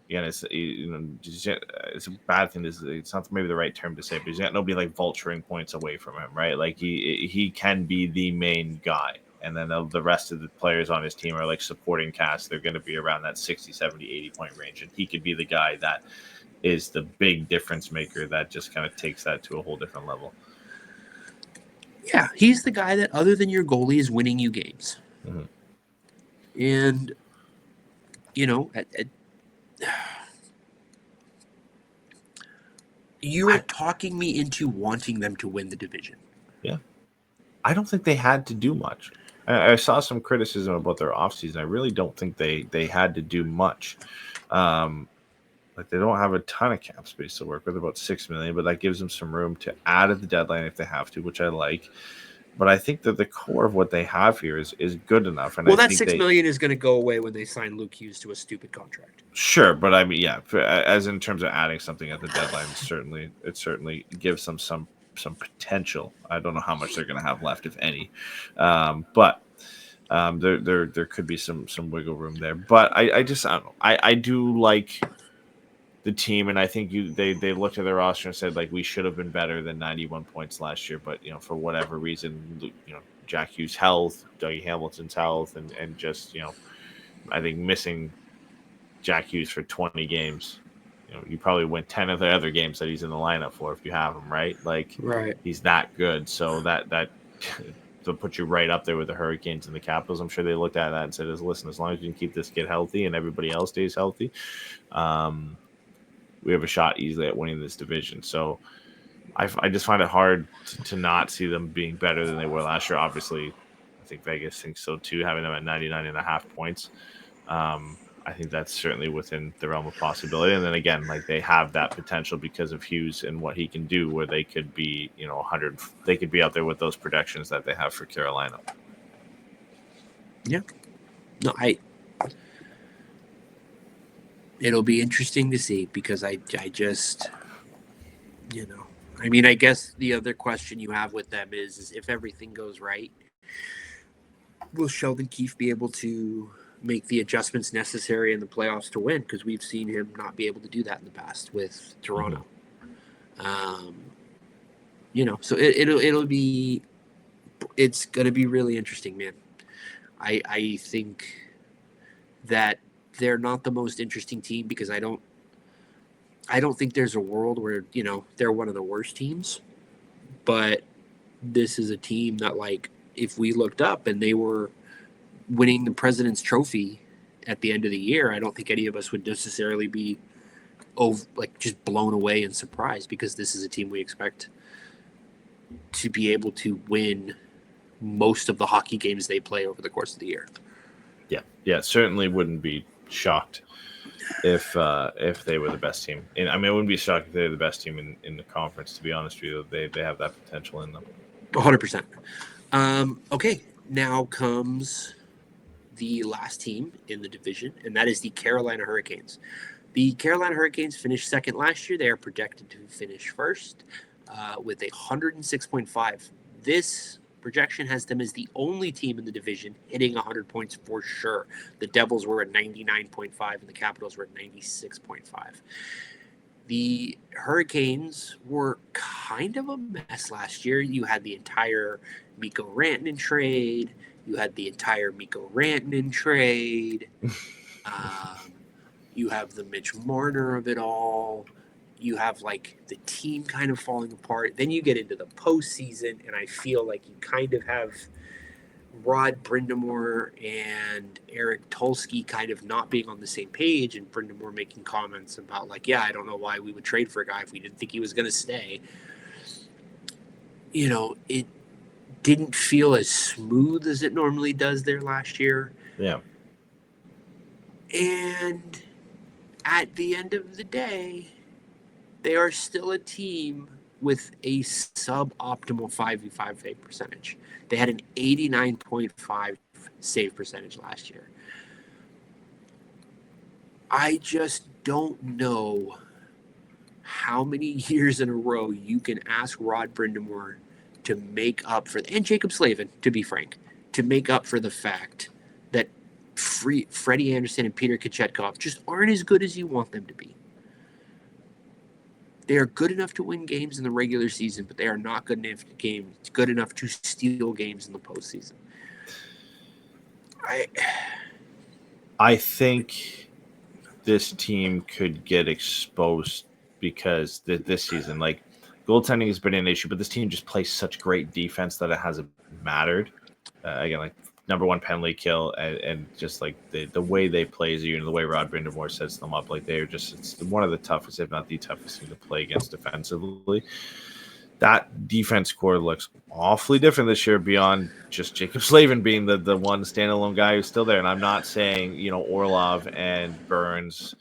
again, it's a bad thing. It's not maybe the right term to say, but he's got nobody like vulturing points away from him, right? Like, he can be the main guy, and then the rest of the players on his team are like supporting cast. They're going to be around that 60, 70, 80-point range, and he could be the guy that is the big difference maker that just kind of takes that to a whole different level. Yeah, he's the guy that, other than your goalie, is winning you games. Mm-hmm. And, you are talking me into wanting them to win the division. Yeah. I don't think they had to do much. I saw some criticism about their offseason. I really don't think they had to do much. Like, they don't have a ton of cap space to work with, about $6 million, but that gives them some room to add at the deadline if they have to, which I like. But I think that the core of what they have here is good enough. And that $6 million is going to go away when they sign Luke Hughes to a stupid contract. Sure, but I mean, yeah, as in terms of adding something at the deadline, it certainly gives them some potential. I don't know how much they're going to have left, if any, but there could be some wiggle room there. But I don't know. I do like the team, and I think they looked at their roster and said, like, we should have been better than 91 points last year, but for whatever reason, Jack Hughes' health, Dougie Hamilton's health, and just I think missing Jack Hughes for 20 games, you probably win 10 of the other games that he's in the lineup for if you have him, right? Like, he's that good, so that they'll put you right up there with the Hurricanes and the Capitals. I'm sure they looked at that and said, listen, as long as you can keep this kid healthy and everybody else stays healthy, we have a shot easily at winning this division. So I just find it hard to not see them being better than they were last year. Obviously, I think Vegas thinks so too, having them at 99.5 points. I think that's certainly within the realm of possibility. And then again, like, they have that potential because of Hughes and what he can do, where they could be, 100. They could be out there with those projections that they have for Carolina. Yeah. No, it'll be interesting to see, because I just, I mean, I guess the other question you have with them is if everything goes right, will Sheldon Keefe be able to make the adjustments necessary in the playoffs to win? Because we've seen him not be able to do that in the past with Toronto. So it's going to be really interesting, man. I think that they're not the most interesting team, because I don't think there's a world where, they're one of the worst teams. But this is a team that, like, if we looked up and they were winning the President's Trophy at the end of the year, I don't think any of us would necessarily be just blown away and surprised, because this is a team we expect to be able to win most of the hockey games they play over the course of the year. Yeah, certainly wouldn't be shocked if they were the best team. And I mean, I wouldn't be shocked if they're the best team in the conference, to be honest with you. They have that potential in them. 100%. Okay, now comes the last team in the division, and that is the Carolina Hurricanes. The Carolina Hurricanes finished second last year. They are projected to finish first with 106.5. This projection has them as the only team in the division hitting 100 points for sure. The Devils were at 99.5 and the Capitals were at 96.5. The Hurricanes were kind of a mess last year. You had the entire Mikko Rantanen trade. You had the entire Mikko Rantanen trade. You have the Mitch Marner of it all. You have like the team kind of falling apart. Then you get into the postseason, and I feel like you kind of have Rod Brind'Amour and Eric Tulsky kind of not being on the same page, and Brind'Amour making comments about like, yeah, I don't know why we would trade for a guy if we didn't think he was going to stay. You know, it didn't feel as smooth as it normally does there last year. Yeah. And at the end of the day, they are still a team with a suboptimal 5v5 save percentage. They had an 89.5 save percentage last year. I just don't know how many years in a row you can ask Rod Brind'Amour to make up for, and Jacob Slavin, to be frank, to make up for the fact that Freddie Anderson and Peter Kochetkov just aren't as good as you want them to be. They are good enough to win games in the regular season, but they are not good enough to steal games in the postseason. I think this team could get exposed because this season, like, goaltending has been an issue, but this team just plays such great defense that it hasn't mattered. Again, like, number one penalty kill, and just like the way they play as a unit, the way Rod Brind'Amour sets them up, like they're just, it's one of the toughest, if not the toughest team to play against defensively. That defense core looks awfully different this year beyond just Jacob Slavin being the one standalone guy who's still there. And I'm not saying, you know, Orlov and Burns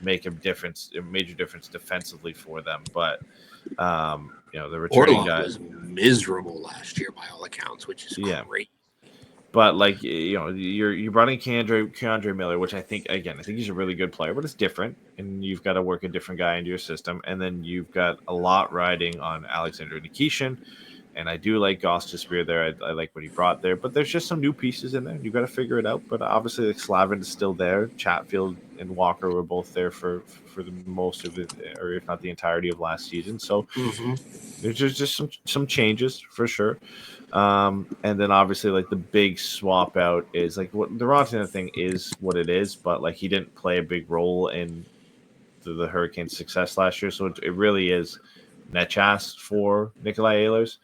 make a major difference defensively for them, but you know, the returning Orlov guys was miserable last year by all accounts, which is great. But, like, you know, you brought in Keandre Miller, which I think he's a really good player, but it's different, and you've got to work a different guy into your system. And then you've got a lot riding on Alexander Nikishin, and I do like Gostisbehere there. I like what he brought there, but there's just some new pieces in there. You've got to figure it out. But obviously, like, Slavin is still there. Chatfield and Walker were both there for the most of it, or if not the entirety of last season. So there's just some changes for sure. And then obviously, like, the big swap out is like what the Rantanen thing is what it is, but like he didn't play a big role in the Hurricanes' success last year, so it really is Netchas for Nikolai Ehlers,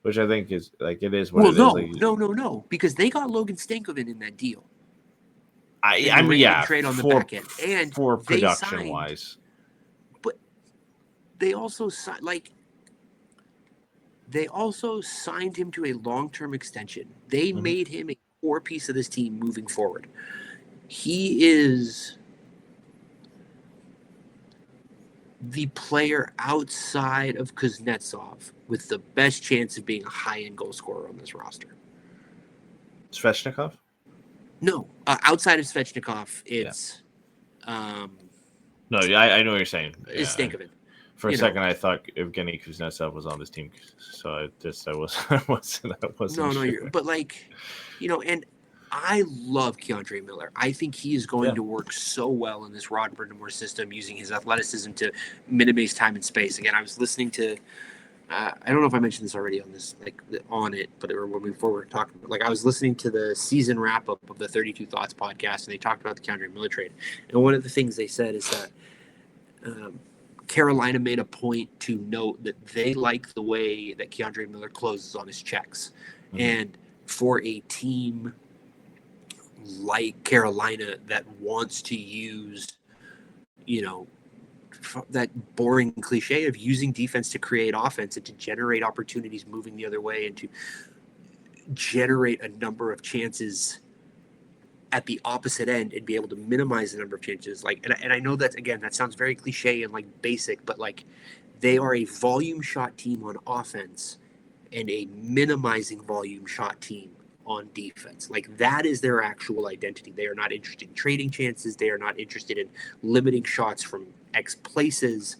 which I think is like it is what it is. No, because they got Logan Stankoven in that deal. I mean, yeah, trade on the back end, and for production wise, but they also signed They also signed him to a long-term extension. They made him a core piece of this team moving forward. He is the player outside of Kuznetsov with the best chance of being a high-end goal scorer on this roster. Svechnikov? No, outside of Svechnikov, it's No, I know what you're saying. It's Stankoven. For a second, I thought Evgeny Kuznetsov was on this team, so I wasn't sure. But like, you know, and I love Keandre Miller. I think he is going to work so well in this Rod Brind'Amour system, using his athleticism to minimize time and space. Again, I was listening to, I don't know if I mentioned this already on this, like on it, but when we were talking, like I was listening to the season wrap up of the 32 Thoughts podcast, and they talked about the Keandre Miller trade. And one of the things they said is that Carolina made a point to note that they like the way that Keandre Miller closes on his checks. Mm-hmm. And for a team like Carolina that wants to use, you know, that boring cliche of using defense to create offense and to generate opportunities moving the other way and to generate a number of chances at the opposite end and be able to minimize the number of chances. Like, and I know that, again, that sounds very cliche and like basic, but like they are a volume shot team on offense and a minimizing volume shot team on defense. Like that is their actual identity. They are not interested in trading chances. They are not interested in limiting shots from X places.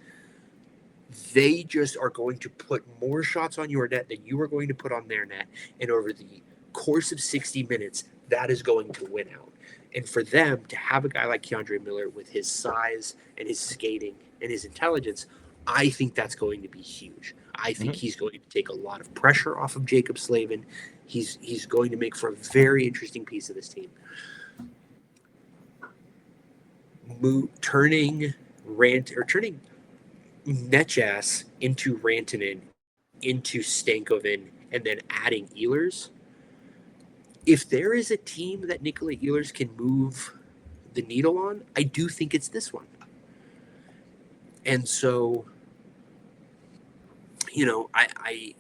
They just are going to put more shots on your net than you are going to put on their net. And over the course of 60 minutes, that is going to win out. And for them to have a guy like Keandre Miller with his size and his skating and his intelligence I think that's going to be huge. I think he's going to take a lot of pressure off of Jacob Slavin. He's going to make for a very interesting piece of this team. Turning Netjas into Rantanen, into Stankoven, and then adding Ehlers. If there is a team that Nikolai Ehlers can move the needle on, I do think it's this one. And so, I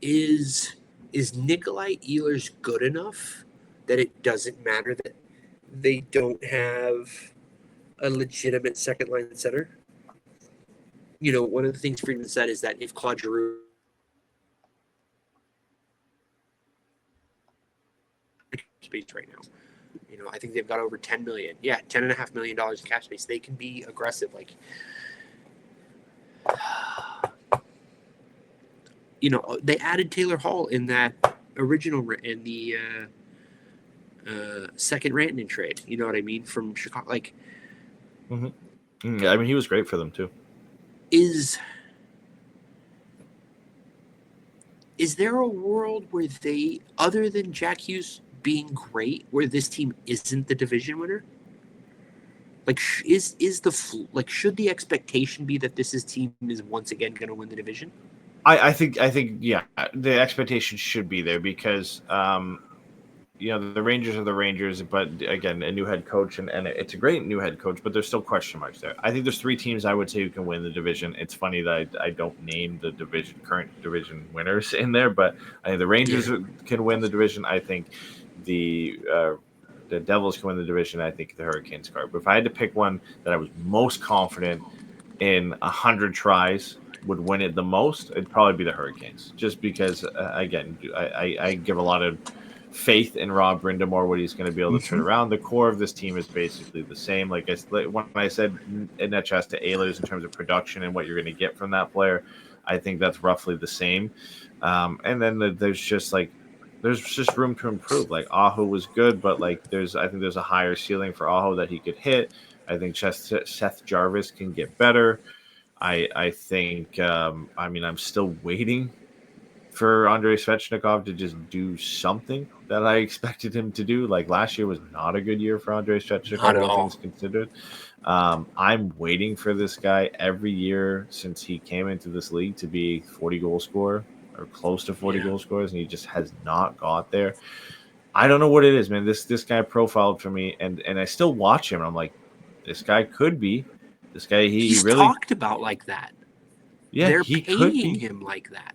is Nikolai Ehlers good enough that it doesn't matter that they don't have a legitimate second line center? One of the things Friedman said is that if Claude Giroux space right now, I think they've got over $10 million. Yeah, $10.5 million in cap space. They can be aggressive. They added Taylor Hall in that original in the second Rantanen trade. You know what I mean? From Chicago, Yeah, I mean, he was great for them too. Is there a world where they, other than Jack Hughes being great, where this team isn't the division winner? Should the expectation be that this team is once again going to win the division? I think yeah, the expectation should be there because the Rangers are the Rangers, but again, a new head coach, and it's a great new head coach, but there's still question marks there. I think there's three teams I would say who can win the division. It's funny that I don't name the current division winners in there, but I think the Rangers can win the division. I think the Devils can win the division. I think the Hurricanes can. But if I had to pick one that I was most confident in 100 tries would win it the most, it'd probably be the Hurricanes. Just because, again, I give a lot of faith in Rob Brindamore, what he's going to be able to turn around. The core of this team is basically the same. When I said Netjas to Ehlers in terms of production and what you're going to get from that player, I think that's roughly the same. And then there's just room to improve. Aho was good, but I think there's a higher ceiling for Aho that he could hit. I think Seth Jarvis can get better. I think I'm still waiting for Andrei Svechnikov to just do something that I expected him to do. Last year was not a good year for Andrei Svechnikov, all things considered. I'm waiting for this guy every year since he came into this league to be 40 goal scorer or close to 40 goal scorers, and he just has not got there. I don't know what it is, man. This guy profiled for me, and I still watch him. And I'm like, this guy could be. This guy, he's really talked about like that. Yeah, they're he paying could be. him like that.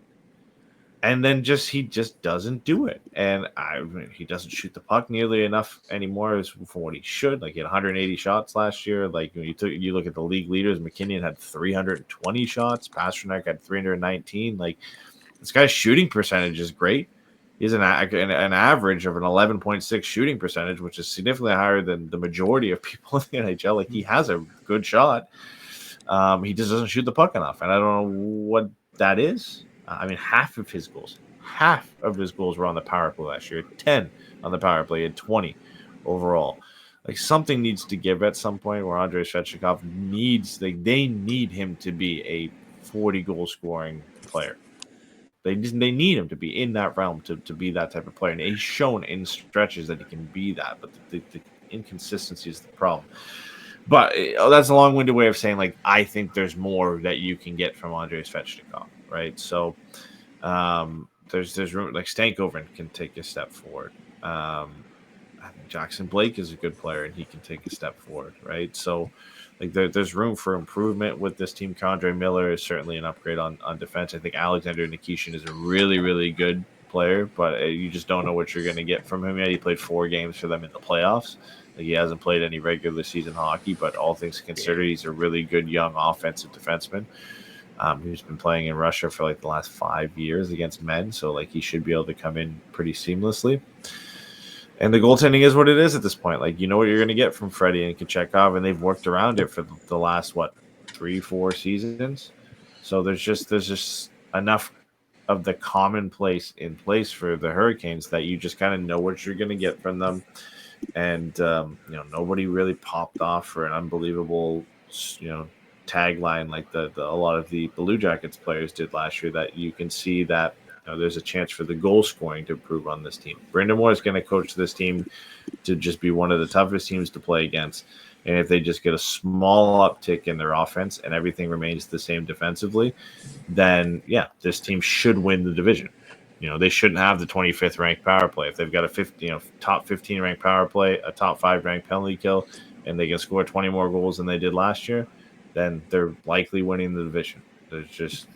And then he just doesn't do it. And he doesn't shoot the puck nearly enough anymore for what he should. He had 180 shots last year. When you look at the league leaders, McKinnon had 320 shots. Pasternak had 319. This guy's shooting percentage is great. He's an average of an 11.6 shooting percentage, which is significantly higher than the majority of people in the NHL. He has a good shot. He just doesn't shoot the puck enough. And I don't know what that is. Half of his goals were on the power play last year. 10 on the power play and 20 overall. Something needs to give at some point where Andrei Svechnikov they need him to be a 40 goal scoring player. They need him to be in that realm to be that type of player. And he's shown in stretches that he can be that, but the inconsistency is the problem. But that's a long-winded way of saying, I think there's more that you can get from Andrei Svechnikov, right? So there's room. Stankoven can take a step forward. I think Jackson Blake is a good player, and he can take a step forward, right? So there's room for improvement with this team. K'Andre Miller is certainly an upgrade on defense. I think Alexander Nikishin is a really, really good player, but you just don't know what you're going to get from him yet. He played 4 games for them in the playoffs. He hasn't played any regular season hockey, but all things considered, he's a really good young offensive defenseman. He's been playing in Russia for the last 5 years against men, so he should be able to come in pretty seamlessly. And the goaltending is what it is at this point. You know what you're going to get from Freddie and Kochetkov, and they've worked around it for the last 3-4 seasons. So there's just enough of the commonplace in place for the Hurricanes that you just kind of know what you're going to get from them. And nobody really popped off for an unbelievable tagline like the a lot of the Blue Jackets players did last year. That you can see that there's a chance for the goal scoring to improve on this team. Brendan Moore is going to coach this team to just be one of the toughest teams to play against. And if they just get a small uptick in their offense and everything remains the same defensively, then this team should win the division. They shouldn't have the 25th ranked power play. If they've got a top 15 ranked power play, a top 5 ranked penalty kill, and they can score 20 more goals than they did last year, then they're likely winning the division. There's just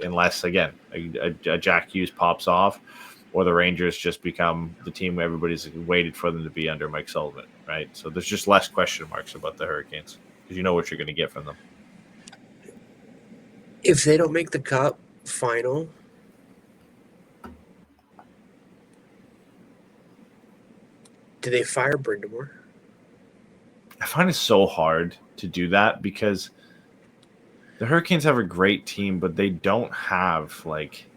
unless again a Jack Hughes pops off, or the Rangers just become the team everybody's waited for them to be under Mike Sullivan, right? So there's just less question marks about the Hurricanes because you know what you're going to get from them. If they don't make the Cup final, do they fire Brindamore? I find it so hard to do that because the Hurricanes have a great team, but they don't have like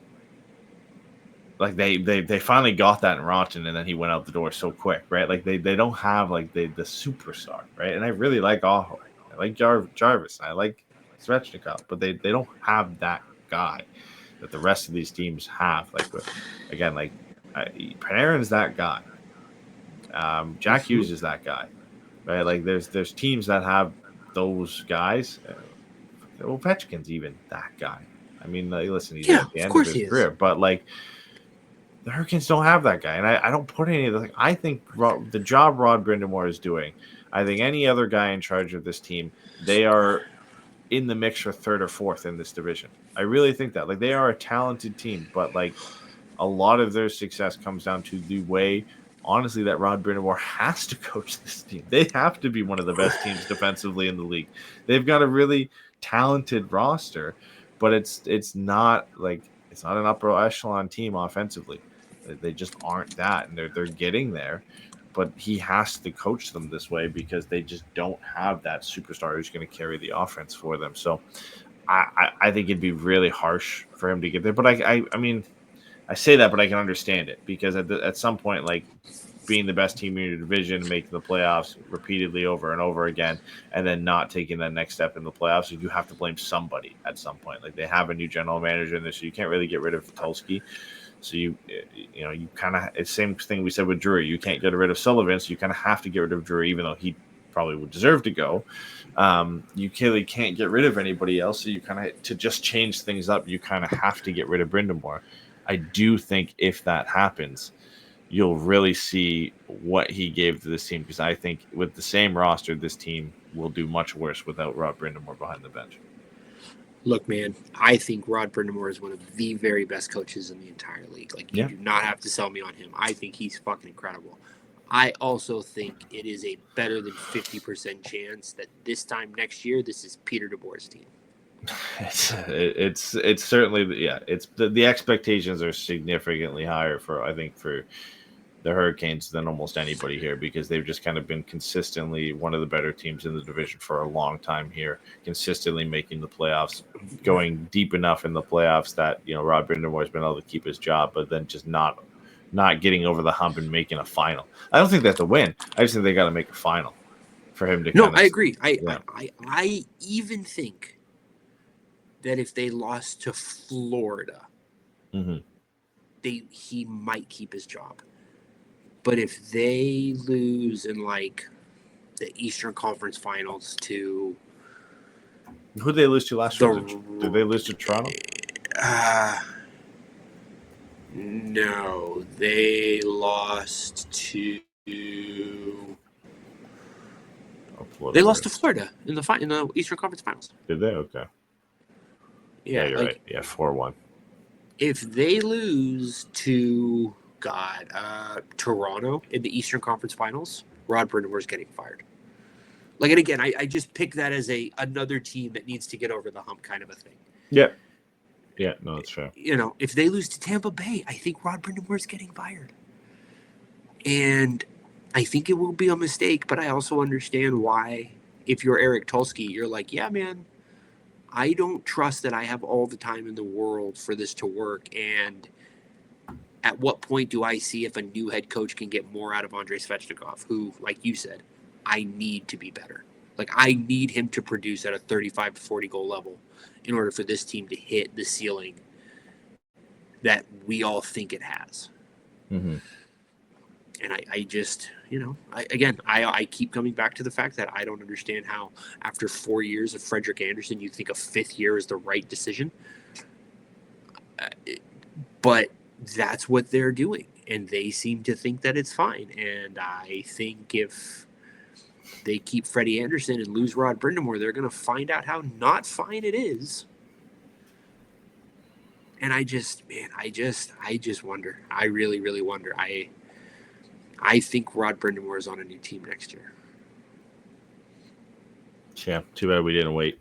they finally got that in Rotten, and then he went out the door so quick, right? Like they don't have like the superstar, right? And I really like Aho, I like Jarvis, I like Svechnikov, but they don't have that guy that the rest of these teams have. Like again, like Panarin's that guy. Jack Hughes is that guy, right? Like there's teams that have those guys. Ovechkin's even that guy. I mean, listen, he's at the end of his career, but like the Hurricanes don't have that guy, and I don't put any of the. I think the job Rod Brindamore is doing, I think any other guy in charge of this team, they are in the mix for third or fourth in this division. I really think that. Like they are a talented team, but like a lot of their success comes down to the way, honestly, that Rod Brindamore has to coach this team. They have to be one of the best teams defensively in the league. They've got a really talented roster, but it's not an upper echelon team offensively. They just aren't that, and they're getting there. But he has to coach them this way because they just don't have that superstar who's going to carry the offense for them. So I think it'd be really harsh for him to get there. But I mean, I say that, but I can understand it because at some point, like being the best team in your division, making the playoffs repeatedly over and over again, and then not taking that next step in the playoffs, you have to blame somebody at some point. Like they have a new general manager in this, so you can't really get rid of Tulski. So you kind of, it's the same thing we said with Drury. You can't get rid of Sullivan, so you kind of have to get rid of Drury, even though he probably would deserve to go. You clearly can't get rid of anybody else, so you kind of, to just change things up, you kind of have to get rid of Brindamore. I do think if that happens, you'll really see what he gave to this team, because I think with the same roster, this team will do much worse without Rod Brindamore behind the bench. Look, man, I think Rod Brindamore is one of the very best coaches in the entire league. Like, you do not have to sell me on him. I think he's fucking incredible. I also think it is a better than 50% chance that this time next year, this is Peter DeBoer's team. It's certainly, it's the expectations are significantly higher for the Hurricanes than almost anybody here, because they've just kind of been consistently one of the better teams in the division for a long time here, consistently making the playoffs, going deep enough in the playoffs that Rod Brindamore has been able to keep his job, but then just not getting over the hump and making a final. I don't think they have to win. I just think they got to make a final for him to. I agree. I even think that if they lost to Florida, he might keep his job. But if they lose in like the Eastern Conference Finals to who did they lose to last year? Did they lose to Toronto? No, they lost to. They lost to Florida in the Eastern Conference Finals. Did they? Okay. Yeah, you're right. Yeah, 4-1. If they lose to Toronto in the Eastern Conference Finals, Rod Brindamore's getting fired. Like, and again, I just pick that as another team that needs to get over the hump kind of a thing. Yeah. Yeah, no, that's fair. If they lose to Tampa Bay, I think Rod Brindamore's getting fired. And I think it will be a mistake, but I also understand why, if you're Eric Tulski, you're like, yeah, man, I don't trust that I have all the time in the world for this to work. And at what point do I see if a new head coach can get more out of Andrei Svechnikov, who, like you said, I need to be better. Like, I need him to produce at a 35 to 40 goal level in order for this team to hit the ceiling that we all think it has. Mm-hmm. And I just, I keep coming back to the fact that I don't understand how after 4 years of Frederik Andersen, you think a fifth year is the right decision. But that's what they're doing. And they seem to think that it's fine. And I think if they keep Freddie Andersen and lose Rod Brind'Amour, they're going to find out how not fine it is. And I just wonder. I really, really wonder. I think Rod Brind'Amour is on a new team next year. Yeah, too bad we didn't wait.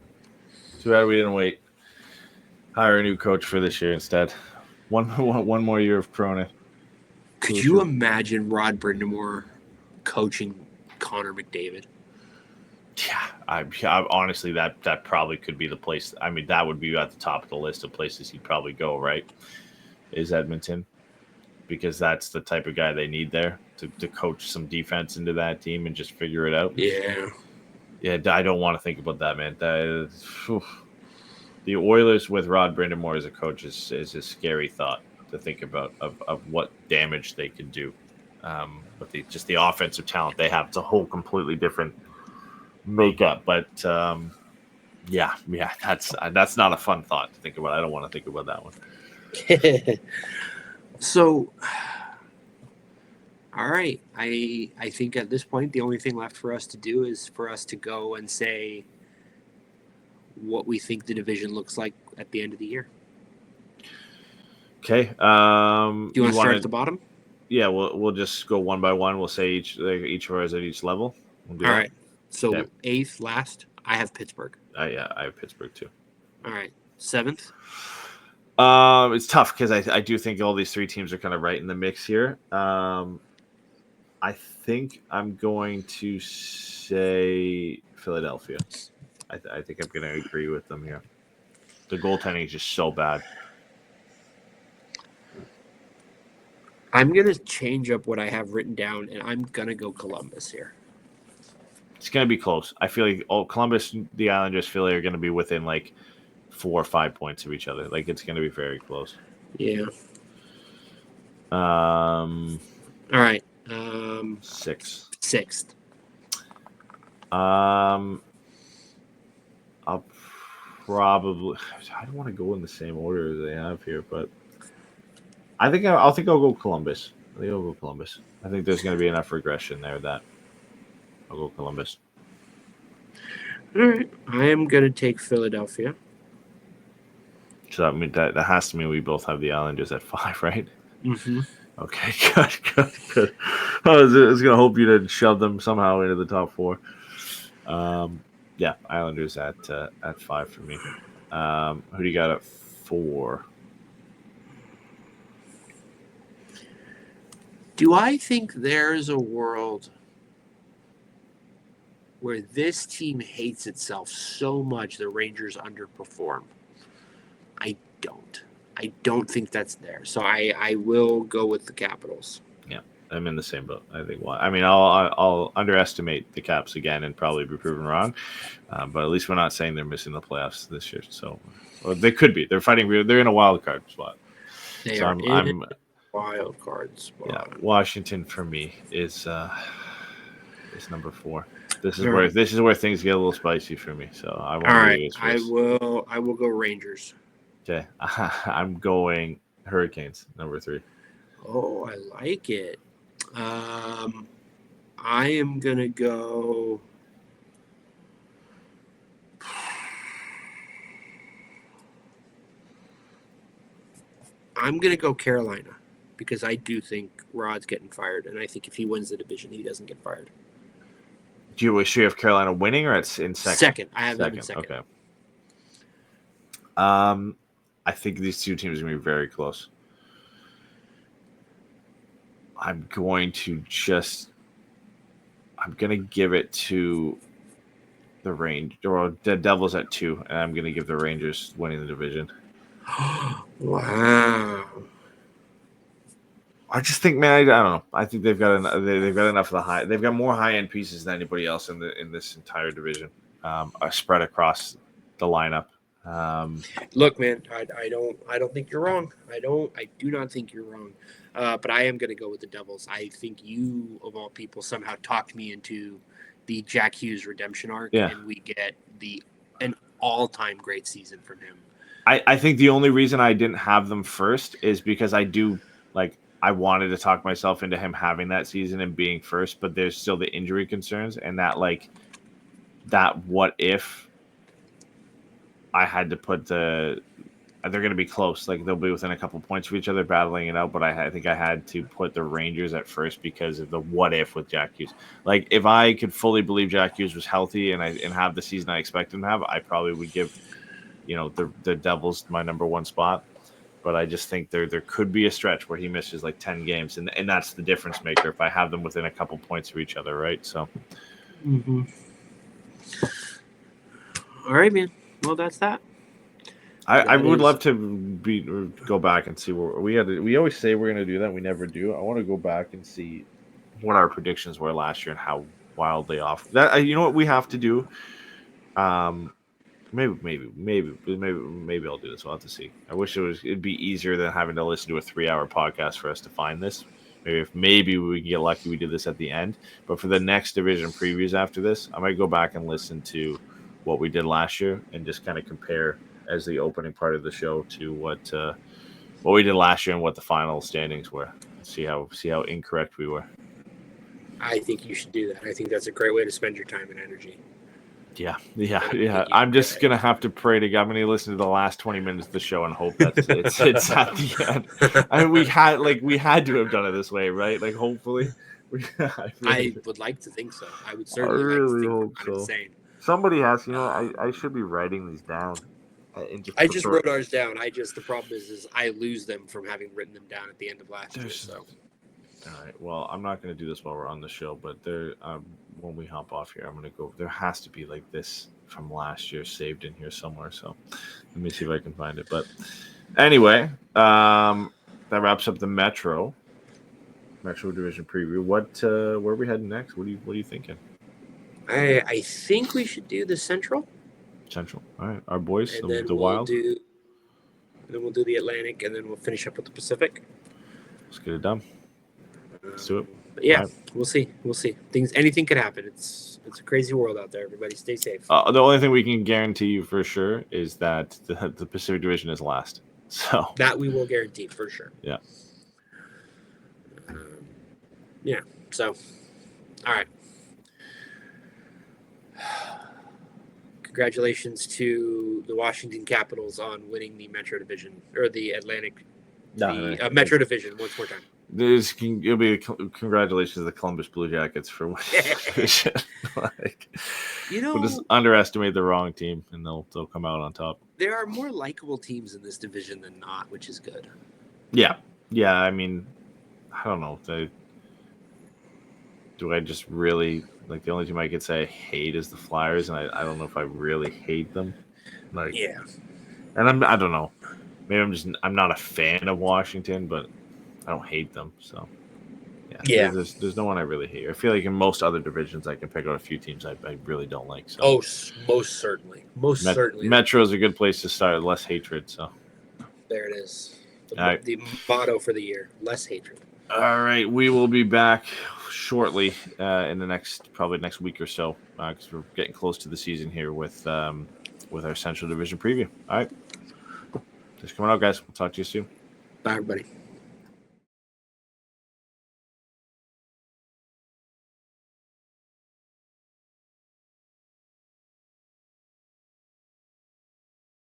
Hire a new coach for this year instead. One more year of Corona. Could you imagine Rod Brind'Amour coaching Connor McDavid? Yeah, I honestly, that probably could be the place. I mean, that would be at the top of the list of places he'd probably go, right? Is Edmonton. Because that's the type of guy they need there to coach some defense into that team and just figure it out. Yeah. Yeah, I don't want to think about that, man. The Oilers with Rod Brind'Amour as a coach is a scary thought to think about of what damage they could do. But the offensive talent they have, it's a whole completely different makeup. But yeah, that's not a fun thought to think about. I don't want to think about that one. So, all right. I think at this point, the only thing left for us to do is for us to go and say what we think the division looks like at the end of the year. Okay. Do you want to start at the bottom? Yeah, we'll just go one by one. We'll say each of ours at each level. All right. So 8th, last, I have Pittsburgh. Yeah, I have Pittsburgh too. All right. 7th? It's tough because I do think all these three teams are kind of right in the mix here. I think I'm going to say Philadelphia. I think I'm going to agree with them here. The goaltending is just so bad. I'm going to change up what I have written down, and I'm going to go Columbus here. It's going to be close. I feel like Columbus, the Islanders, Philly are going to be within like 4 or 5 points of each other. Like, it's going to be very close. Yeah. All right. 6th. I'll probably. I don't want to go in the same order as they have here, but I think I'll go Columbus. I think there's going to be enough regression there that I'll go Columbus. All right. I am going to take Philadelphia. So that has to mean we both have the Islanders at 5, right? Mm-hmm. Okay, good. I was going to hope you didn't shove them somehow into the top 4. Yeah, Islanders at 5 for me. Who do you got at 4? Do I think there's a world where this team hates itself so much the Rangers underperform? I don't think that's there. So I will go with the Capitals. Yeah, I'm in the same boat. I think. Well, I mean, I'll underestimate the Caps again and probably be proven wrong. But at least we're not saying they're missing the playoffs this year. So they could be. They're fighting. They're in a wild card spot. They are in a wild card spot. Yeah, Washington for me is number 4. This is where things get a little spicy for me. So I want to do this first. I will go Rangers. Okay, I'm going Hurricanes, number 3. Oh, I like it. I am going to go... I'm going to go Carolina because I do think Rod's getting fired, and I think if he wins the division, he doesn't get fired. Do you wish you have Carolina winning or it's in second? Second. I have them in second. Okay. I think these two teams are going to be very close. I'm going to give it to the the Devils at 2, and I'm going to give the Rangers winning the division. Wow. I just think, man, I don't know. I think they've got enough of the high. They've got more high end pieces than anybody else in this entire division, spread across the lineup. Look, man, I don't think you're wrong. I do not think you're wrong. But I am going to go with the Devils. I think you, of all people, somehow talked me into the Jack Hughes redemption arc, and we get an all-time great season from him. I think the only reason I didn't have them first is because I wanted to talk myself into him having that season and being first, but there's still the injury concerns and that what if I had to put they're going to be close. Like they'll be within a couple points of each other battling it out. But I think I had to put the Rangers at first because of the what if with Jack Hughes. Like if I could fully believe Jack Hughes was healthy and have the season I expect him to have, I probably would give, the Devils my number one spot. But I just think there could be a stretch where he misses like 10 games. And that's the difference maker if I have them within a couple points of each other. Right. So. Mm-hmm. All right, man. Well, that's that. I would love to go back and see where we always say we're going to do that. We never do. I want to go back and see what our predictions were last year and how wildly off. That you know what we have to do. Maybe I'll do this. We'll have to see. I wish it'd be easier than having to listen to a 3-hour podcast for us to find this. Maybe we can get lucky. We did this at the end, but for the next division previews after this, I might go back and listen to what we did last year and just kind of compare as the opening part of the show to what we did last year and what the final standings were. See how incorrect we were. I think you should do that. I think that's a great way to spend your time and energy. Yeah. I'm just gonna have to pray to God. I'm gonna listen to the last 20 minutes of the show and hope that it's at the end. I mean, we had to have done it this way, right? Like, hopefully. I would like to think so. I would certainly like to think so. Insane. Somebody has, I should be writing these down. I just wrote ours down. The problem is I lose them from having written them down at the end of last year. So. All right. Well, I'm not going to do this while we're on the show, but when we hop off here, I'm going to go. There has to be like this from last year saved in here somewhere. So let me see if I can find it. But anyway, that wraps up the Metro Division preview. Where are we heading next? What are you thinking? I think we should do the Central. All right. Our boys, and the Wild. Then we'll do the Atlantic, and then we'll finish up with the Pacific. Let's get it done. Let's do it. But yeah, We'll see. Anything could happen. It's a crazy world out there. Everybody stay safe. The only thing we can guarantee you for sure is that the Pacific Division is last. So that we will guarantee for sure. Yeah. Yeah. So, all right. Congratulations to the Washington Capitals on winning the Metro Division or the Atlantic, Metro Division once more time. It'll be congratulations to the Columbus Blue Jackets for winning the division. We'll just underestimate the wrong team and they'll come out on top. There are more likable teams in this division than not, which is good. Yeah. I mean, I don't know. Do I just really the only team I could say I hate is the Flyers, and I don't know if I really hate them. And I don't know. Maybe I'm not a fan of Washington, but I don't hate them. So yeah. There's no one I really hate. I feel like in most other divisions I can pick out a few teams I really don't like. So. Oh, most certainly. Certainly. Metro's a good place to start. Less hatred. So there it is. The motto for the year: less hatred. All right, we will be back shortly in the next week or so because we're getting close to the season here with our Central Division preview. All right, just coming out, guys. We'll talk to you soon. Bye, everybody.